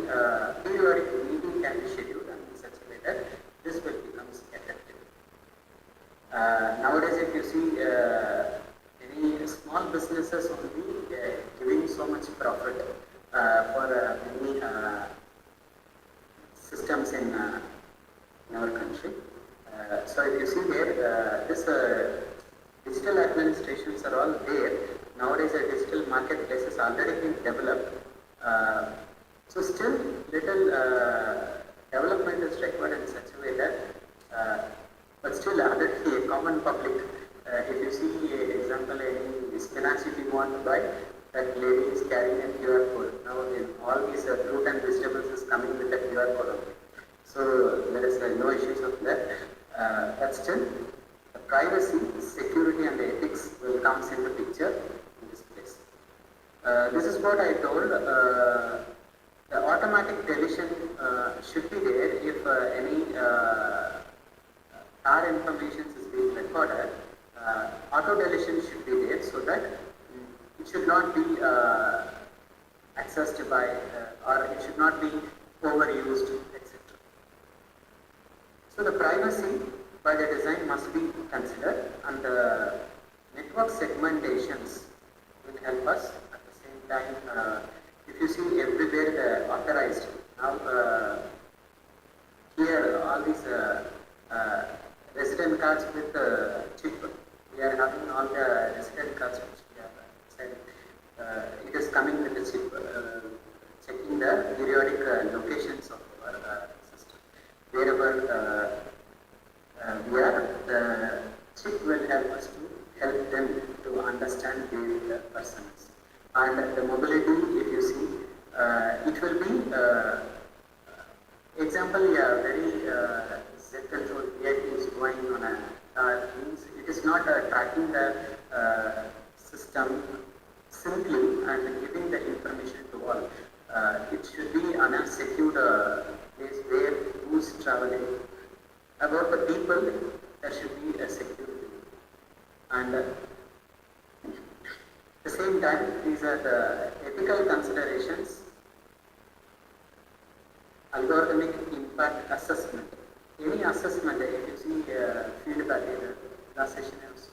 periodic meeting can be scheduled in such a way that this will become effective. Nowadays, if you see any small businesses only giving so much profit for many systems in our country. So if you see here, this digital administrations are all there. Nowadays, a digital marketplace has already been developed. So still little development is required in such a way that, but still other common public, if you see example any spinach if you want to buy, that lady is carrying a QR code. Now in all these fruit and vegetables is coming with a QR code only. So there is no issues of that. But still, the privacy, security and the ethics will come into picture in this place. This is what I told. The automatic deletion auto deletion should be there so that it should not be accessed by or it should not be overused, etc. So the privacy by the design must be considered, and the network segmentations will help us. At the same time, if you see everywhere the authorized, now here all these resident cards with chip, we are having all the resident cards which we have said. It is coming with the chip, checking the periodic locations of our system. Wherever we are, the chip will help us to help them to understand where the person is. And the mobility, if you see, it will be example, yeah, very Z control VIP is going on a means it is not tracking the system simply and giving the information to all. It should be on a secured place where who's traveling. About the people, there should be a security. And at the same time, these are the ethical considerations. Algorithmic impact assessment. Any assessment, if you see feedback, last session I was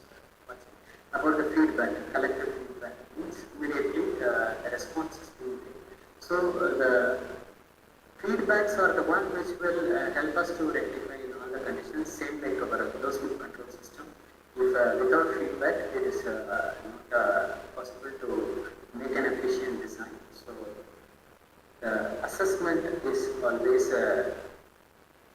watching about the feedback, collective feedback, means immediately the response is being taken. So the feedbacks are the one which will help us to rectify in all the conditions, same like our closed loop control system. If without feedback, it is not possible to make an efficient design. So the assessment is always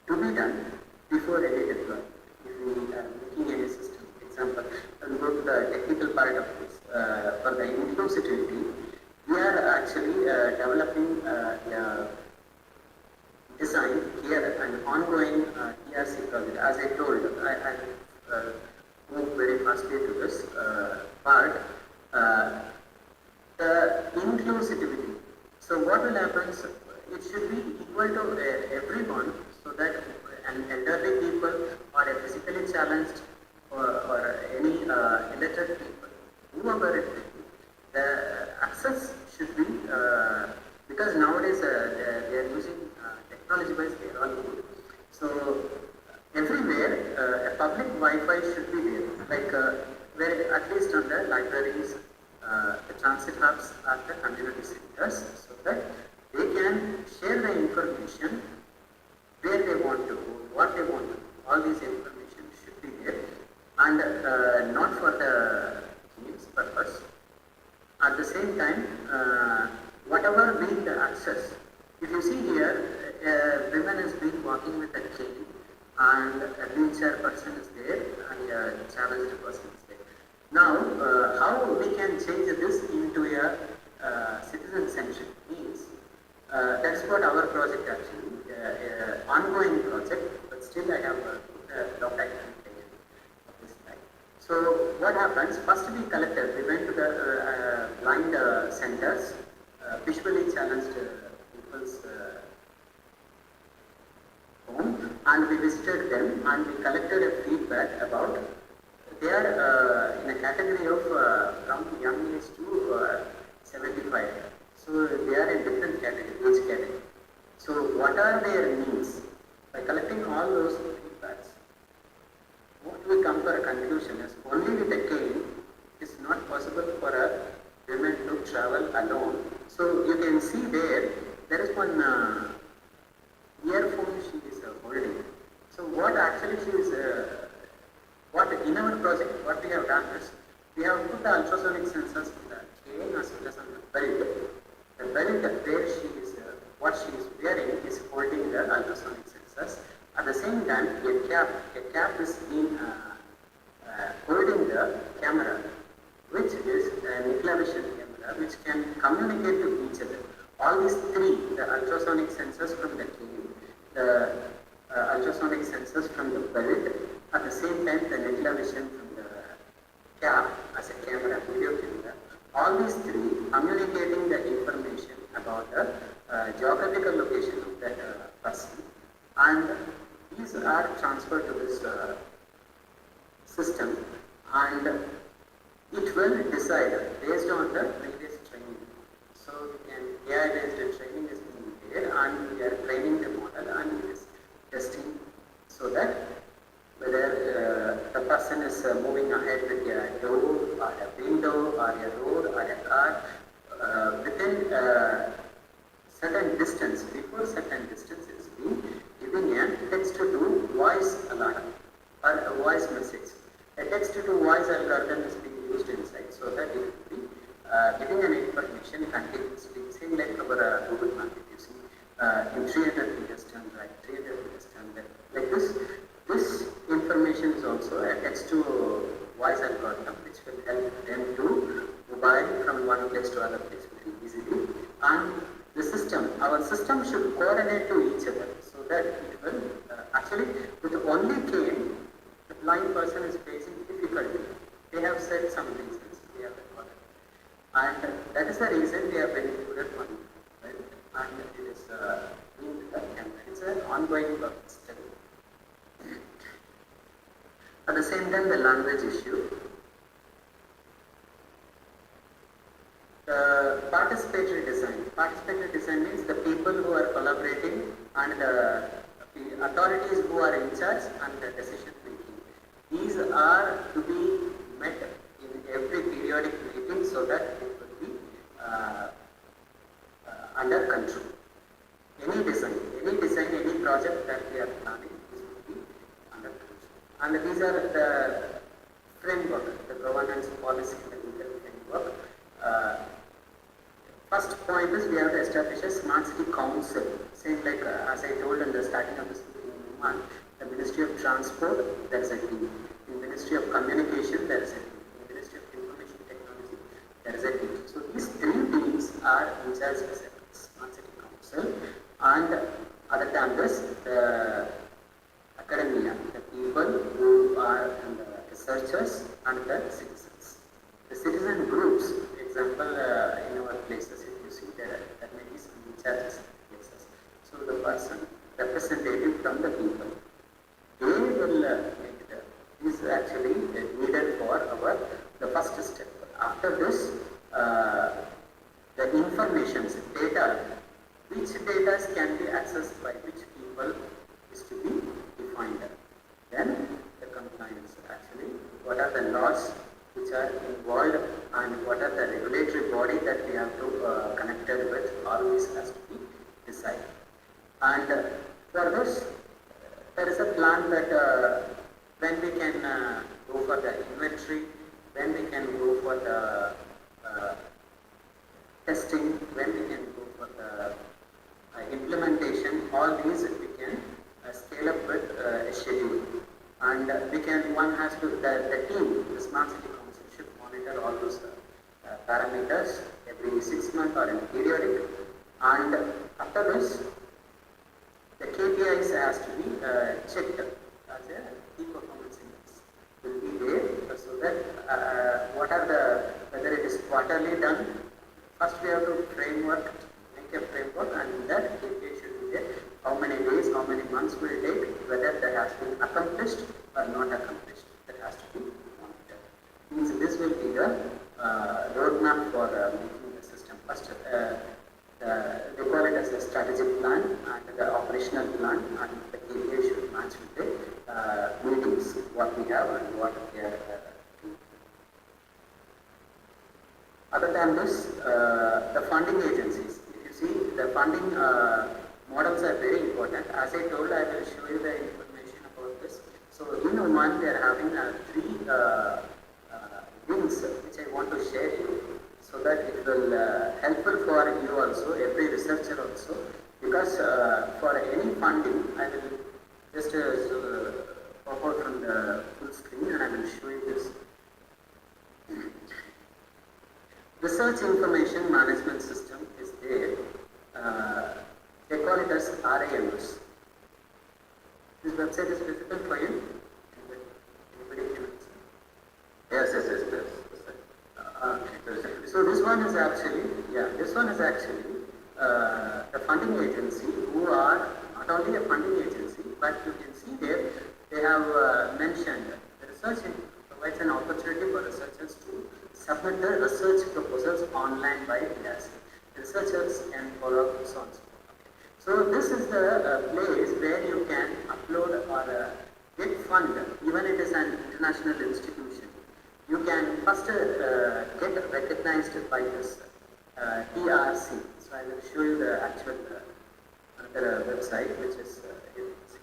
to be done before any deployment. If we are making any system, example, and go to the technical part of this. For the inclusivity, we are actually developing a design here, an ongoing ERC project. As I told, I move very fastly to this part. The inclusivity. So what will happen? It should be equal to everyone, so that an elderly people or a physically challenged or any illiterate people, whoever it may be, the access should be because nowadays they are using technology wise, they are all good. So everywhere a public Wi-Fi should be there, like where at least on the libraries, the transit hubs, or the community centers, so that they can share the information where they want to go, what they want to do. All these information should be there, and not for the games purpose. At the same time, whatever being the access, if you see here, a woman has been walking with a cane, and a wheelchair person is there, and a challenged person is there. Now, how we can change this into a citizen-centric means? That's what our project actually, ongoing project, but still I have a lot of activity of this type. So what happens? First we collected, we went to the blind centers, visually challenged people's home, and we visited them and we collected a feedback about they are in a category of from young age to 75. So they are in different age category. So what are their needs? By collecting all those feedbacks, what we come to a conclusion is only with a cane it is not possible for a woman to travel alone. So you can see there is one earphone she is holding. So what actually she is, what in our project, what we have done is, we have put the ultrasonic sensors in the cane as well as on the belt. The belt where she is, what she is wearing is holding the ultrasonic sensors. At the same time, a cap is being holding the camera, which is a nuclear vision camera, which can communicate to each other. All these three, the ultrasonic sensors from the cane, the ultrasonic sensors from the belt, at the same time the nuclear vision from the cap as a camera, video camera, all these three communicating the information about the geographical location of that person, and these are transferred to this system, and is before certain distance it is being giving a text to voice alarm or a voice message. A text to voice algorithm is being used inside so that it will be giving an information continuously. Same like our Google Map, if you see in 300 meters turn right, 300 meters turn left. Like this, this information is also a text to voice algorithm which will help them to mobile from one place to other place very easily. And the system, our system should coordinate to each other so that it will actually with only cane, the blind person is facing difficulty. They have said some reasons, we have recorded. And that is the reason we have been included one, right? And it is in the campaign. It's an ongoing study. At the same time, the language issue. The participatory design. Participatory design means the people who are collaborating and the authorities who are in charge and the decision making. These are to be met in every periodic meeting so that it will be under control. Any design, any project that we are planning, this will be under control. And these are the framework, the governance policy, the legal framework. First point is we have to establish a smart city council. Same like as I told in the starting of this month, the Ministry of Transport, there is a team. In Ministry of Communication, there is a team. In Ministry of Information Technology, there is a team. So these three teams are in charge of a smart city council. And other than this, the academia, the people who are the researchers and the citizens. The citizen groups, for example, in our places, if you see there may be some charges places. So the person, representative from the people, they will make the, is actually needed for our, the first step. After this, the informations, data, which data can be accessed by which people is to be defined. Then the compliance actually, what are the laws which are involved and what are the regulatory body that we have to connected with, all this has to be decided. And for this, there is a plan that when we can go for the inventory, when we can go for the testing, when we can go for the implementation, all these we can scale up with a schedule. And we can, one has to, the team, the Smart City Council should monitor all those parameters every 6 months or in periodic. And after this, the KPIs has to be checked as a key performance index will be there so that what are the, whether it is quarterly done, first we have to framework, make a framework, and that KPI should be there. How many days, how many months will take, whether that has been accomplished or not accomplished, that has to be monitored. Means this will be the roadmap for making the system. First, they call it as a strategic plan and the operational plan, and the KPI should match with the meetings, what we have and what we are doing. Other than this, the funding agencies, if you see, the funding models are very important. As I told, I will show you the information about this. So in Oman, they are having 3 wings which I want to share you, so that it will helpful for you also, every researcher also, because for any funding, I will just pop out from the full screen and I will show you this. Research Information Management System is there. They call it as RIMS. This website is visible for you? Anybody can answer? Yes. So this one is actually, the funding agency who are not only a funding agency, but you can see there, they have mentioned the research provides an opportunity for researchers to submit their research proposals online by AICTE. Researchers can follow up so on. So this is the place where you can upload or get fund, even it is an international institution. You can first get recognized by this TRC. So I will show you the actual website, which is you can see.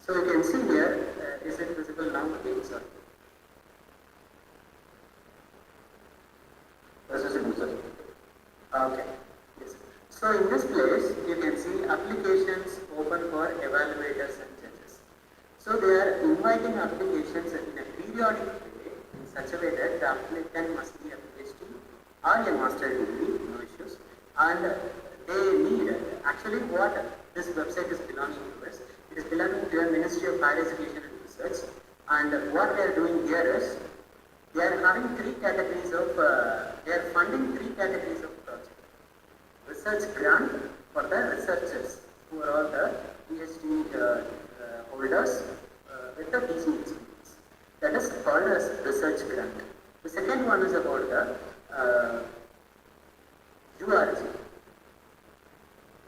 So you can see here, is it visible now again? Sorry. Okay. Yes. So in this place, you can see applications open for evaluators and judges. So they are inviting applications in a periodic way in such a way that the applicant must be a PhD or a master degree, no issues. And they need, actually what this website is belonging to is, it is belonging to the Ministry of Higher Education and Research. And what they are doing here is, they are having three categories of, they are funding three categories of projects. Research grant for the researchers who are all the PhD holders with the teaching experience. That is called as research grant. The second one is about the URG,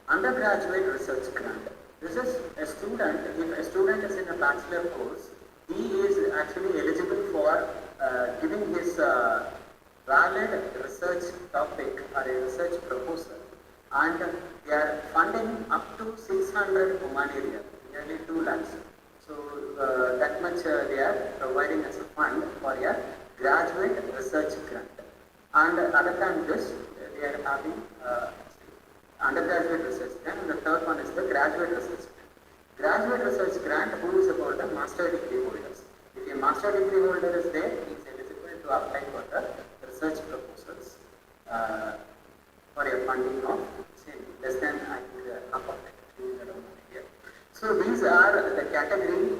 undergraduate research grant. This is a student, if a student is in a bachelor course, he is actually eligible for giving his valid research topic or a research proposal, and they are funding up to 600 Oman, nearly 2 lakhs. So that much they are providing as a fund for a graduate research grant. And other than this, they are having undergraduate research grant, and the third one is the graduate research grant. Graduate research grant, who is about the master degree holders. If a master degree holder is there, he is eligible to apply for the research proposals for a funding of say less than half of it, 300 here. So these are the category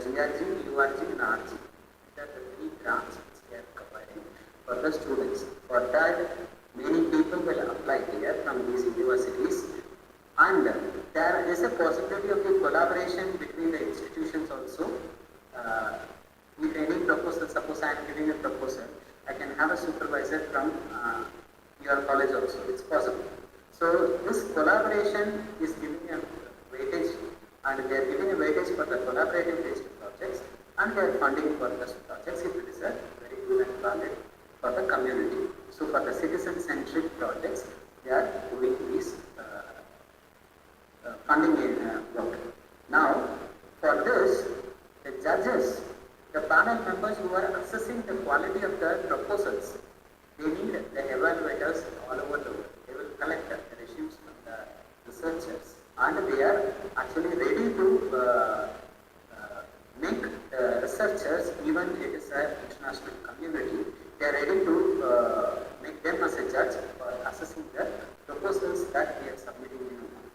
GRG, URG and RG. These are the three grants which they are providing for the students. For that, many people will apply here from these universities, and there is a possibility of a collaboration between the institutions also. If any proposal, suppose I am giving a proposal, I can have a supervisor from your college also, it's possible. So this collaboration is giving a weightage, and they are giving a weightage for the collaborative based projects, and they are funding for the projects if it is a very good and valid for the community. So for the citizen-centric projects, they are doing these funding work. Now, for this, the judges, the panel members who are assessing the quality of the proposals, they need the evaluators all over the world. They will collect the resumes from the researchers, and they are actually ready to make the researchers, even it is an international community, they are ready to make them as a judge for assessing the proposals that we are submitting in Oman.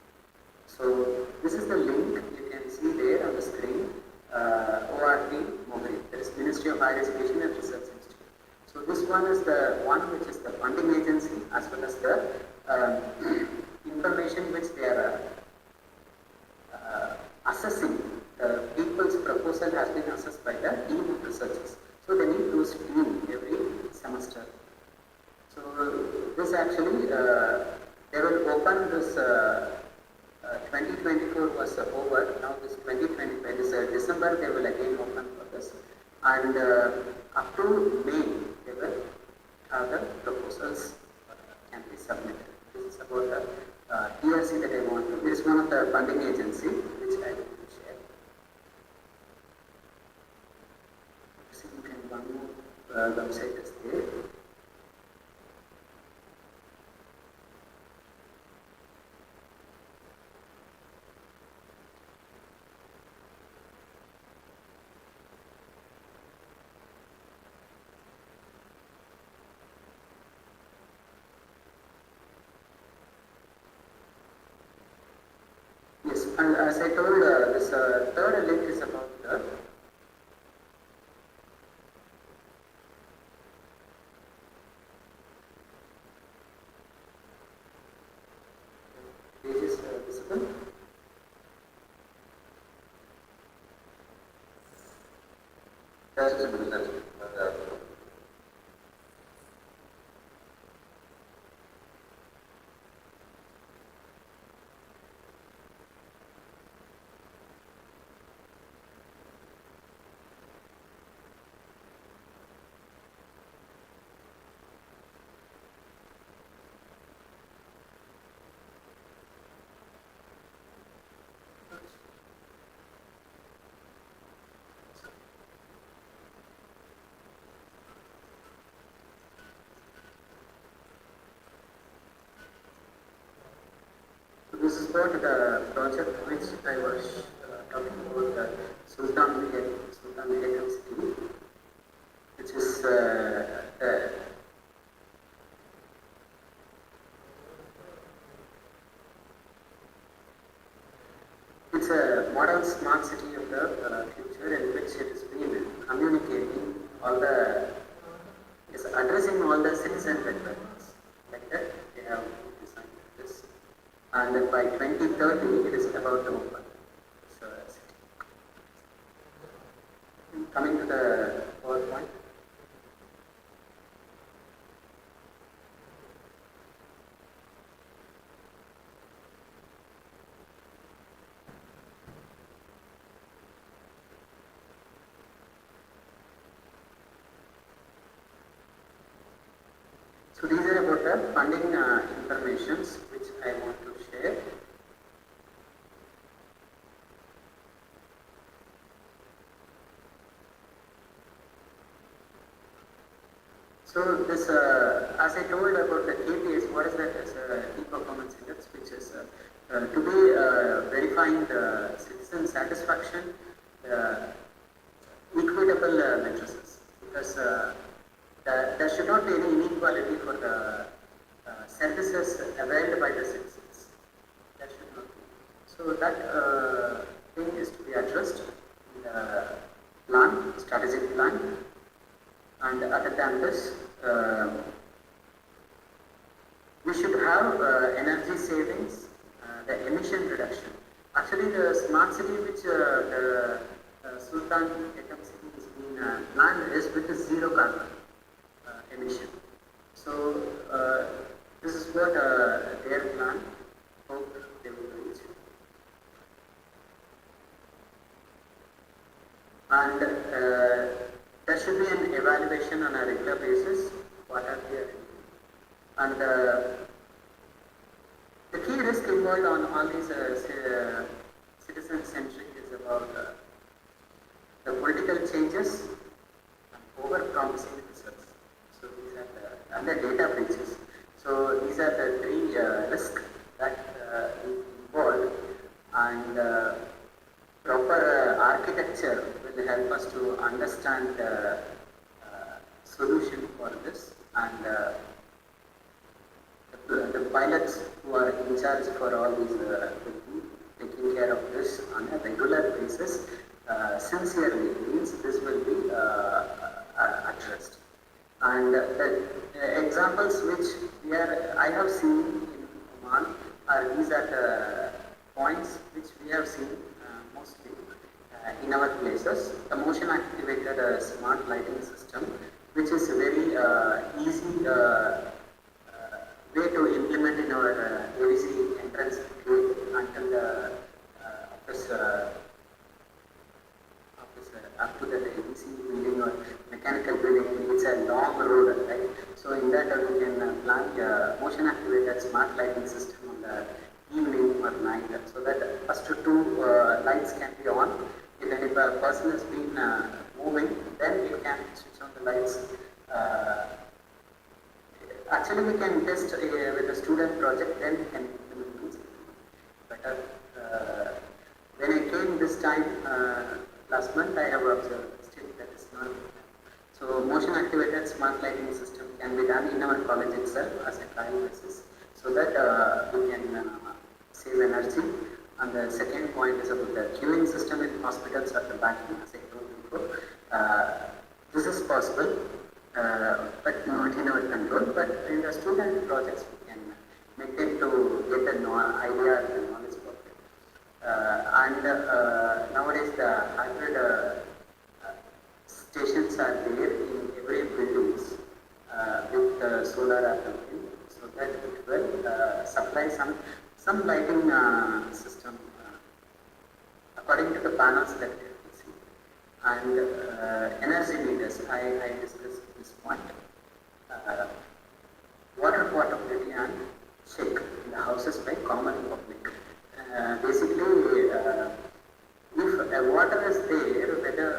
So this is the link you can see there on the screen, ORT Mohri, that is Ministry of Higher Education and Research Institute. So this one is the one which is the funding agency, as well as the information which they are assessing. The people's proposal has been assessed by the team of researchers. So they need to screen every semester. So this actually, they will open this 2024 was over, now this 2025 is December, they will again open for this. And up to May, they will have the proposals can be submitted. This is about the TRC that I want to, this is one of the funding agency which I will share. See, you can one more website is there. Yes, and as I told, this third link is about the page is visible. That's visible, that's it. what the project which I was talking about, the Sultan Begum City, which is it's a model smart city of the future in which it has been communicating all the, is addressing all the citizen requirements. Like that, they have designed this. And by 2030, it is about to open this city. Coming to the PowerPoint. So these are about the funding informations which I want to share. So this, as I told about the KPIs, what is that? It's a key performance index, which is to be verifying the citizen satisfaction, equitable matrices, because there should not be any inequality for the services availed by the citizens. There should not be. So that thing is to be addressed in the plan, strategic plan. And other than this, we should have energy savings, the emission reduction. Actually, the smart city which the Sultan Begum City has been planned is with zero carbon emission. So this is what their plan. Hope they will reach. And there should be an evaluation on a regular basis. What are they doing? And the key risk involved on all these citizen-centric is about the political changes and over-promising results. So these are the, and the data breaches. So these are the three risks that is involved, and proper architecture will help us to understand the solution for this, and the pilots who are in charge for all these will be taking care of this on a regular basis. Sincerely means this will be addressed. And the examples which I have seen in Oman are these are the points which we have seen mostly in our places. The motion activated smart lighting system, which is a very easy way to implement in our AVC entrance gate until the office up to the AVC building or mechanical building. It's a long road, right? So in that we can plan a motion activated smart lighting system on the evening or night, so that first two lights can be on. If a person has been moving, then we can switch on the lights. Actually, we can test with a student project, then we can implement it. But when I came this time, last month, I have observed still that is not. So motion activated smart lighting system can be done in our college itself as a trial basis, so that we can save energy. And the second point is about the queuing system in hospitals at the back, as I told before. This is possible, but not in our control. But in the student projects, we can make them to get an idea and the knowledge about it. And nowadays, the hybrid stations are there in every buildings with solar application, so that it will supply some lighting system according to the panels that we can see. And energy meters, I discussed this point. Water portability and check in the houses by common public. Basically, if water is there, whether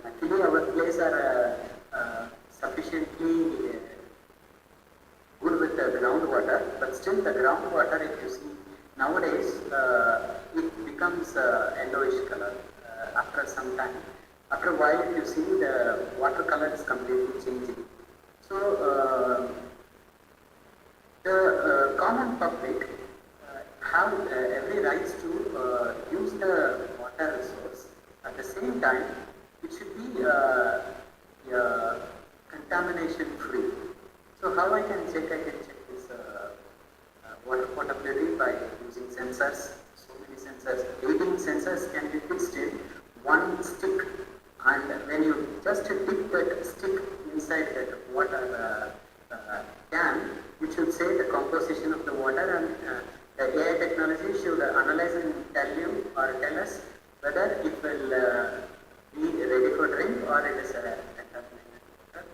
luckily our place are sufficiently good with the groundwater, but still the groundwater, if you see nowadays it becomes yellowish color after some time. After a while, if you see the water color is completely changing. So the common public have every rights to use the water resource. At the same time, it should be contamination free. So how I can check? I can check this water potability by using sensors. So many sensors. 18 sensors can be fixed in one stick, and when you just dip that stick inside that water can, it should say the composition of the water, and the AI technology should analyze and tell you or tell us whether it will be ready for drink or it is contaminated water.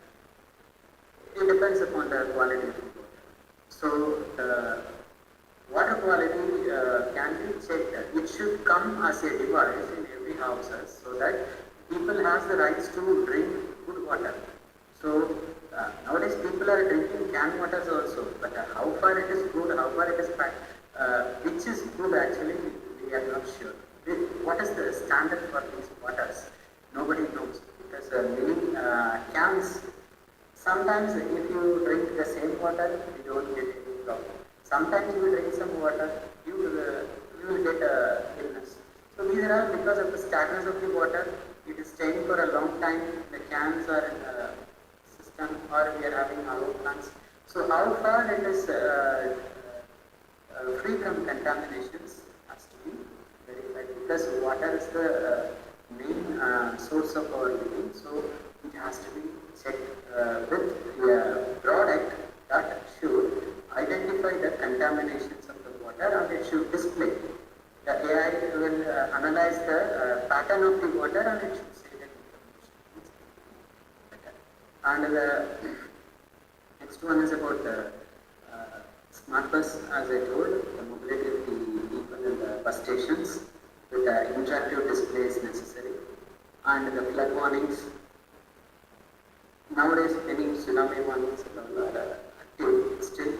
It depends upon the quality of the water. So the water quality can be checked. It should come as a device in every house so that people have the rights to drink good water. So nowadays people are drinking canned waters also, but how far it is good, how far it is bad, which is good actually, we are not sure. What is the standard for these waters? Nobody knows, because many cans, sometimes if you drink the same water, you don't get any problem. Sometimes you drink some water, you will get illness. So these are all because of the stagnance of the water. It is staying for a long time. The cans are in the system, or we are having RO plants. So how far it is free from contaminations has to be verified, because water is the main source of our living. So it has to be checked with a product that should identify the contaminations of the water, and it should display. The AI will analyze the pattern of the water, and it should say that information. And the next one is about the smart bus, as I told, the mobility of the people in the bus stations with the interactive displays necessary, and the flood warnings. Nowadays, many tsunami warnings are active still,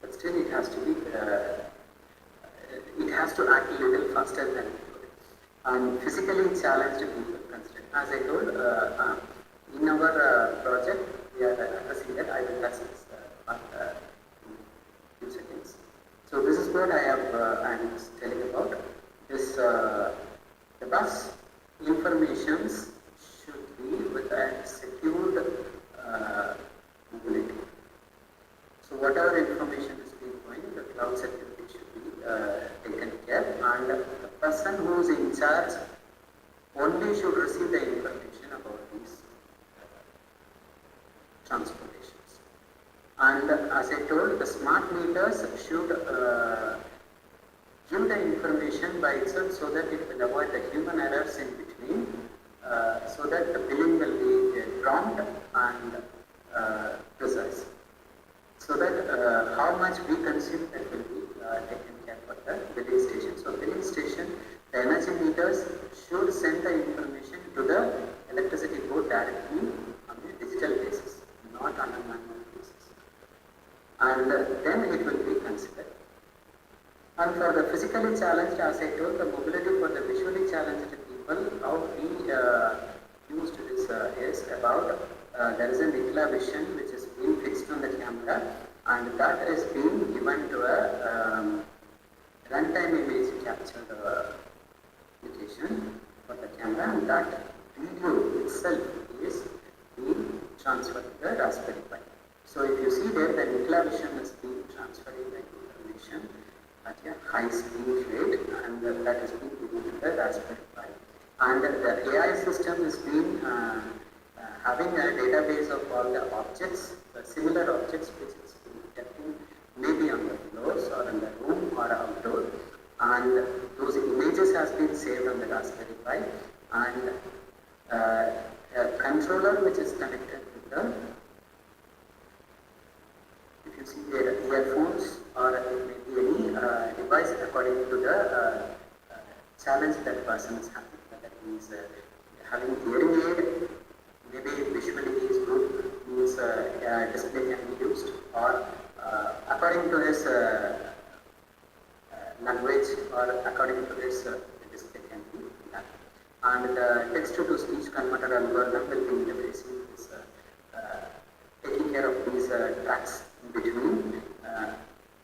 but still it has to be. It has to act a little faster than before. And physically challenged people considered. As I told, in our project, we are addressing that. I will touch this part in 2 seconds. So this is what I am telling about. This the bus informations should be with a secured mobility. So whatever information is being going, the cloud security should be taken care, and the person who is in charge only should receive the information about these transportations. And as I told, the smart meters should give the information by itself, so that it will avoid the human errors in between, so that the billing will be prompt and precise. So that how much we consume, that will be taken care for the billing station. So billing station, the energy meters should send the information to the electricity board directly on a digital basis, not on a manual basis. And then it will be considered. And for the physically challenged, as I told, the mobility for the visually challenged people, how we used this is about there is a Nikla vision which is being fixed on the camera, and that is being given to a runtime image capture application for the camera, and that video itself is being transferred to the Raspberry Pi. So if you see there, the Nikla vision is being transferring the information at a high speed rate, and that is being given to the Raspberry Pi. And the AI system is being having a database of all the objects, the similar objects which is being kept in, maybe on the floors or in the room or outdoor, and those images has been saved on the Raspberry Pi, and a controller which is connected with the, if you see there, earphones, or it may be any device according to the challenge that person is having. That means having hearing aid, maybe visually is good, means display can be used, or according to his or according to this display can be done. And the text-to-speech converter algorithm will be interfacing this, taking care of these tracks in between.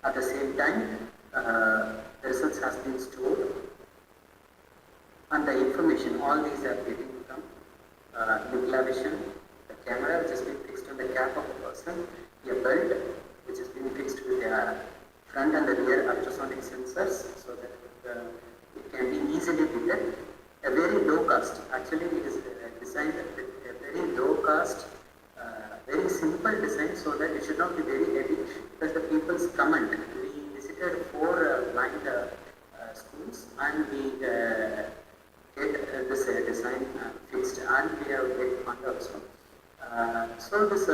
At the same time, the results has been stored, and the information, all these are getting from nuclear vision, the camera which has been fixed on the cap of the person, a belt which has been fixed with the front and the rear ultrasonic sensors so that it can be easily detected. A very low cost, actually it is designed with a very low cost, very simple design so that it should not be very heavy, because the people's comment, we visited 4 blind schools and we get this design fixed, and we have get fund also. So this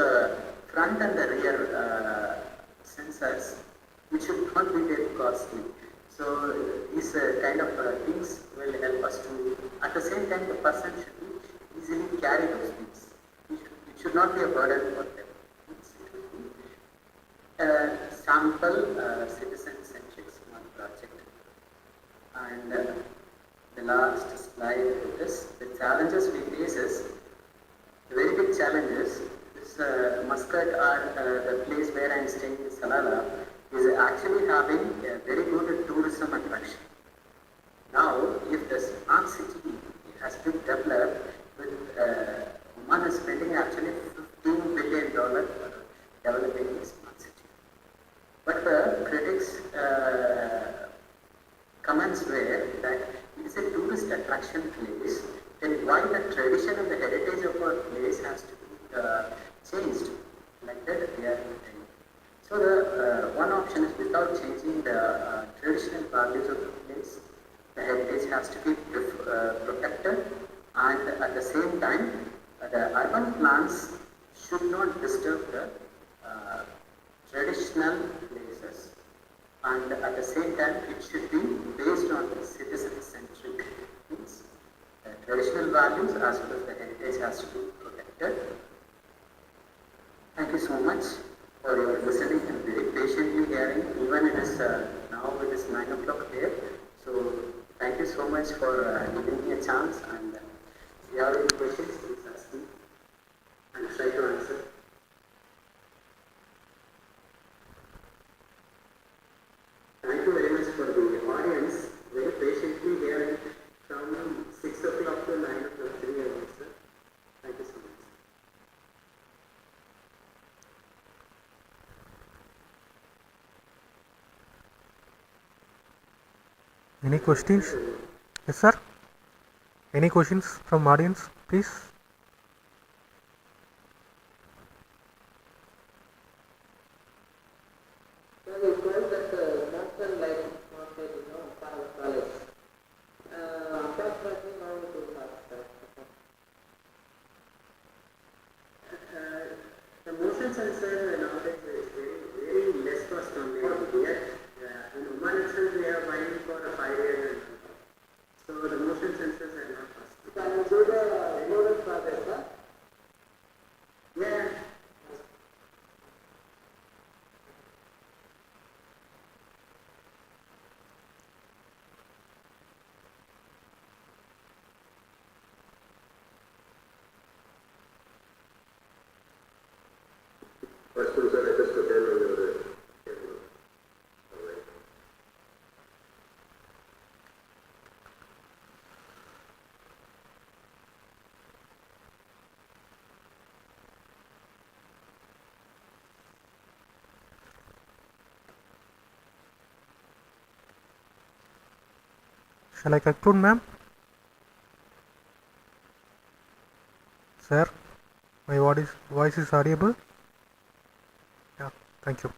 front and the rear sensors, which should not be very costly. So these kind of things will help us to, at the same time the person should be easily carry those things. It should not be a burden for them. It should be a sample citizen-centric smart project. And the last slide is the challenges we face is, the very big challenges. This Muscat, or the place where I am staying in Salala, is actually having a very good tourism attraction. Now, if the smart city has been developed with Oman is spending actually $15 billion for developing a smart city. But the critics' comments were that it is a tourist attraction place, then why the tradition and the heritage of our place has to be changed? Like that they are saying. So the one option is, without changing the traditional values of the place, the heritage has to be protected, and at the same time, the urban plans should not disturb the traditional places, and at the same time, it should be based on the citizen-centric things. Traditional values as well as the heritage has to be protected. Thank you so much for your listening and very patiently hearing. Even it is now it is 9 o'clock here. So thank you so much for giving me a chance. And if you have any questions, please ask me and try to answer. Thank you very much for the audience very patiently hearing from 6 o'clock to 9 o'clock 3 hours, sir. Thank you so much. Any questions? Yes, sir. Any questions from audience, please? So we told that mountain like market, college. Approximately now it will start. The motion sensor nowadays is very less cost only. Yet in Oman itself we are buying for 5 years. So the motion sensors are not costly. Can you do the rural project, sir? Yeah. First one, sir, let us go down on your all right. Shall I conclude, ma'am? Sir, my voice is audible? Yeah, thank you.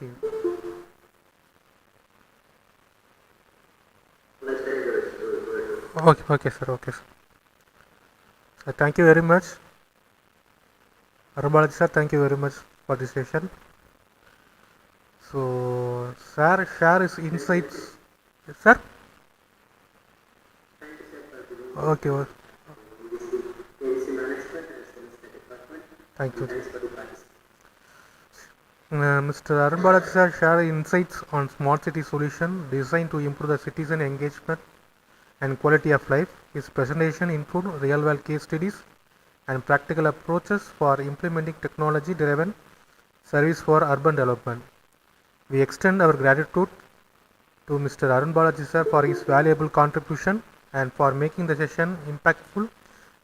Okay. Next time, Okay, okay, sir. Okay, sir. Thank you very much. Arambalaji sir, thank you very much for this session. So, sir, share his insights. Sir? Okay, well, AIC management as well as the department. thank you. Thanks for the participation. Mr. Arambalaji sir share insights on smart city solution designed to improve the citizen engagement and quality of life. His presentation include real-world case studies and practical approaches for implementing technology-driven service for urban development. We extend our gratitude to Mr. Arun Balaji sir for his valuable contribution and for making the session impactful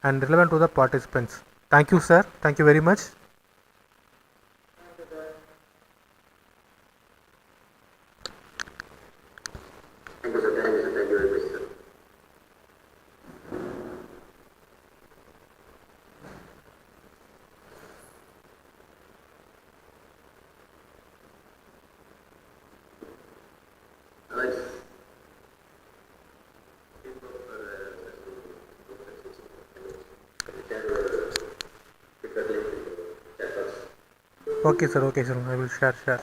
and relevant to the participants. Thank you, sir. Thank you very much. thank you, sir. Thank you, sir. Thank you very much, sir. Alex. Okay, sir. Okay, sir. I will share.